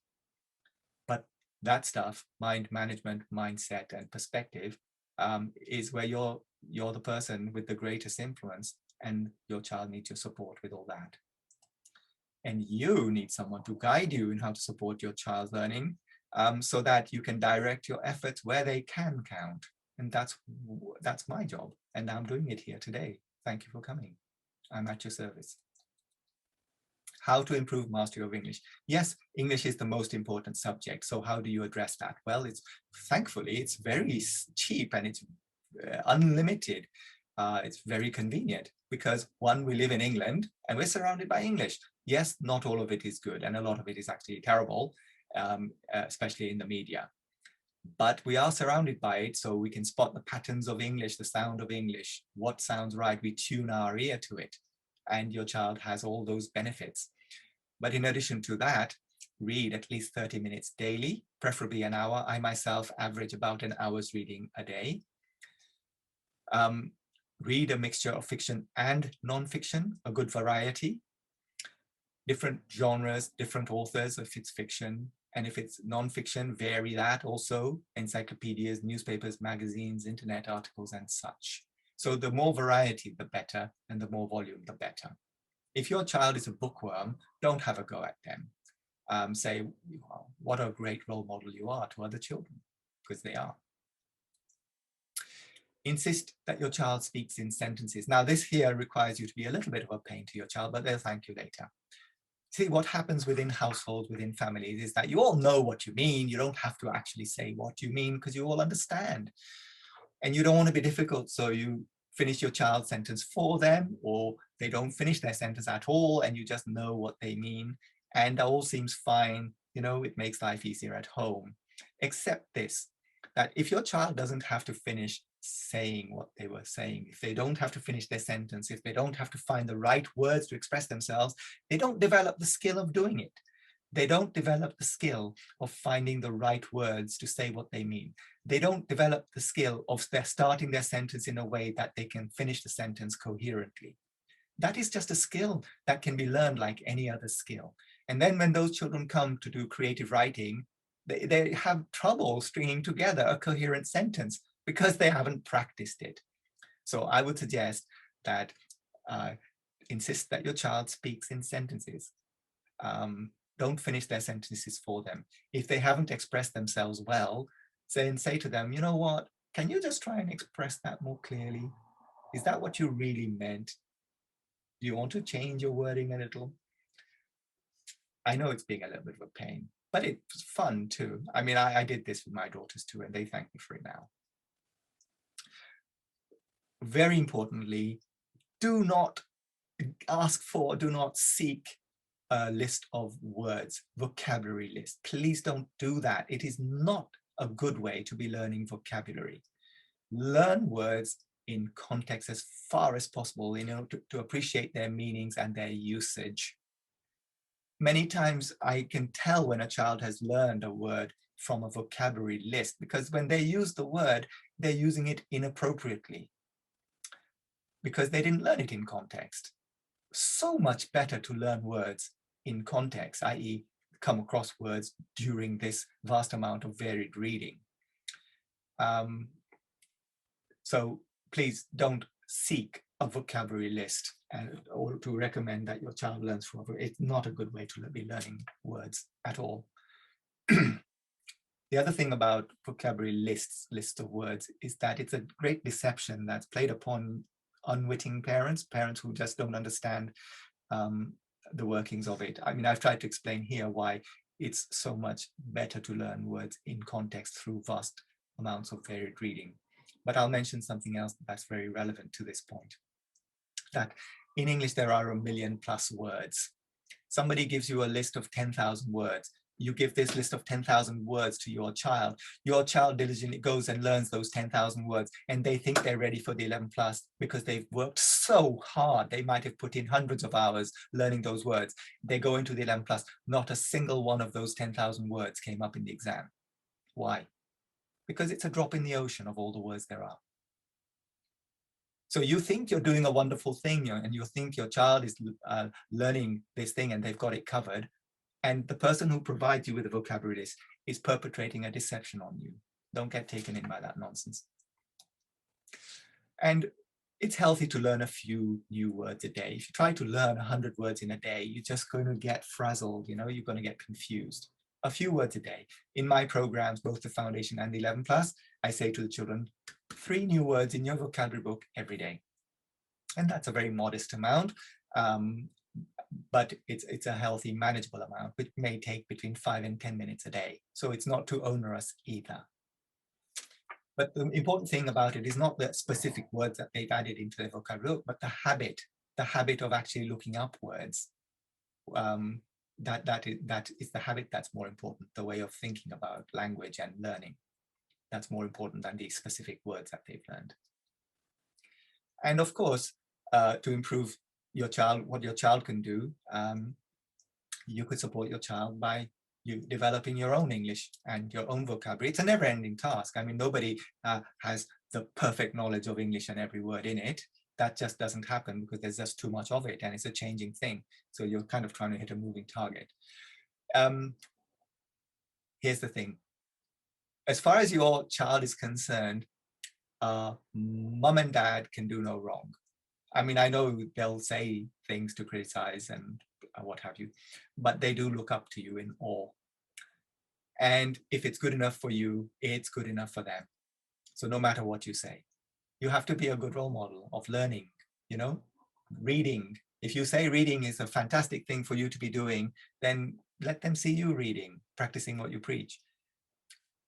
But that stuff, mind management, mindset, and perspective, is where you're the person with the greatest influence, and your child needs your support with all that. And you need someone to guide you in how to support your child's learning, so that you can direct your efforts where they can count. And that's my job. And I'm doing it here today. Thank you for coming. I'm at your service. How to improve mastery of English. Yes, English is the most important subject. So how do you address that? Well, thankfully, it's very cheap and it's unlimited. It's very convenient because, one, we live in England and we're surrounded by English. Yes, not all of it is good, and a lot of it is actually terrible, especially in the media. But we are surrounded by it, so we can spot the patterns of English, the sound of English, what sounds right. We tune our ear to it, and your child has all those benefits. But in addition to that, read at least 30 minutes daily, preferably an hour. I myself average about an hour's reading a day. Read a mixture of fiction and non-fiction, a good variety. Different genres, different authors if it's fiction. And if it's non-fiction, vary that also. Encyclopedias, newspapers, magazines, internet articles, and such. So the more variety, the better, and the more volume, the better. If your child is a bookworm, don't have a go at them. Say, what a great role model you are to other children, because they are. Insist that your child speaks in sentences. Now, this here requires you to be a little bit of a pain to your child, but they'll thank you later. See, what happens within households, within families, is that you all know what you mean. You don't have to actually say what you mean because you all understand. And you don't want to be difficult, so you finish your child's sentence for them, or they don't finish their sentence at all, and you just know what they mean. And all seems fine. You know, it makes life easier at home. Except this, that if your child doesn't have to finish saying what they were saying, if they don't have to finish their sentence, if they don't have to find the right words to express themselves, they don't develop the skill of doing it. They don't develop the skill of finding the right words to say what they mean. They don't develop the skill of starting their sentence in a way that they can finish the sentence coherently. That is just a skill that can be learned like any other skill. And then when those children come to do creative writing, they have trouble stringing together a coherent sentence because they haven't practiced it. So I would suggest that insist that your child speaks in sentences. Don't finish their sentences for them. If they haven't expressed themselves well, then say to them, you know what, can you just try and express that more clearly? Is that what you really meant? Do you want to change your wording a little? I know it's being a little bit of a pain, but it's fun too. I mean, I did this with my daughters too, and they thank me for it now. Very importantly, do not seek a list of words, vocabulary list. Please don't do that. It is not a good way to be learning vocabulary. Learn words in context as far as possible, you know, to appreciate their meanings and their usage. Many times I can tell when a child has learned a word from a vocabulary list, because when they use the word, they're using it inappropriately because they didn't learn it in context. So much better to learn words in context, i.e. come across words during this vast amount of varied reading. So please don't seek a vocabulary list or to recommend that your child learns from it. It's not a good way to be learning words at all. The other thing about vocabulary lists of words, is that it's a great deception that's played upon unwitting parents who just don't understand the workings of it. I mean, I've tried to explain here why it's so much better to learn words in context through vast amounts of varied reading. But I'll mention something else that's very relevant to this point, that in English, there are 1 million+ words. Somebody gives you a list of 10,000 words. You give this list of 10,000 words to your child. Your child diligently goes and learns those 10,000 words, and they think they're ready for the 11+ because they've worked so hard. They might have put in hundreds of hours learning those words. They go into the 11+. Not a single one of those 10,000 words came up in the exam. Why? Because it's a drop in the ocean of all the words there are. So you think you're doing a wonderful thing, and you think your child is learning this thing and they've got it covered. And the person who provides you with the vocabulary list is perpetrating a deception on you. Don't get taken in by that nonsense. And it's healthy to learn a few new words a day. If you try to learn 100 words in a day, you're just going to get frazzled, you're going to get confused. A few words a day. In my programs, both the Foundation and the 11 Plus, I say to the children, 3 new words in your vocabulary book every day. And that's a very modest amount, but it's a healthy, manageable amount, which may take between 5 and 10 minutes a day. So it's not too onerous either. But the important thing about it is not the specific words that they've added into their vocabulary, but the habit of actually looking up words. That is the habit that's more important, the way of thinking about language and learning. That's more important than the specific words that they've learned. And of course, to improve your child, what your child can do, you could support your child by you developing your own English and your own vocabulary. It's a never-ending task. I mean, nobody has the perfect knowledge of English and every word in it. That just doesn't happen because there's just too much of it, and it's a changing thing. So you're kind of trying to hit a moving target. Here's the thing. As far as your child is concerned, mum and dad can do no wrong. I mean, I know they'll say things to criticize and what have you, but they do look up to you in awe. And if it's good enough for you, it's good enough for them. So no matter what you say, you have to be a good role model of learning, reading. If you say reading is a fantastic thing for you to be doing, then let them see you reading, practicing what you preach.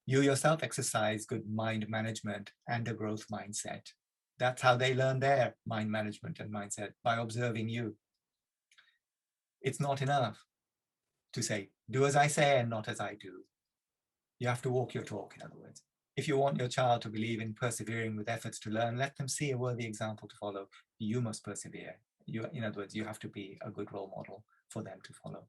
You yourself exercise good mind management and a growth mindset. That's how they learn their mind management and mindset, by observing you. It's not enough to say, do as I say and not as I do. You have to walk your talk, in other words. If you want your child to believe in persevering with efforts to learn, let them see a worthy example to follow. You must persevere. In other words, you have to be a good role model for them to follow.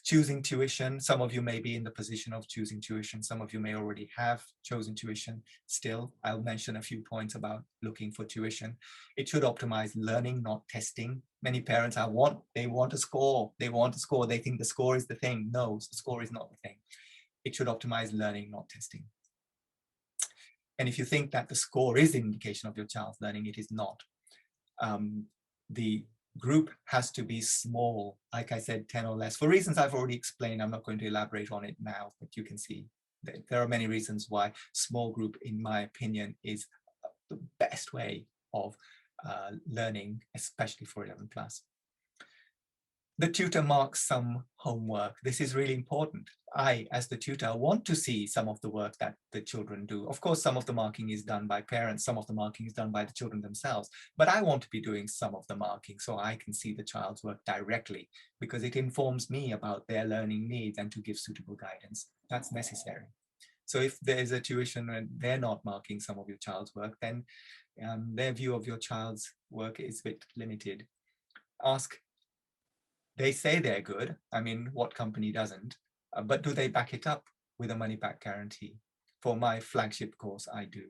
Choosing tuition. Some of you may be in the position of choosing tuition. Some of you may already have chosen tuition. Still, I'll mention a few points about looking for tuition. It should optimize learning, not testing. Many parents they want a score. They want a score. They think the score is the thing. No, the score is not the thing. It should optimize learning, not testing. And if you think that the score is the indication of your child's learning, it is not. The group has to be small, like I said, 10 or less. For reasons I've already explained, I'm not going to elaborate on it now, but you can see that there are many reasons why small group, in my opinion, is the best way of learning, especially for 11 plus. The tutor marks some homework. This is really important. I, as the tutor, want to see some of the work that the children do. Of course, some of the marking is done by parents, some of the marking is done by the children themselves, but I want to be doing some of the marking so I can see the child's work directly, because it informs me about their learning needs and to give suitable guidance. That's necessary. So if there's a tuition and they're not marking some of your child's work, then their view of your child's work is a bit limited. Ask. They say they're good. I mean, what company doesn't? But do they back it up with a money-back guarantee? For my flagship course, I do.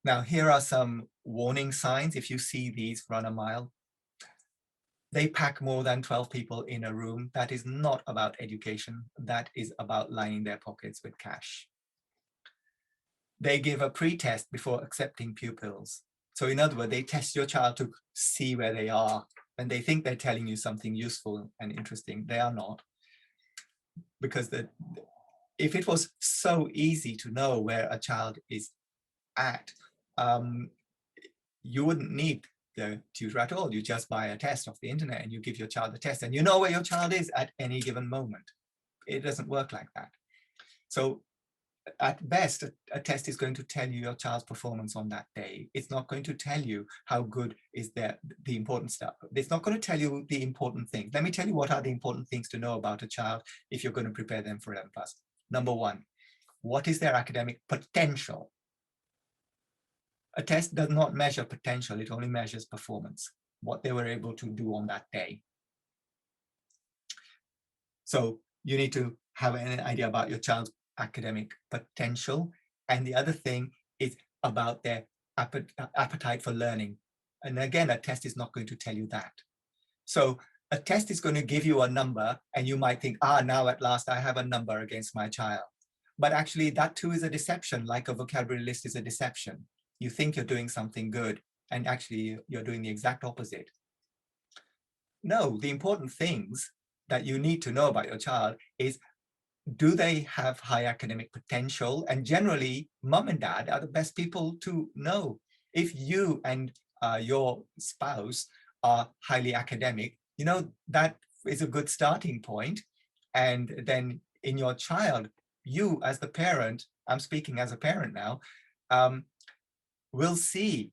Now, here are some warning signs. If you see these, run a mile. They pack more than 12 people in a room. That is not about education. That is about lining their pockets with cash. They give a pre-test before accepting pupils. So in other words, they test your child to see where they are. And they think they're telling you something useful and interesting. They are not. Because if it was so easy to know where a child is at, you wouldn't need the tutor at all. You just buy a test off the internet and you give your child the test and you know where your child is at any given moment. It doesn't work like that. So at best, a test is going to tell you your child's performance on that day. It's not going to tell you how good is the important stuff. It's not going to tell you the important things. Let me tell you what are the important things to know about a child if you're going to prepare them for 11 plus. Number one, what is their academic potential? A test does not measure potential, it only measures performance, what they were able to do on that day. So you need to have an idea about your child's academic potential. And the other thing is, about their appetite for learning. And again, a test is not going to tell you that. So a test is going to give you a number, and you might think, now at last I have a number against my child. But actually that too is a deception, like a vocabulary list is a deception. You think you're doing something good, and actually you're doing the exact opposite. No, the important things that you need to know about your child is, do they have high academic potential? And generally, mom and dad are the best people to know. If you and your spouse are highly academic, that is a good starting point. And then in your child, you as the parent, I'm speaking as a parent now, will see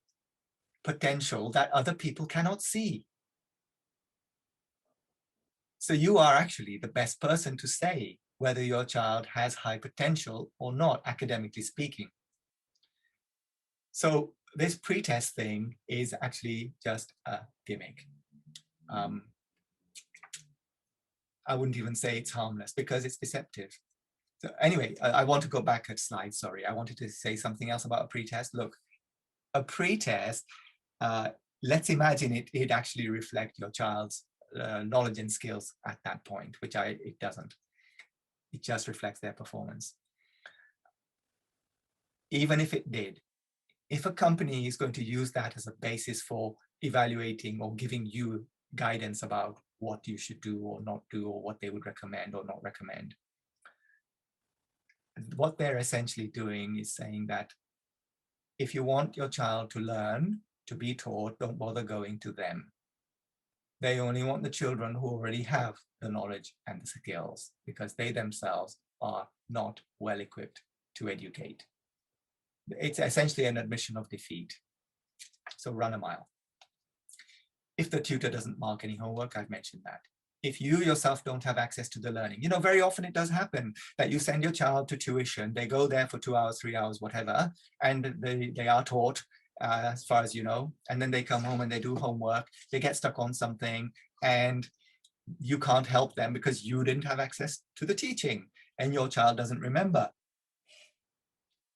potential that other people cannot see. So you are actually the best person to say whether your child has high potential or not, academically speaking. So this pretest thing is actually just a gimmick. I wouldn't even say it's harmless because it's deceptive. So anyway, I want to go back a slide, sorry. I wanted to say something else about a pretest. Look, a pretest, let's imagine it actually reflect your child's knowledge and skills at that point, which it doesn't. It just reflects their performance. Even if it did, if a company is going to use that as a basis for evaluating or giving you guidance about what you should do or not do, or what they would recommend or not recommend, what they're essentially doing is saying that if you want your child to learn, to be taught, don't bother going to them. They only want the children who already have the knowledge and the skills, because they themselves are not well equipped to educate. It's essentially an admission of defeat. So run a mile. If the tutor doesn't mark any homework, I've mentioned that. If you yourself don't have access to the learning, very often it does happen that you send your child to tuition, they go there for 2 hours, 3 hours, whatever, and they are taught as far as you know, and then they come home and they do homework, they get stuck on something, and you can't help them because you didn't have access to the teaching and your child doesn't remember.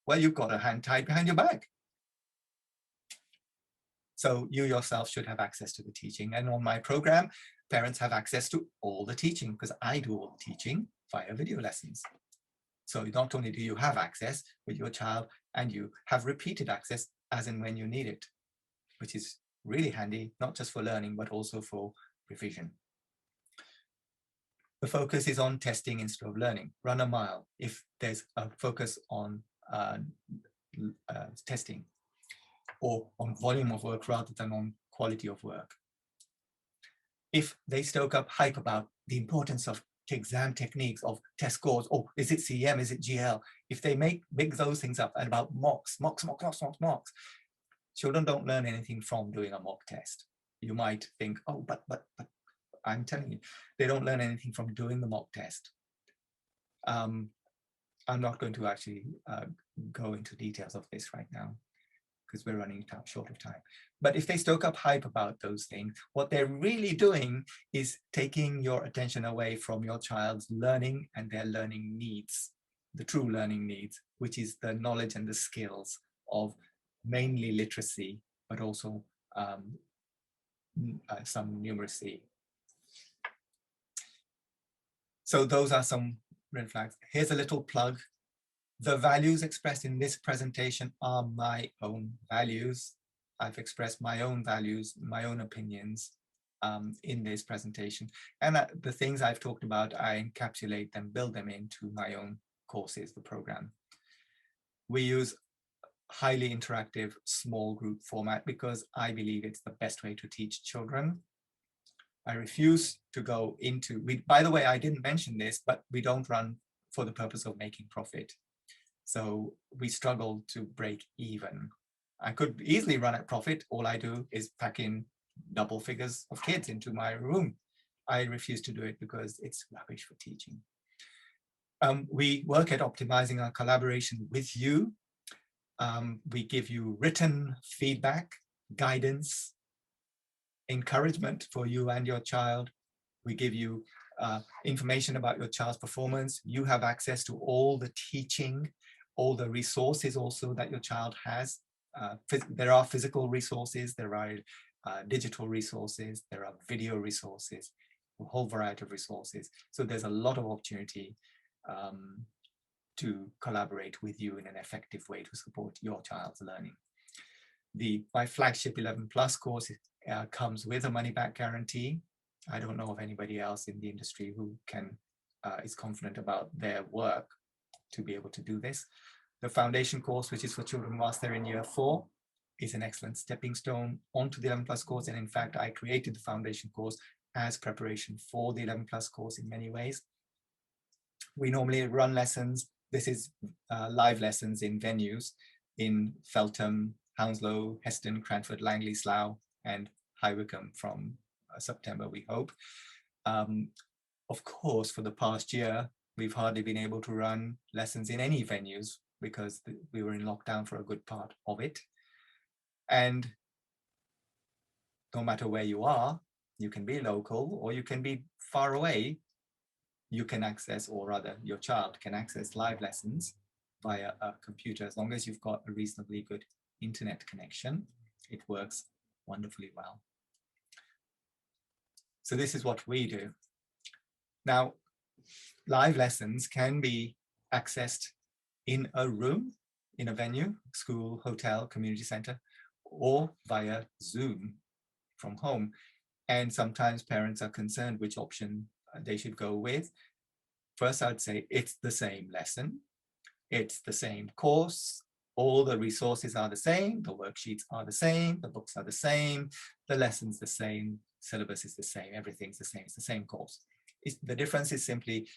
Well, you've got a hand tied behind your back. So you yourself should have access to the teaching. And on my program, parents have access to all the teaching because I do all the teaching via video lessons. So not only do you have access, but your child and you have repeated access as and when you need it, which is really handy, not just for learning, but also for revision. The focus is on testing instead of learning. Run a mile if there's a focus on testing, or on volume of work rather than on quality of work. If they stoke up hype about the importance of exam techniques, of test scores, is it CM, is it GL? If they make those things up, and about mocks, children don't learn anything from doing a mock test. You might think, but I'm telling you, they don't learn anything from doing the mock test. I'm not going to actually go into details of this right now, because we're running short of time. But if they stoke up hype about those things, what they're really doing is taking your attention away from your child's learning and their learning needs, the true learning needs, which is the knowledge and the skills of mainly literacy, but also some numeracy. So those are some red flags. Here's a little plug. The values expressed in this presentation are my own values. I've expressed my own values, my own opinions in this presentation. And the things I've talked about, I encapsulate them, build them into my own courses, the program. We use highly interactive small group format because I believe it's the best way to teach children. I refuse to go into, by the way, I didn't mention this, but we don't run for the purpose of making profit. So we struggle to break even. I could easily run at profit. All I do is pack in double figures of kids into my room. I refuse to do it because it's rubbish for teaching. We work at optimizing our collaboration with you. We give you written feedback, guidance, encouragement for you and your child. We give you information about your child's performance. You have access to all the teaching, all the resources also that your child has there are physical resources, there are digital resources, there are video resources, a whole variety of resources. So there's a lot of opportunity to collaborate with you in an effective way to support your child's learning. My flagship 11 Plus course comes with a money-back guarantee. I don't know of anybody else in the industry who is confident about their work to be able to do this. The foundation course, which is for children whilst they're in year 4, is an excellent stepping stone onto the 11 Plus course. And in fact, I created the foundation course as preparation for the 11 Plus course in many ways. We normally run lessons. This is live lessons in venues in Feltham, Hounslow, Heston, Cranford, Langley, Slough, and High Wycombe from September, we hope. Of course, for the past year, we've hardly been able to run lessons in any venues because we were in lockdown for a good part of it. And no matter where you are, you can be local or you can be far away, you can access, or rather your child can access live lessons via a computer. As long as you've got a reasonably good internet connection, it works wonderfully well. So this is what we do. Now, live lessons can be accessed in a room, in a venue, school, hotel, community center, or via Zoom from home. And sometimes parents are concerned which option they should go with. First, I'd say it's the same lesson. It's the same course. All the resources are the same. The worksheets are the same. The books are the same. The lesson's the same. Syllabus is the same. Everything's the same. It's the same course. The difference is simply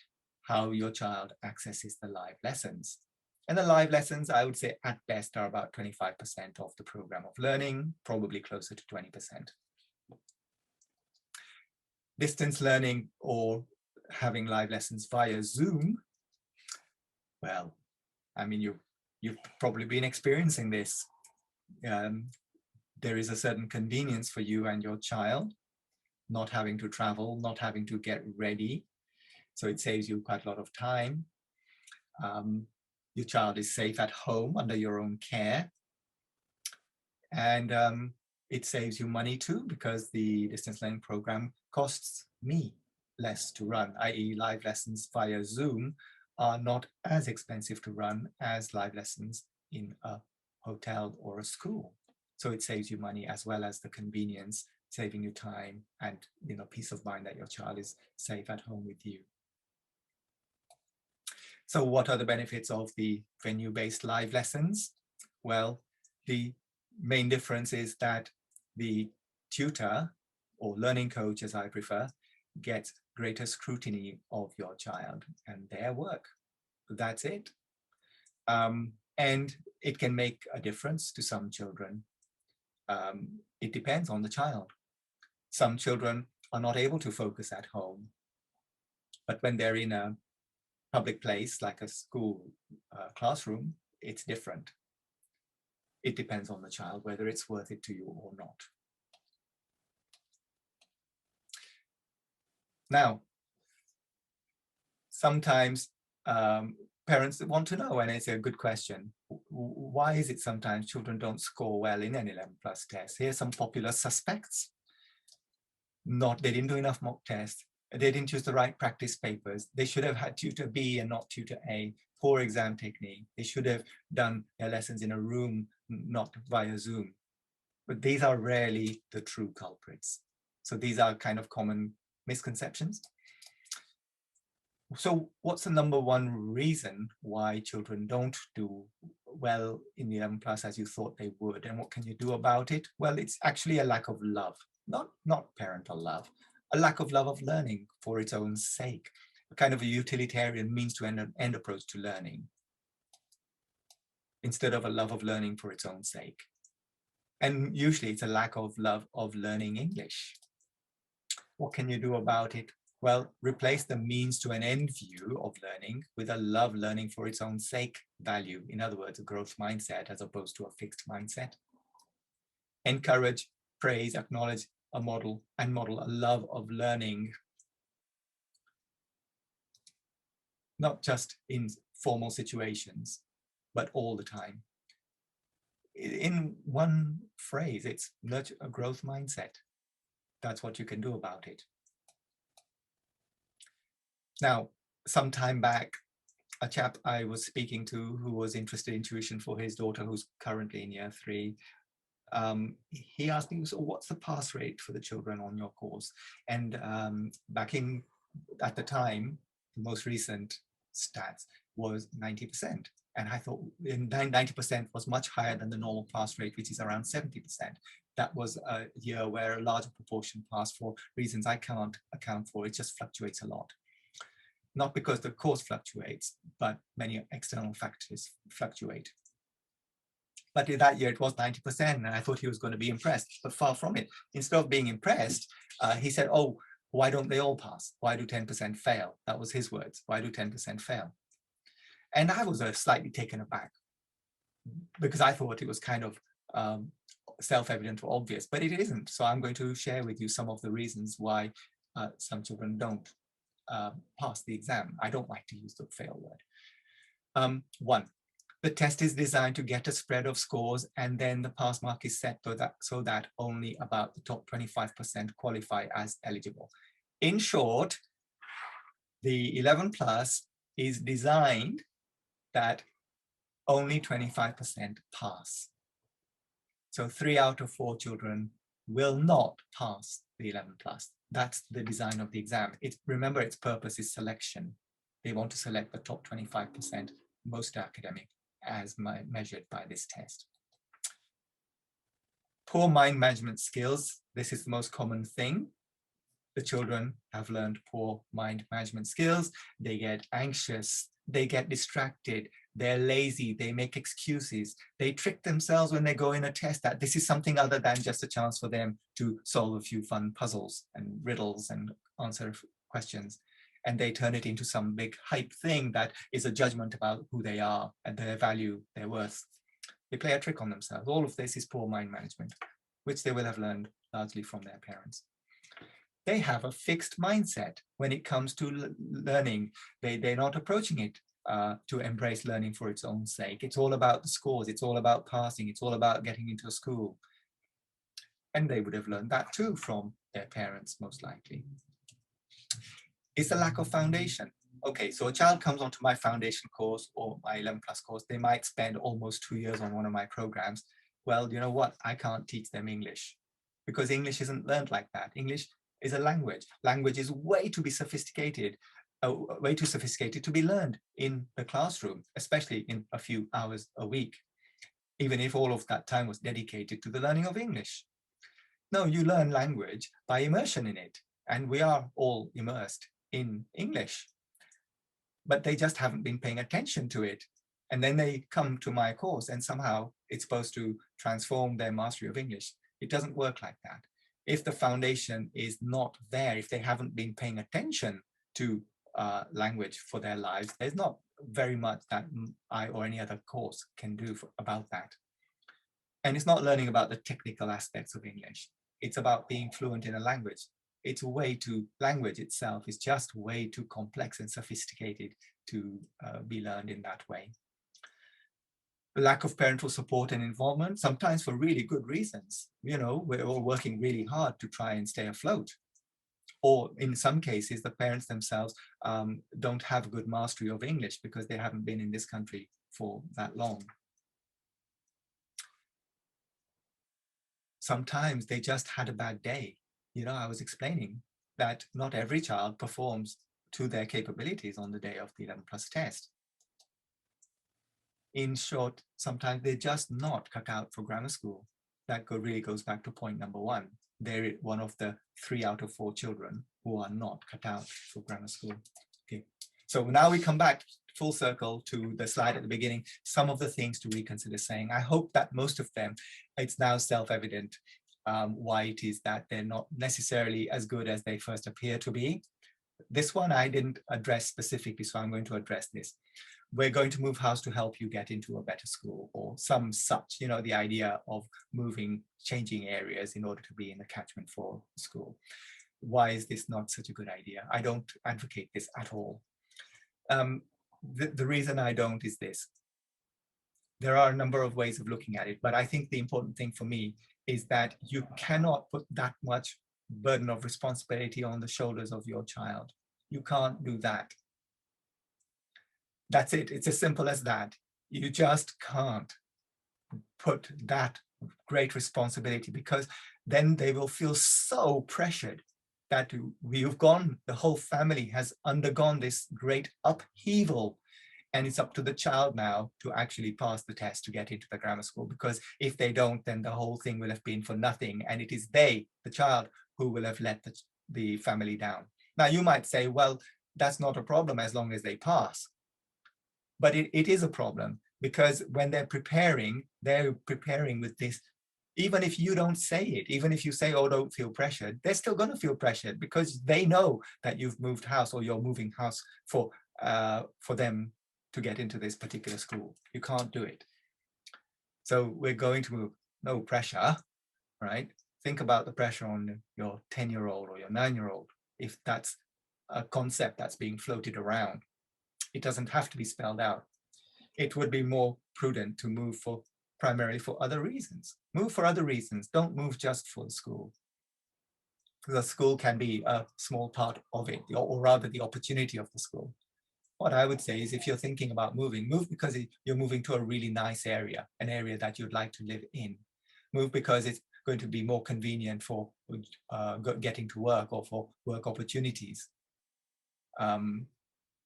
how your child accesses the live lessons. And the live lessons, I would say at best, are about 25% of the program of learning, probably closer to 20%. Distance learning or having live lessons via Zoom, well, I mean, you've probably been experiencing this. There is a certain convenience for you and your child, not having to travel, not having to get ready. So it saves you quite a lot of time. Your child is safe at home under your own care. And it saves you money too, because the distance learning program costs me less to run, i.e. live lessons via Zoom are not as expensive to run as live lessons in a hotel or a school. So it saves you money as well as the convenience, saving you time and peace of mind that your child is safe at home with you. So what are the benefits of the venue-based live lessons? Well, the main difference is that the tutor or learning coach, as I prefer, gets greater scrutiny of your child and their work. That's it. And it can make a difference to some children. It depends on the child. Some children are not able to focus at home, but when they're in a public place like a school classroom, it's different. It depends on the child whether it's worth it to you or not. Now, sometimes parents want to know, and it's a good question, why is it sometimes children don't score well in an 11 plus test? Here's some popular suspects. They didn't do enough mock tests. They didn't choose the right practice papers. They should have had tutor B and not tutor A. Poor exam technique. They should have done their lessons in a room, not via Zoom. But these are rarely the true culprits. So these are kind of common misconceptions. So what's the number one reason why children don't do well in the 11 plus as you thought they would? And what can you do about it? Well, it's actually a lack of love, not parental love, a lack of love of learning for its own sake, a kind of a utilitarian means to end approach to learning, instead of a love of learning for its own sake. And usually it's a lack of love of learning English. What can you do about it? Well, replace the means to an end view of learning with a love learning for its own sake value. In other words, a growth mindset as opposed to a fixed mindset. Encourage, praise, acknowledge a model a love of learning, not just in formal situations, but all the time. in one phrase, it's nurture a growth mindset. That's what you can do about it. Now, some time back, a chap I was speaking to who was interested in tuition for his daughter, who's currently in year 3, he asked me, so what's the pass rate for the children on your course? And at the time, the most recent stats was 90%. And I thought 90% was much higher than the normal pass rate, which is around 70%. That was a year where a larger proportion passed for reasons I can't account for. It just fluctuates a lot. Not because the course fluctuates, but many external factors fluctuate. But in that year, it was 90%, and I thought he was going to be impressed, but far from it. Instead of being impressed, he said, oh, why don't they all pass? Why do 10% fail? That was his words. Why do 10% fail? And I was slightly taken aback because I thought it was kind of self-evident or obvious, but it isn't. So I'm going to share with you some of the reasons why some children don't pass the exam. I don't like to use the fail word. 1, the test is designed to get a spread of scores, and then the pass mark is set so that only about the top 25% qualify as eligible. In short, the 11 plus is designed that only 25% pass. So 3 out of 4 children will not pass the 11 plus. That's the design of the exam. Remember, its purpose is selection. They want to select the top 25% most academic as measured by this test. Poor mind management skills. This is the most common thing. The children have learned poor mind management skills. They get anxious. They get distracted. They're lazy. They make excuses. They trick themselves when they go in a test that this is something other than just a chance for them to solve a few fun puzzles and riddles and answer questions. And they turn it into some big hype thing that is a judgment about who they are and their value, their worth. They play a trick on themselves. All of this is poor mind management, which they will have learned largely from their parents. They have a fixed mindset when it comes to learning. They're not approaching it to embrace learning for its own sake. It's all about the scores. It's all about passing. It's all about getting into a school. And they would have learned that too from their parents, most likely. It's a lack of foundation. Okay, so a child comes onto my foundation course or my 11 plus course. They might spend almost 2 years on one of my programs. Well, you know what? I can't teach them English because English isn't learned like that. English is a language. Language is way too sophisticated to be learned in the classroom, especially in a few hours a week, even if all of that time was dedicated to the learning of English. No, you learn language by immersion in it, and we are all immersed in English, but they just haven't been paying attention to it. And then they come to my course and somehow it's supposed to transform their mastery of English. It doesn't work like that. If the foundation is not there, if they haven't been paying attention to language for their lives, there's not very much that I or any other course can do about that. And it's not learning about the technical aspects of English. It's about being fluent in a language. Language itself is just way too complex and sophisticated to be learned in that way. The lack of parental support and involvement, sometimes for really good reasons. You know, we're all working really hard to try and stay afloat. Or in some cases, the parents themselves don't have a good mastery of English because they haven't been in this country for that long. Sometimes they just had a bad day. You know, I was explaining that not every child performs to their capabilities on the day of the 11 plus test. In short, sometimes they're just not cut out for grammar school. That really goes back to point number 1. They're one of the 3 out of 4 children who are not cut out for grammar school. Okay, so now we come back full circle to the slide at the beginning, some of the things to reconsider saying. I hope that most of them, it's now self-evident why it is that they're not necessarily as good as they first appear to be. This one I didn't address specifically, so I'm going to address this. We're going to move house to help you get into a better school, or some such, you know, the idea of changing areas in order to be in the catchment for school. Why is this not such a good idea? I don't advocate this at all. The reason I don't is this. there are a number of ways of looking at it, but I think the important thing for me is that you cannot put that much burden of responsibility on the shoulders of your child. You can't do that. That's it. It's as simple as that. You just can't put that great responsibility, because then they will feel so pressured that the whole family has undergone this great upheaval, and it's up to the child now to actually pass the test to get into the grammar school, because if they don't, then the whole thing will have been for nothing, and it is the child, who will have let the family down. Now you might say, well, that's not a problem as long as they pass. But it is a problem, because when they're preparing with this. Even if you don't say it, even if you say, oh, don't feel pressured, they're still going to feel pressured, because they know that you've moved house, or you're moving house for them to get into this particular school. You can't do it. So we're going to move, no pressure, right? Think about the pressure on your 10-year-old or your 9-year-old. If that's a concept that's being floated around, it doesn't have to be spelled out. It would be more prudent to move primarily for other reasons. Move for other reasons. Don't move just for the school. The school can be a small part of it, or rather the opportunity of the school. What I would say is, if you're thinking about moving, move because you're moving to a really nice area, an area that you'd like to live in. Move because it's going to be more convenient for getting to work, or for work opportunities.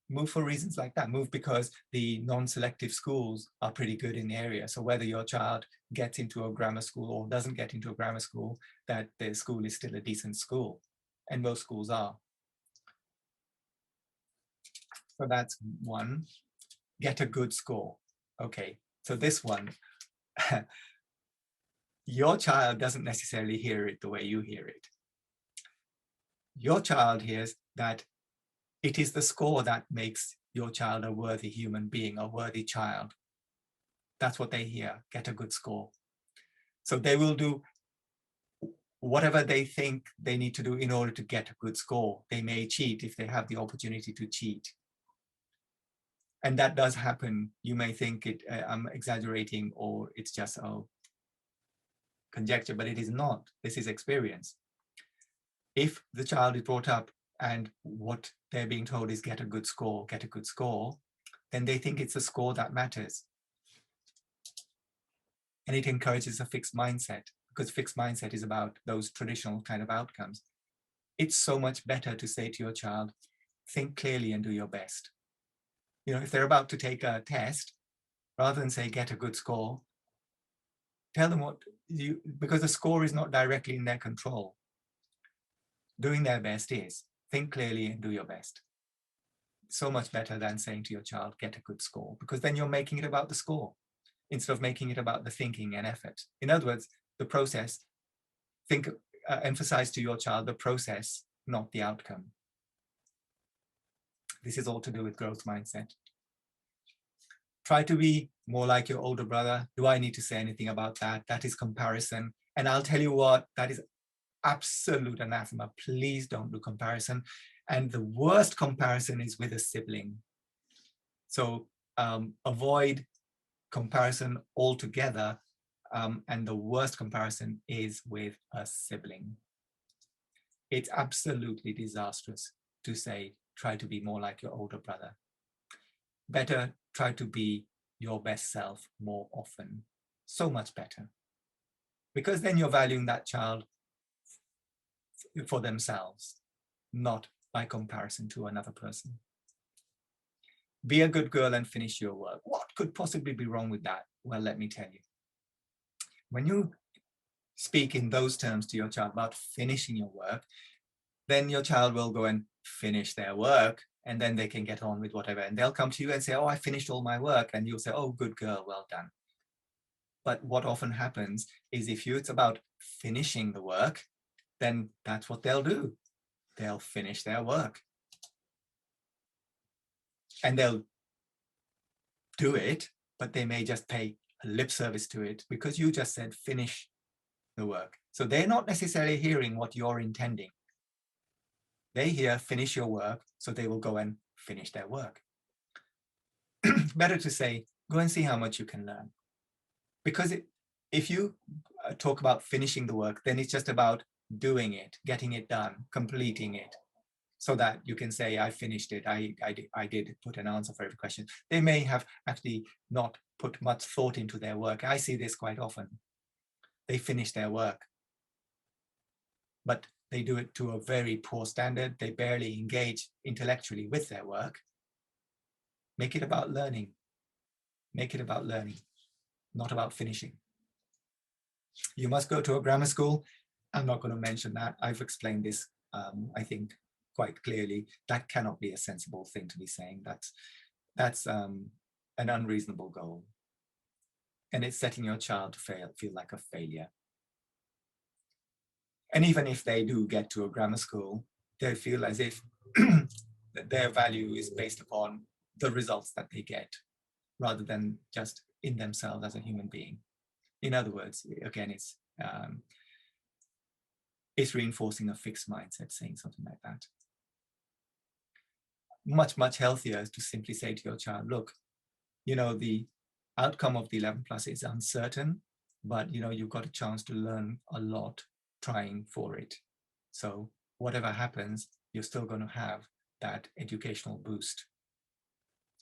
Move for reasons like that. Move because the non-selective schools are pretty good in the area. So whether your child gets into a grammar school or doesn't get into a grammar school, that the school is still a decent school. And most schools are. So that's one. Get a good score. Okay, so this one, your child doesn't necessarily hear it the way you hear it. Your child hears that it is the score that makes your child a worthy human being, a worthy child. That's what they hear, get a good score. So they will do whatever they think they need to do in order to get a good score. They may cheat if they have the opportunity to cheat. And that does happen. You may think I'm exaggerating, or it's just conjecture, but it is not. This is experience. If the child is brought up and what they're being told is get a good score, then they think it's a score that matters. And it encourages a fixed mindset, because fixed mindset is about those traditional kind of outcomes. It's so much better to say to your child, think clearly and do your best. You know, if they're about to take a test, rather than say get a good score, tell them because the score is not directly in their control. Doing their best is. Think clearly and do your best. So much better than saying to your child, get a good score, because then you're making it about the score instead of making it about the thinking and effort. In other words, the process, emphasize to your child the process, not the outcome. This is all to do with growth mindset. Try to be more like your older brother. Do I need to say anything about that? That is comparison. And I'll tell you what, that is absolute anathema. Please don't do comparison. And the worst comparison is with a sibling. So avoid comparison altogether. And the worst comparison is with a sibling. It's absolutely disastrous to say, try to be more like your older brother. Better try to be your best self more often. So much better. Because then you're valuing that child for themselves, not by comparison to another person. Be a good girl and finish your work. What could possibly be wrong with that? Well, let me tell you. When you speak in those terms to your child about finishing your work, then your child will go and finish their work, and then they can get on with whatever. And they'll come to you and say, oh, I finished all my work. And you'll say, oh, good girl, well done. But what often happens is if it's about finishing the work, then that's what they'll do. They'll finish their work. And they'll do it, but they may just pay a lip service to it because you just said finish the work. So they're not necessarily hearing what you're intending. They hear finish your work, so they will go and finish their work. Better to say, go and see how much you can learn. Because if you talk about finishing the work, then it's just about doing it, getting it done, completing it, so that you can say, I finished it, I did put an answer for every question. They may have actually not put much thought into their work. I see this quite often. They finish their work, but they do it to a very poor standard. They barely engage intellectually with their work. Make it about learning. Make it about learning, not about finishing. You must go to a grammar school. I'm not going to mention that. I've explained this, I think, quite clearly. That cannot be a sensible thing to be saying. That's an unreasonable goal. And it's setting your child to feel like a failure. And even if they do get to a grammar school, they feel as if their value is based upon the results that they get, rather than just in themselves as a human being. In other words, again, it's reinforcing a fixed mindset, saying something like that. Much, much healthier is to simply say to your child, look, the outcome of the 11 plus is uncertain, but you've got a chance to learn a lot trying for it. So whatever happens, you're still going to have that educational boost.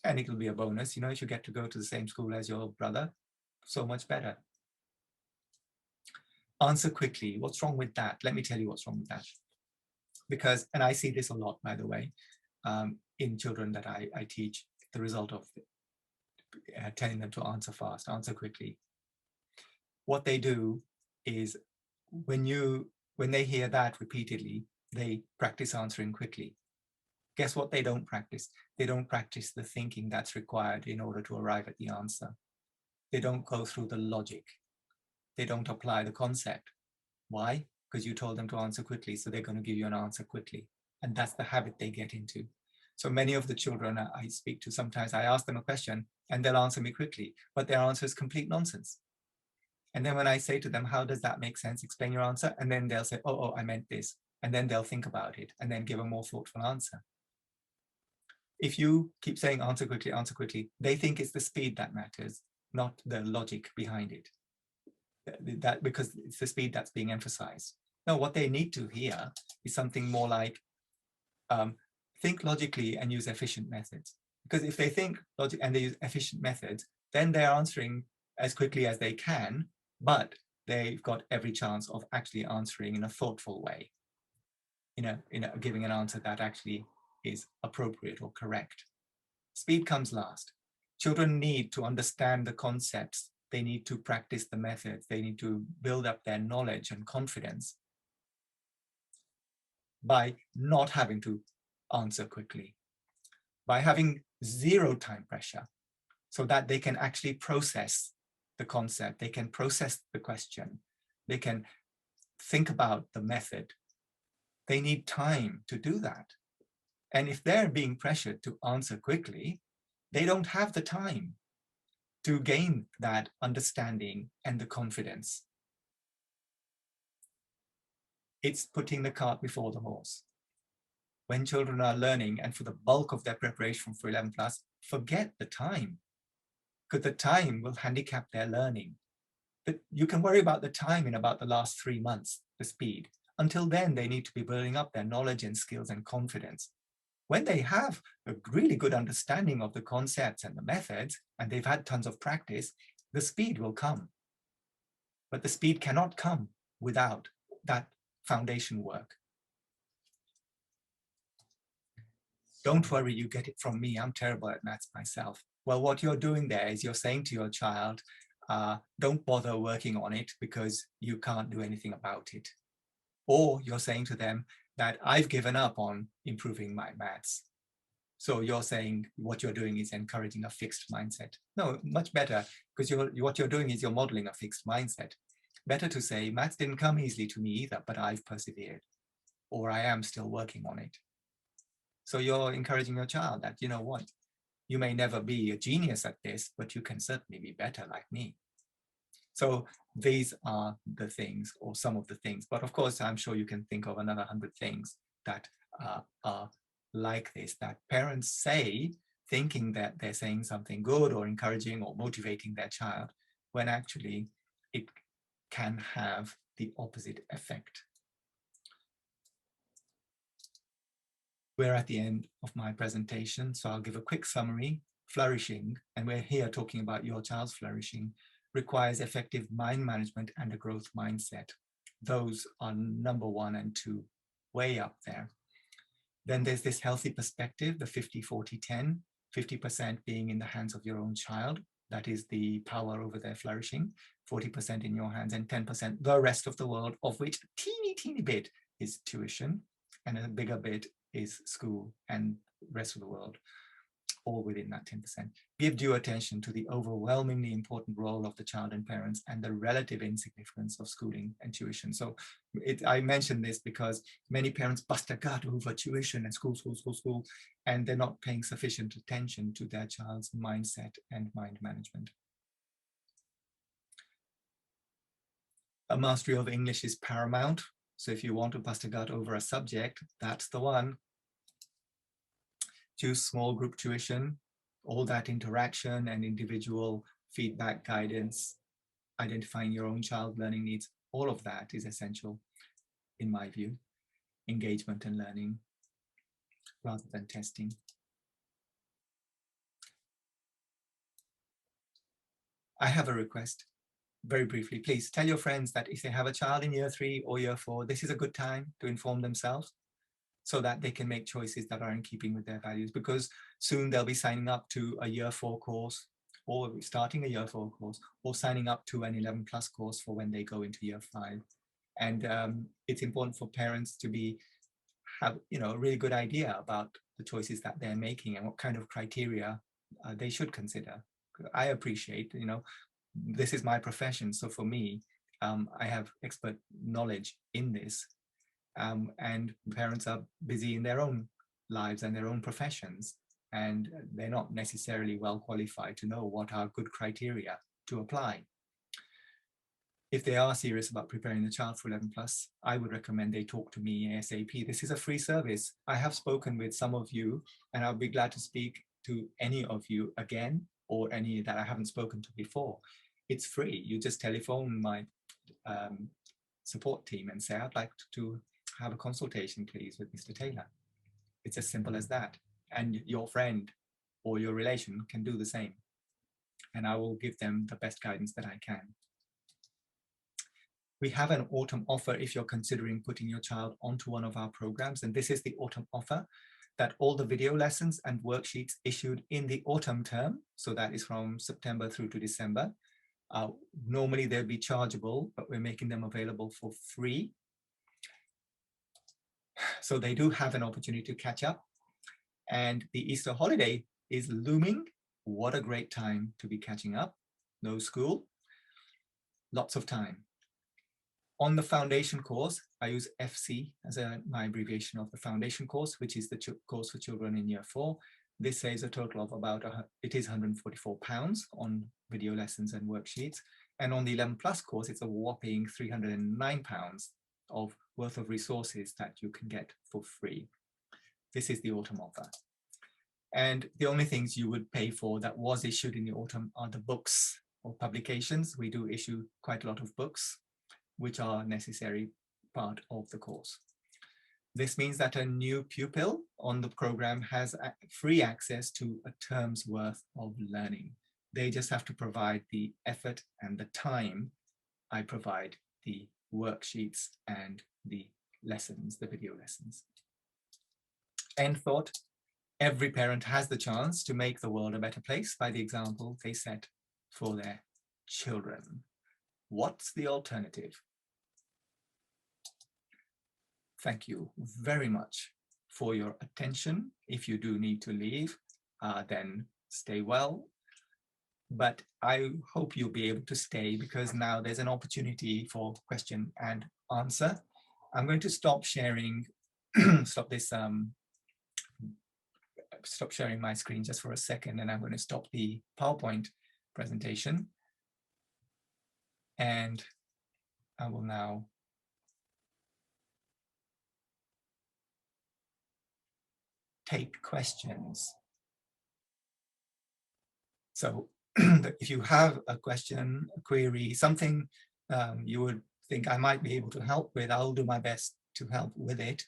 And it'll be a bonus, if you get to go to the same school as your brother, so much better. Answer quickly. What's wrong with that? Let me tell you what's wrong with that. Because, and I see this a lot, by the way, in children that I teach, the result of telling them to answer fast, answer quickly. What they do is when they hear that repeatedly, they practice answering quickly. Guess what they don't practice? They don't practice the thinking that's required in order to arrive at the answer. They don't go through the logic. They don't apply the concept. Why? Because you told them to answer quickly, so they're going to give you an answer quickly. And that's the habit they get into. So many of the children I speak to, sometimes I ask them a question and they'll answer me quickly, but their answer is complete nonsense. And then when I say to them, how does that make sense? Explain your answer. And then they'll say, oh, I meant this. And then they'll think about it and then give a more thoughtful answer. If you keep saying answer quickly, they think it's the speed that matters, not the logic behind it. That because it's the speed that's being emphasized. No, what they need to hear is something more like think logically and use efficient methods. Because if they think logic and they use efficient methods, then they're answering as quickly as they can, but they've got every chance of actually answering in a thoughtful way, giving an answer that actually is appropriate or correct. Speed comes last. Children need to understand the concepts. They need to practice the methods. They need to build up their knowledge and confidence by not having to answer quickly, by having zero time pressure, so that they can actually process the concept. They can process the question. They can think about the method. They need time to do that. And if they're being pressured to answer quickly, they don't have the time to gain that understanding and the confidence. It's putting the cart before the horse. When children are learning, and for the bulk of their preparation for 11 plus, forget the time, because the time will handicap their learning. But you can worry about the time in about the last 3 months, the speed. Until then, they need to be building up their knowledge and skills and confidence. When they have a really good understanding of the concepts and the methods, and they've had tons of practice, the speed will come. But the speed cannot come without that foundation work. Don't worry, you get it from me. I'm terrible at maths myself. Well, what you're doing there is you're saying to your child, don't bother working on it because you can't do anything about it. Or you're saying to them that I've given up on improving my maths. So you're saying what you're doing is encouraging a fixed mindset. No, much better, because what you're doing is you're modeling a fixed mindset. Better to say maths didn't come easily to me either, but I've persevered, or I am still working on it. So you're encouraging your child that, you know what, you may never be a genius at this, but you can certainly be better like me. So these are the things, or some of the things, but of course, I'm sure you can think of another 100 things that are like this, that parents say, thinking that they're saying something good or encouraging or motivating their child, when actually it can have the opposite effect. We're at the end of my presentation, so I'll give a quick summary. Flourishing, and we're here talking about your child's flourishing, requires effective mind management and a growth mindset. Those are number 1 and 2, way up there. Then there's this healthy perspective, the 50-40-10, 50% being in the hands of your own child. That is the power over their flourishing, 40% in your hands, and 10% the rest of the world, of which a teeny bit is tuition, and a bigger bit is school and rest of the world, all within that 10%. Give due attention to the overwhelmingly important role of the child and parents and the relative insignificance of schooling and tuition. So I mention this because many parents bust a gut over tuition and school, and they're not paying sufficient attention to their child's mindset and mind management. A mastery of English is paramount. So if you want to bust a gut over a subject, that's the one. Choose small group tuition, all that interaction and individual feedback guidance, identifying your own child learning needs, all of that is essential, in my view. Engagement and learning rather than testing. I have a request, very briefly. Please tell your friends that if they have a child in year 3 or year 4, this is a good time to inform themselves, so that they can make choices that are in keeping with their values, because soon they'll be signing up to a year 4 course, or starting a year 4 course, or signing up to an 11+ course for when they go into year 5. And it's important for parents to have a really good idea about the choices that they're making and what kind of criteria they should consider. I appreciate, this is my profession, so for me, I have expert knowledge in this. And parents are busy in their own lives and their own professions, and they're not necessarily well qualified to know what are good criteria to apply. If they are serious about preparing the child for 11+, I would recommend they talk to me ASAP. This is a free service. I have spoken with some of you, and I'll be glad to speak to any of you again, or any that I haven't spoken to before. It's free. You just telephone my support team and say, I'd like to have a consultation, please, with Mr. Taylor. It's as simple as that. And your friend or your relation can do the same. And I will give them the best guidance that I can. We have an autumn offer if you're considering putting your child onto one of our programs. And this is the autumn offer, that all the video lessons and worksheets issued in the autumn term, so that is from September through to December, normally they'll be chargeable, but we're making them available for free. So they do have an opportunity to catch up. And the Easter holiday is looming. What a great time to be catching up. No school, lots of time. On the foundation course, I use FC as my abbreviation of the foundation course, which is the course for children in year 4. This saves a total of about, it is £144 on video lessons and worksheets. And on the 11+ course, it's a whopping £309 of worth of resources that you can get for free. This is the autumn offer. And the only things you would pay for that was issued in the autumn are the books or publications. We do issue quite a lot of books, which are a necessary part of the course. This means that a new pupil on the program has free access to a term's worth of learning. They just have to provide the effort and the time. I provide the worksheets and the lessons, the video lessons. End thought. Every parent has the chance to make the world a better place by the example they set for their children. What's the alternative? Thank you very much for your attention. If you do need to leave, then stay well. But I hope you'll be able to stay, because now there's an opportunity for question and answer. I'm going to stop sharing, stop sharing my screen just for a second, and I'm going to stop the PowerPoint presentation. And I will now take questions. So if you have a question, a query, something you would think I might be able to help with, I'll do my best to help with it.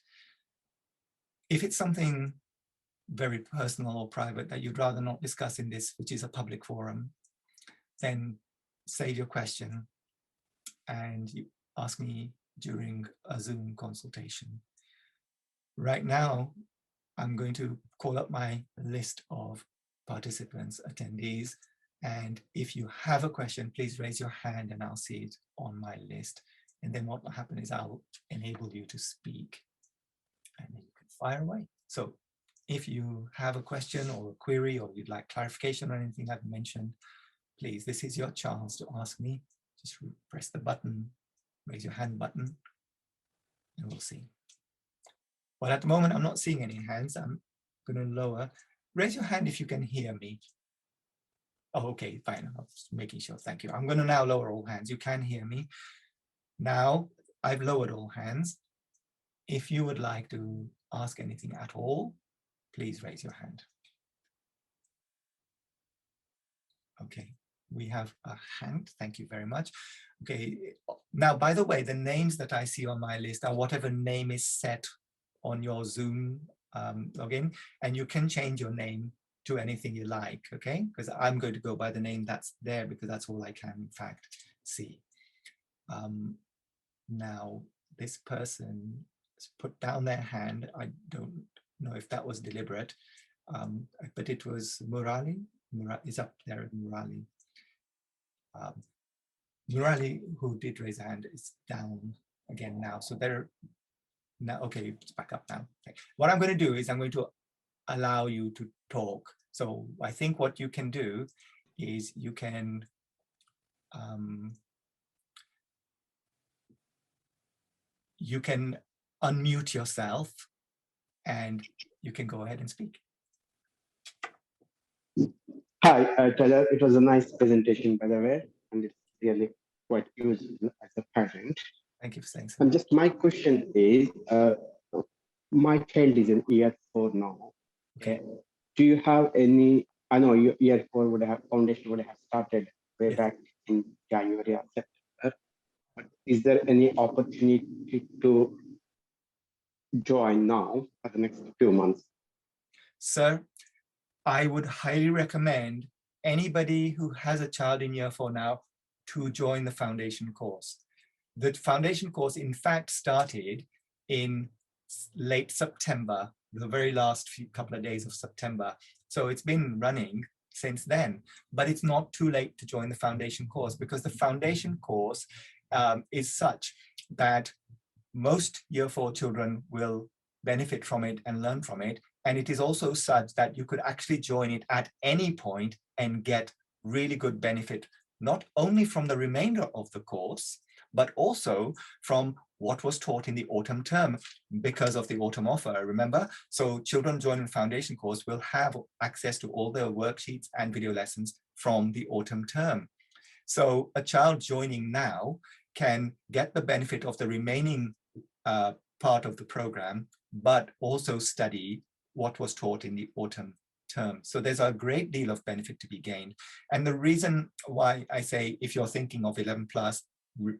If it's something very personal or private that you'd rather not discuss in this, which is a public forum, then save your question and you ask me during a Zoom consultation. Right now, I'm going to call up my list of participants, attendees, and if you have a question, please raise your hand and I'll see it on my list. And then what will happen is I'll enable you to speak and then you can fire away. So if you have a question or a query or you'd like clarification on anything I've mentioned, please, this is your chance to ask me. Just press the button, raise your hand button, and we'll see. Well, at the moment, I'm not seeing any hands. I'm going to lower. Raise your hand if you can hear me. Oh, okay, fine. I'm just making sure. Thank you. I'm going to now lower all hands. You can hear me. Now, I've lowered all hands. If you would like to ask anything at all, please raise your hand. Okay, we have a hand. Thank you very much. Okay, now, by the way, the names that I see on my list are whatever name is set on your Zoom login, and you can change your name to anything you like, okay? Because I'm going to go by the name that's there because that's all I can, in fact, see. Now, this person has put down their hand. I don't know if that was deliberate, but it was Murali. Is up there, Murali. Murali, who did raise a hand, is down again now. So they're now, okay, it's back up now. Okay. What I'm going to do is I'm going to allow you to talk. So I think what you can do is you can unmute yourself and you can go ahead and speak. Hi, Tailor. It was a nice presentation, by the way, and it's really quite useful as a parent. Thank you for saying so. And just my question is, my child is in year 4 now. Okay. Do you have any, I know year 4 would have, foundation would have started way back in January or September, but is there any opportunity to join now for the next few months? Sir, I would highly recommend anybody who has a child in year 4 now to join the foundation course. The foundation course, in fact, started in late September, the very last couple of days of September. So it's been running since then, but it's not too late to join the foundation course because the foundation course is such that most year 4 children will benefit from it and learn from it. And it is also such that you could actually join it at any point and get really good benefit, not only from the remainder of the course, but also from what was taught in the autumn term because of the autumn offer, remember? So children joining the foundation course will have access to all their worksheets and video lessons from the autumn term. So a child joining now can get the benefit of the remaining part of the program, but also study what was taught in the autumn term. So there's a great deal of benefit to be gained. And the reason why I say if you're thinking of 11 plus,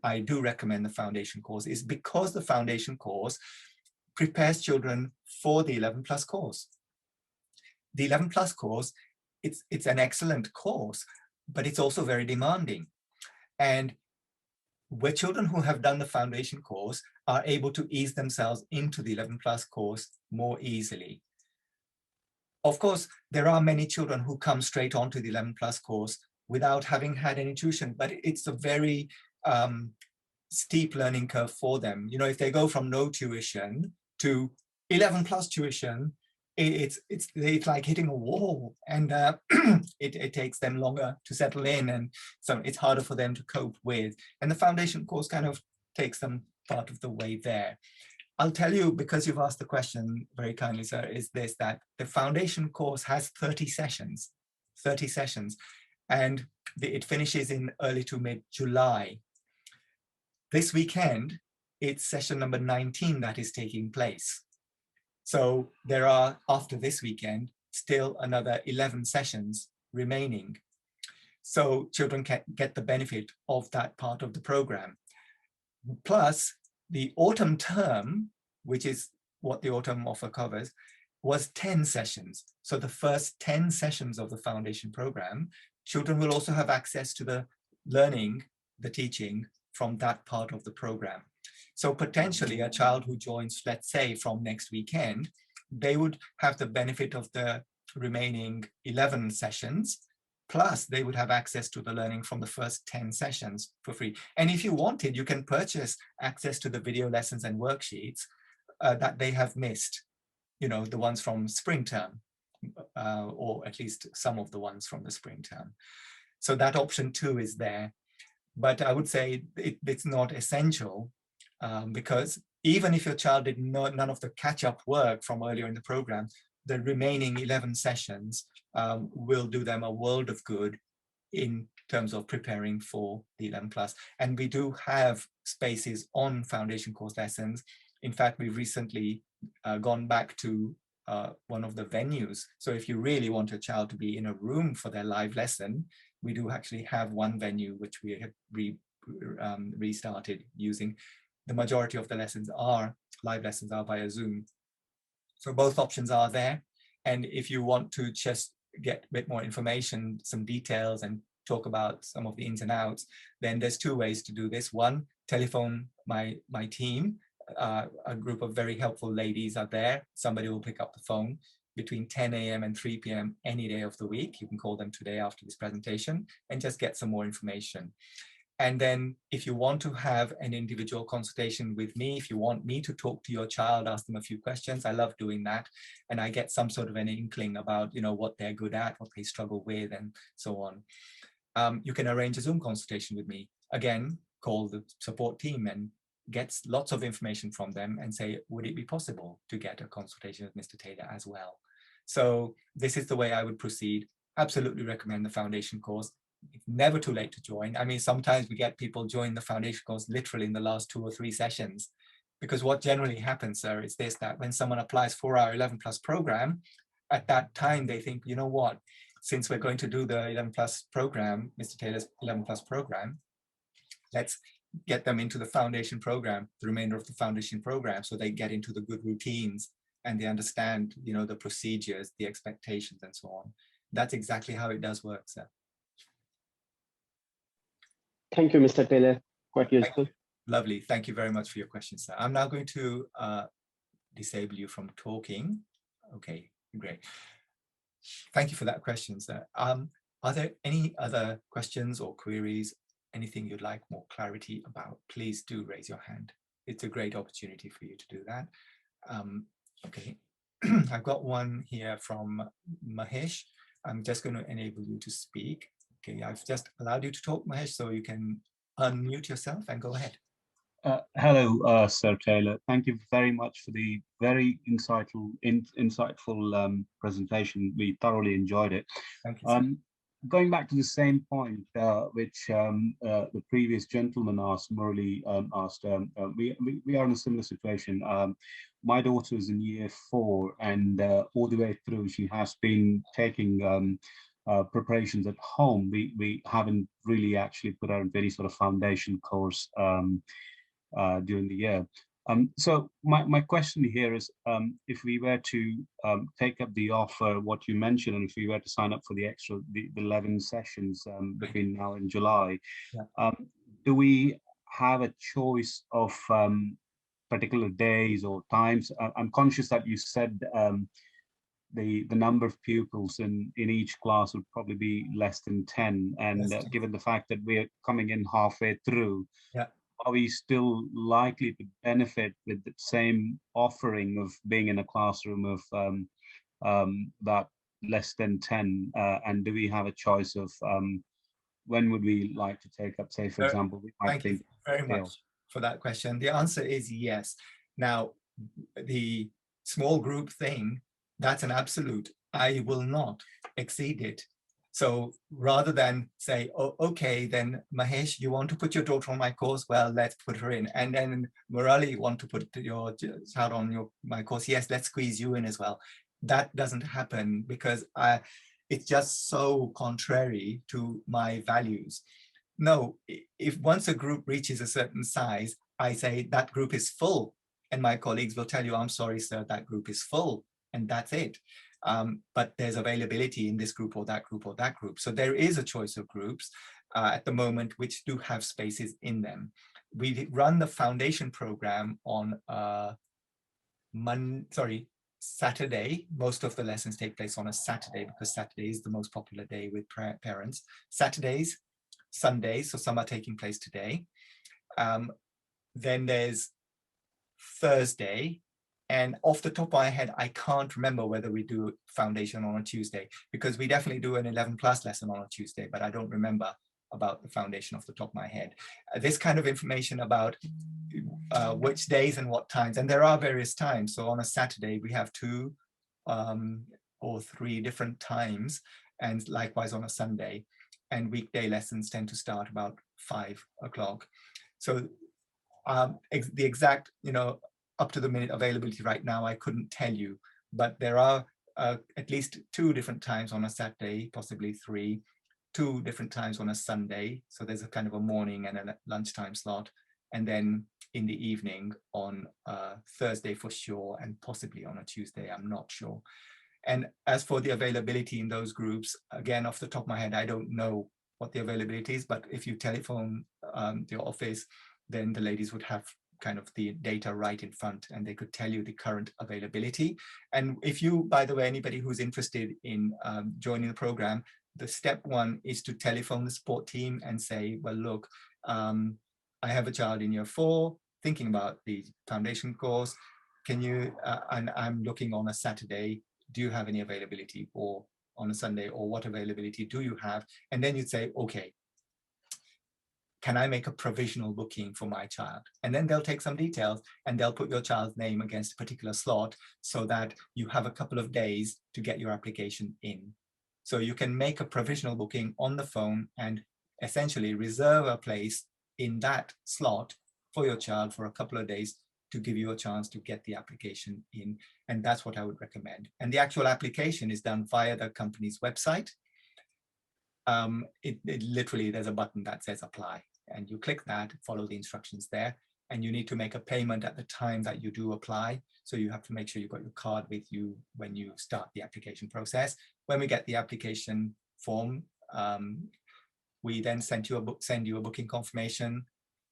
I do recommend the foundation course is because the foundation course prepares children for the 11 plus course. The 11 plus course, it's an excellent course, but it's also very demanding. And where children who have done the foundation course are able to ease themselves into the 11 plus course more easily. Of course, there are many children who come straight onto the 11 plus course without having had any tuition, but it's a very steep learning curve for them. You know, if they go from no tuition to 11 plus tuition, it's like hitting a wall, and it takes them longer to settle in, and so it's harder for them to cope with. And the foundation course kind of takes them part of the way there. I'll tell you, because you've asked the question very kindly, sir, is this, that the foundation course has 30 sessions, and it finishes in early to mid-July. This weekend, it's session number 19 that is taking place. So there are, after this weekend, still another 11 sessions remaining. So children can get the benefit of that part of the program. Plus, the autumn term, which is what the autumn offer covers, was 10 sessions. So the first 10 sessions of the foundation program, children will also have access to the learning, the teaching from that part of the program. So potentially a child who joins, let's say, from next weekend, they would have the benefit of the remaining 11 sessions, plus they would have access to the learning from the first 10 sessions for free. And if you wanted, you can purchase access to the video lessons and worksheets that they have missed, you know, the ones from spring term, or at least some of the ones from the spring term. So that option too is there. But I would say it's not essential, because even if your child did none of the catch-up work from earlier in the program, the remaining 11 sessions will do them a world of good in terms of preparing for the 11+. And we do have spaces on foundation course lessons. In fact, we've recently gone back to one of the venues. So if you really want a child to be in a room for their live lesson, we do actually have one venue which we have restarted using. The majority of the lessons are, live lessons are via Zoom. So both options are there. And if you want to just get a bit more information, some details, and talk about some of the ins and outs, then there's two ways to do this. One, telephone my team. A group of very helpful ladies are there. Somebody will pick up the phone between 10 a.m. and 3 p.m. any day of the week. You can call them today after this presentation and just get some more information. And then if you want to have an individual consultation with me, if you want me to talk to your child, ask them a few questions, I love doing that. And I get some sort of an inkling about, you know, what they're good at, what they struggle with, and so on. You can arrange a Zoom consultation with me. Again, call the support team and get lots of information from them and say, would it be possible to get a consultation with Mr. Taylor as well? So this is the way I would proceed. Absolutely recommend the foundation course. It's never too late to join. I mean, sometimes we get people join the foundation course literally in the last 2 or 3 sessions, because what generally happens, sir, is this, that when someone applies for our 11+ program, at that time they think, you know what, since we're going to do the 11+ program, Mr. Taylor's 11+ program, let's get them into the foundation program, the remainder of the foundation program, so they get into the good routines and they understand, you know, the procedures, the expectations, and so on. That's exactly how it does work, sir. Thank you, Mr. Taylor. Quite useful. Lovely. Thank you very much for your question, sir. I'm now going to disable you from talking. Okay, great. Thank you for that question, sir. Are there any other questions or queries, anything you'd like more clarity about? Please do raise your hand. It's a great opportunity for you to do that. Okay, I've got one here from Mahesh. I'm just going to enable you to speak. Okay, I've just allowed you to talk, Mahesh, so you can unmute yourself and go ahead. Hello, Sir Taylor. Thank you very much for the very insightful presentation. We thoroughly enjoyed it. Thank you, sir. Going back to the same point, which the previous gentleman asked, Murali asked, we are in a similar situation. My daughter is in year 4, and all the way through, she has been taking preparations at home. We haven't really actually put her into any sort of foundation course during the year. So my question here is, if we were to take up the offer, what you mentioned, and if we were to sign up for the 11 sessions between now and July, yeah. Do we have a choice of particular days or times? I'm conscious that you said the number of pupils in each class would probably be less than 10, and given the fact that we're coming in halfway through, yeah. Are we still likely to benefit with the same offering of being in a classroom of that less than 10? And do we have a choice of when would we like to take up, say, for example, thank you very much for that question. The answer is yes. Now, the small group thing, that's an absolute. I will not exceed it. So rather than say, oh, okay, then Mahesh, you want to put your daughter on my course? Well, let's put her in. And then Murali, you want to put your child on my course? Yes, let's squeeze you in as well. That doesn't happen, because it's just so contrary to my values. No, if once a group reaches a certain size, I say that group is full, and my colleagues will tell you, I'm sorry, sir, that group is full, and that's it. But there's availability in this group or that group or that group. So there is a choice of groups at the moment which do have spaces in them. We run the foundation program on Saturday. Most of the lessons take place on a Saturday because Saturday is the most popular day with parents. Saturdays, Sundays, so some are taking place today. Then there's Thursday, and off the top of my head, I can't remember whether we do foundation on a Tuesday, because we definitely do an 11 plus lesson on a Tuesday, but I don't remember about the foundation off the top of my head. This kind of information about which days and what times, and there are various times. So on a Saturday, we have 2 or 3 different times, and likewise on a Sunday. And weekday lessons tend to start about 5 o'clock. So the exact, up to the minute availability right now, I couldn't tell you, but there are at least 2 different times on a Saturday, possibly 3, 2 different times on a Sunday. So there's a kind of a morning and a lunchtime slot, and then in the evening on Thursday for sure, and possibly on a Tuesday, I'm not sure. And as for the availability in those groups, again, off the top of my head, I don't know what the availability is, but if you telephone the office, then the ladies would have kind of the data right in front, and they could tell you the current availability. And if you, by the way, anybody who's interested in joining the program, the step 1 is to telephone the support team and say, well, look, I have a child in year 4 thinking about the foundation course. Can you, and I'm looking on a Saturday, do you have any availability, or on a Sunday, or what availability do you have? And then you'd say, okay, can I make a provisional booking for my child? And then they'll take some details and they'll put your child's name against a particular slot so that you have a couple of days to get your application in. So you can make a provisional booking on the phone and essentially reserve a place in that slot for your child for a couple of days to give you a chance to get the application in. And that's what I would recommend. And the actual application is done via the company's website. It literally, there's a button that says apply, and you click that, follow the instructions there, and you need to make a payment at the time that you do apply. So you have to make sure you've got your card with you when you start the application process. When we get the application form, we then send you a booking confirmation,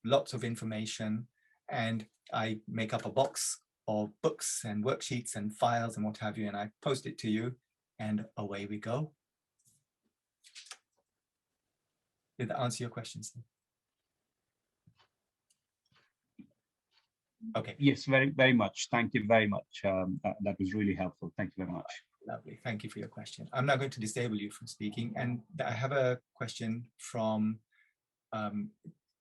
lots of information, and I make up a box of books and worksheets and files and what have you, and I post it to you, and away we go. Did that answer your questions? Okay. Yes, very, very much. Thank you very much. That was really helpful. Thank you very much. Lovely. Thank you for your question. I'm now going to disable you from speaking. And I have a question from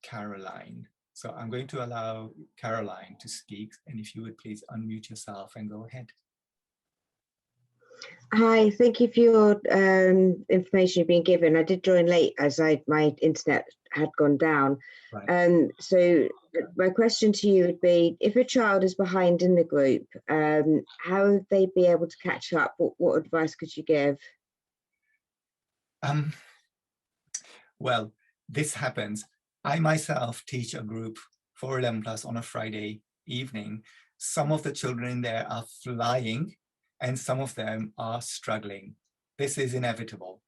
Caroline. So I'm going to allow Caroline to speak. And if you would please unmute yourself and go ahead. Hi, thank you for your information you've been given. I did join late as my internet had gone down. Right. So my question to you would be, if a child is behind in the group, how would they be able to catch up? What advice could you give? Well, this happens. I myself teach a group for 11 plus on a Friday evening. Some of the children in there are flying, and some of them are struggling. This is inevitable,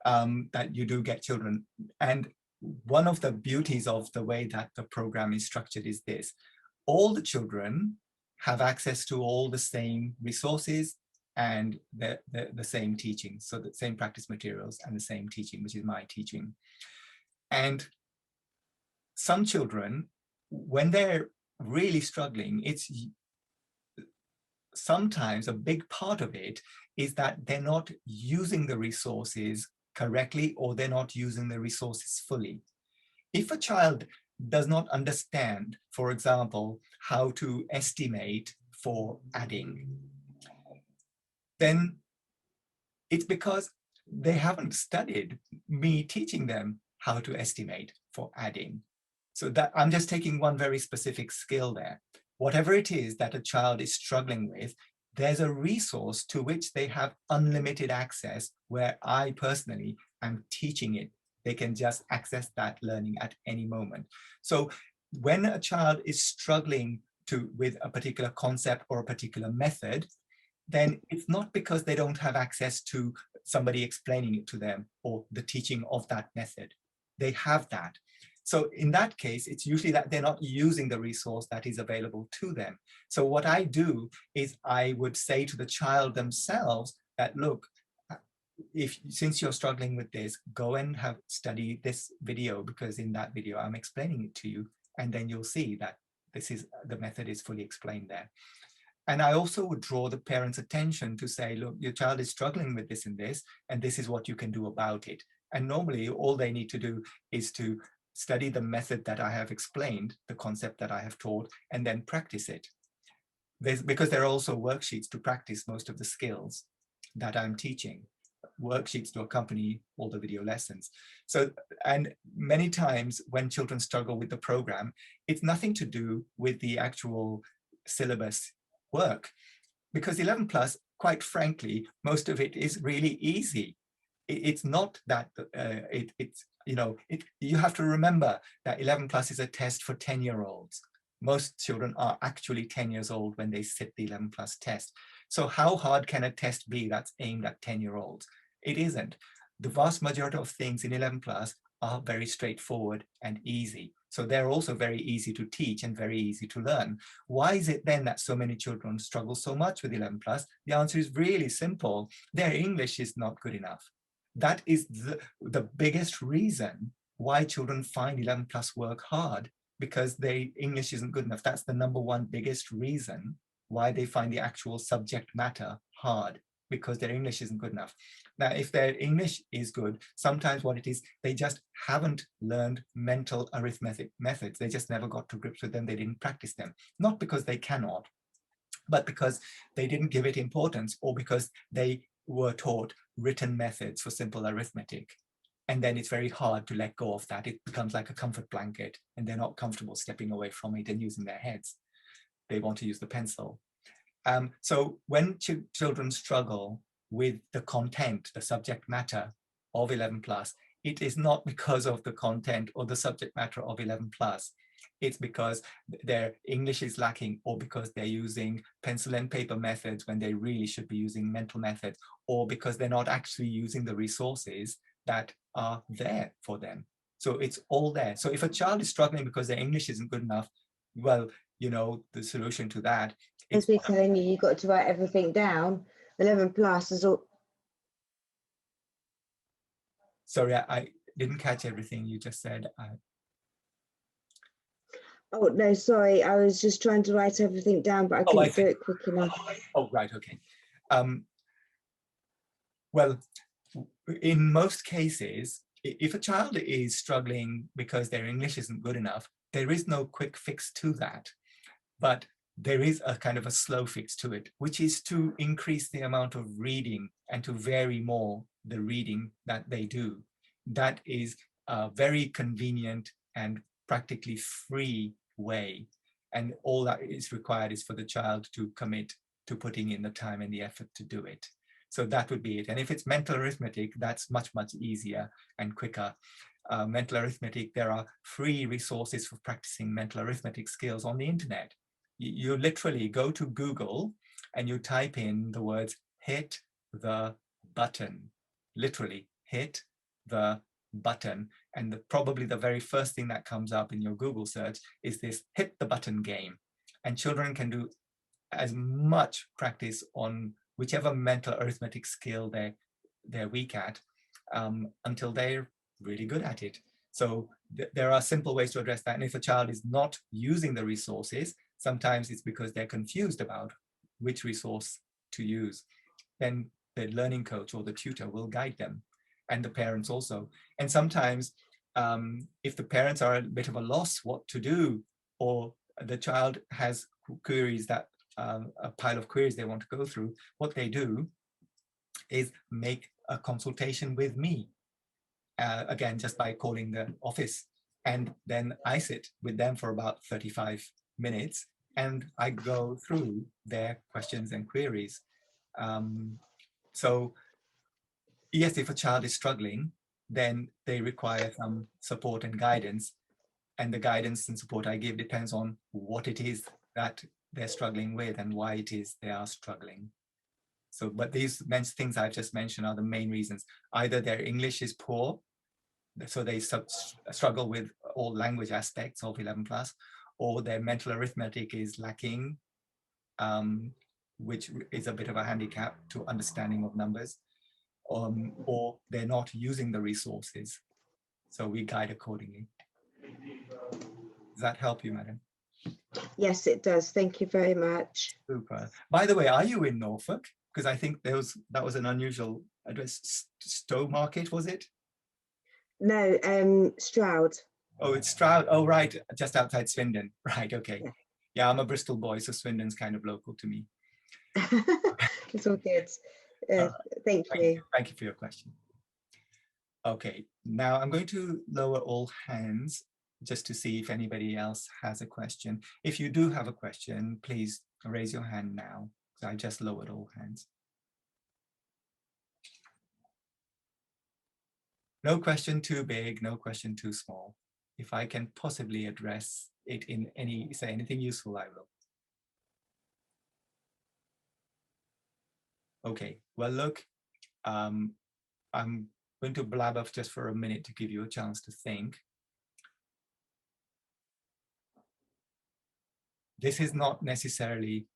that you do get children. And one of the beauties of the way that the program is structured is this: all the children have access to all the same resources and the same teaching. So the same practice materials and the same teaching, which is my teaching. And some children, when they're really struggling, it's sometimes a big part of it is that they're not using the resources correctly, or they're not using the resources fully. If a child does not understand, for example, how to estimate for adding, then it's because they haven't studied me teaching them how to estimate for adding. So that I'm just taking one very specific skill there. Whatever it is that a child is struggling with, there's a resource to which they have unlimited access, where I personally am teaching it. They can just access that learning at any moment. So when a child is struggling with a particular concept or a particular method, then it's not because they don't have access to somebody explaining it to them or the teaching of that method. They have that. So in that case, it's usually that they're not using the resource that is available to them. So what I do is I would say to the child themselves that, look, since you're struggling with this, go and study this video, because in that video I'm explaining it to you, and then you'll see that the method is fully explained there. And I also would draw the parents' attention to say, look, your child is struggling with this and this is what you can do about it. And normally all they need to do is to study the method that I have explained, the concept that I have taught, and then practice it. Because there are also worksheets to practice most of the skills that I'm teaching, worksheets to accompany all the video lessons. So, and many times when children struggle with the program, it's nothing to do with the actual syllabus work, because 11 plus, quite frankly, most of it is really easy. It's not that you have to remember that 11 plus is a test for 10-year-olds. Most children are actually 10 years old when they sit the 11 plus test. So how hard can a test be that's aimed at 10-year-olds? It isn't. The vast majority of things in 11 plus are very straightforward and easy. So they're also very easy to teach and very easy to learn. Why is it then that so many children struggle so much with 11 plus? The answer is really simple. Their English is not good enough. That is the biggest reason why children find 11 plus work hard, because their English isn't good enough. That's the number one biggest reason why they find the actual subject matter hard, because their English isn't good enough. Now, if their English is good, sometimes what it is, they just haven't learned mental arithmetic methods. They just never got to grips with them. They didn't practice them, not because they cannot, but because they didn't give it importance, or because they were taught written methods for simple arithmetic. And then it's very hard to let go of that. It becomes like a comfort blanket, and they're not comfortable stepping away from it and using their heads. They want to use the pencil. So when children struggle with the content, the subject matter of 11 plus, it is not because of the content or the subject matter of 11 plus. It's because their English is lacking, or because they're using pencil and paper methods when they really should be using mental methods, or because they're not actually using the resources that are there for them. So it's all there. So if a child is struggling because their English isn't good enough, well, the solution to that is be telling you got to write everything down. 11 plus is all. Sorry, I didn't catch everything you just said. Oh no, sorry, I was just trying to write everything down, but I couldn't do it quick enough. Oh, right, okay. Well, in most cases, if a child is struggling because their English isn't good enough, there is no quick fix to that. But there is a kind of a slow fix to it, which is to increase the amount of reading and to vary more the reading that they do. That is a very convenient and practically free way. And all that is required is for the child to commit to putting in the time and the effort to do it. So that would be it. And if it's mental arithmetic, that's much, much easier and quicker. Mental arithmetic, there are free resources for practicing mental arithmetic skills on the internet. You literally go to Google and you type in the words hit the button, literally hit the button. And probably the very first thing that comes up in your Google search is this hit the button game. And children can do as much practice on whichever mental arithmetic skill they're weak at until they're really good at it. So there are simple ways to address that. And if a child is not using the resources, sometimes it's because they're confused about which resource to use. Then the learning coach or the tutor will guide them, and the parents also. And sometimes if the parents are a bit of a loss what to do, or the child has queries that a pile of queries they want to go through, what they do is make a consultation with me. Again, just by calling the office, and then I sit with them for about 35 minutes and I go through their questions and queries. So yes, if a child is struggling, then they require some support and guidance. And the guidance and support I give depends on what it is that they're struggling with and why it is they are struggling. So, but these things I've just mentioned are the main reasons. Either their English is poor, so they struggle with all language aspects of 11+, or their mental arithmetic is lacking, which is a bit of a handicap to understanding of numbers, or they're not using the resources. So we guide accordingly. Does that help you, madam? Yes, it does. Thank you very much. Super. By the way, are you in Norfolk? Because I think that was an unusual address. Stowe Market, was it? No, Stroud. Oh, it's Stroud. Oh, right, just outside Swindon. Right, okay. Yeah, I'm a Bristol boy, so Swindon's kind of local to me. It's all good. Thank you. Thank you for your question. Okay, now I'm going to lower all hands just to see if anybody else has a question. If you do have a question, please raise your hand now. I just lowered all hands. No question too big, no question too small. If I can possibly address it in say anything useful, I will. Okay, well, look, I'm going to blab off just for a minute to give you a chance to think. This is not necessarily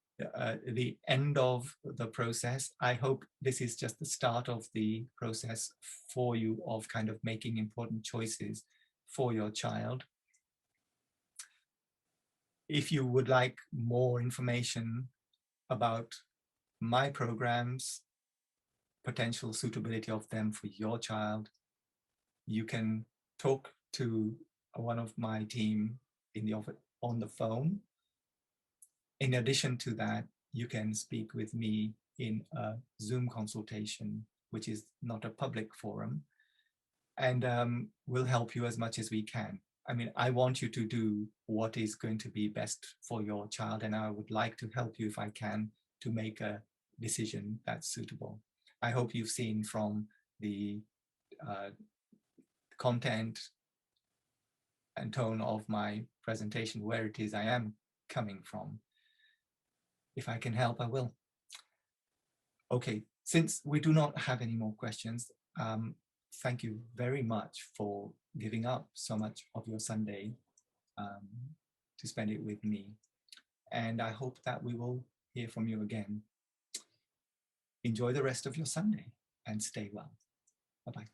the end of the process. I hope this is just the start of the process for you of kind of making important choices for your child. If you would like more information about my programs, potential suitability of them for your child, you can talk to one of my team in the office on the phone. In addition to that, you can speak with me in a Zoom consultation, which is not a public forum, and we'll help you as much as we can. I mean, I want you to do what is going to be best for your child, and I would like to help you if I can to make a decision that's suitable. I hope you've seen from the content and tone of my presentation where it is I am coming from. If I can help, I will. Okay, since we do not have any more questions, thank you very much for giving up so much of your Sunday to spend it with me. And I hope that we will hear from you again. Enjoy the rest of your Sunday and stay well. Bye-bye.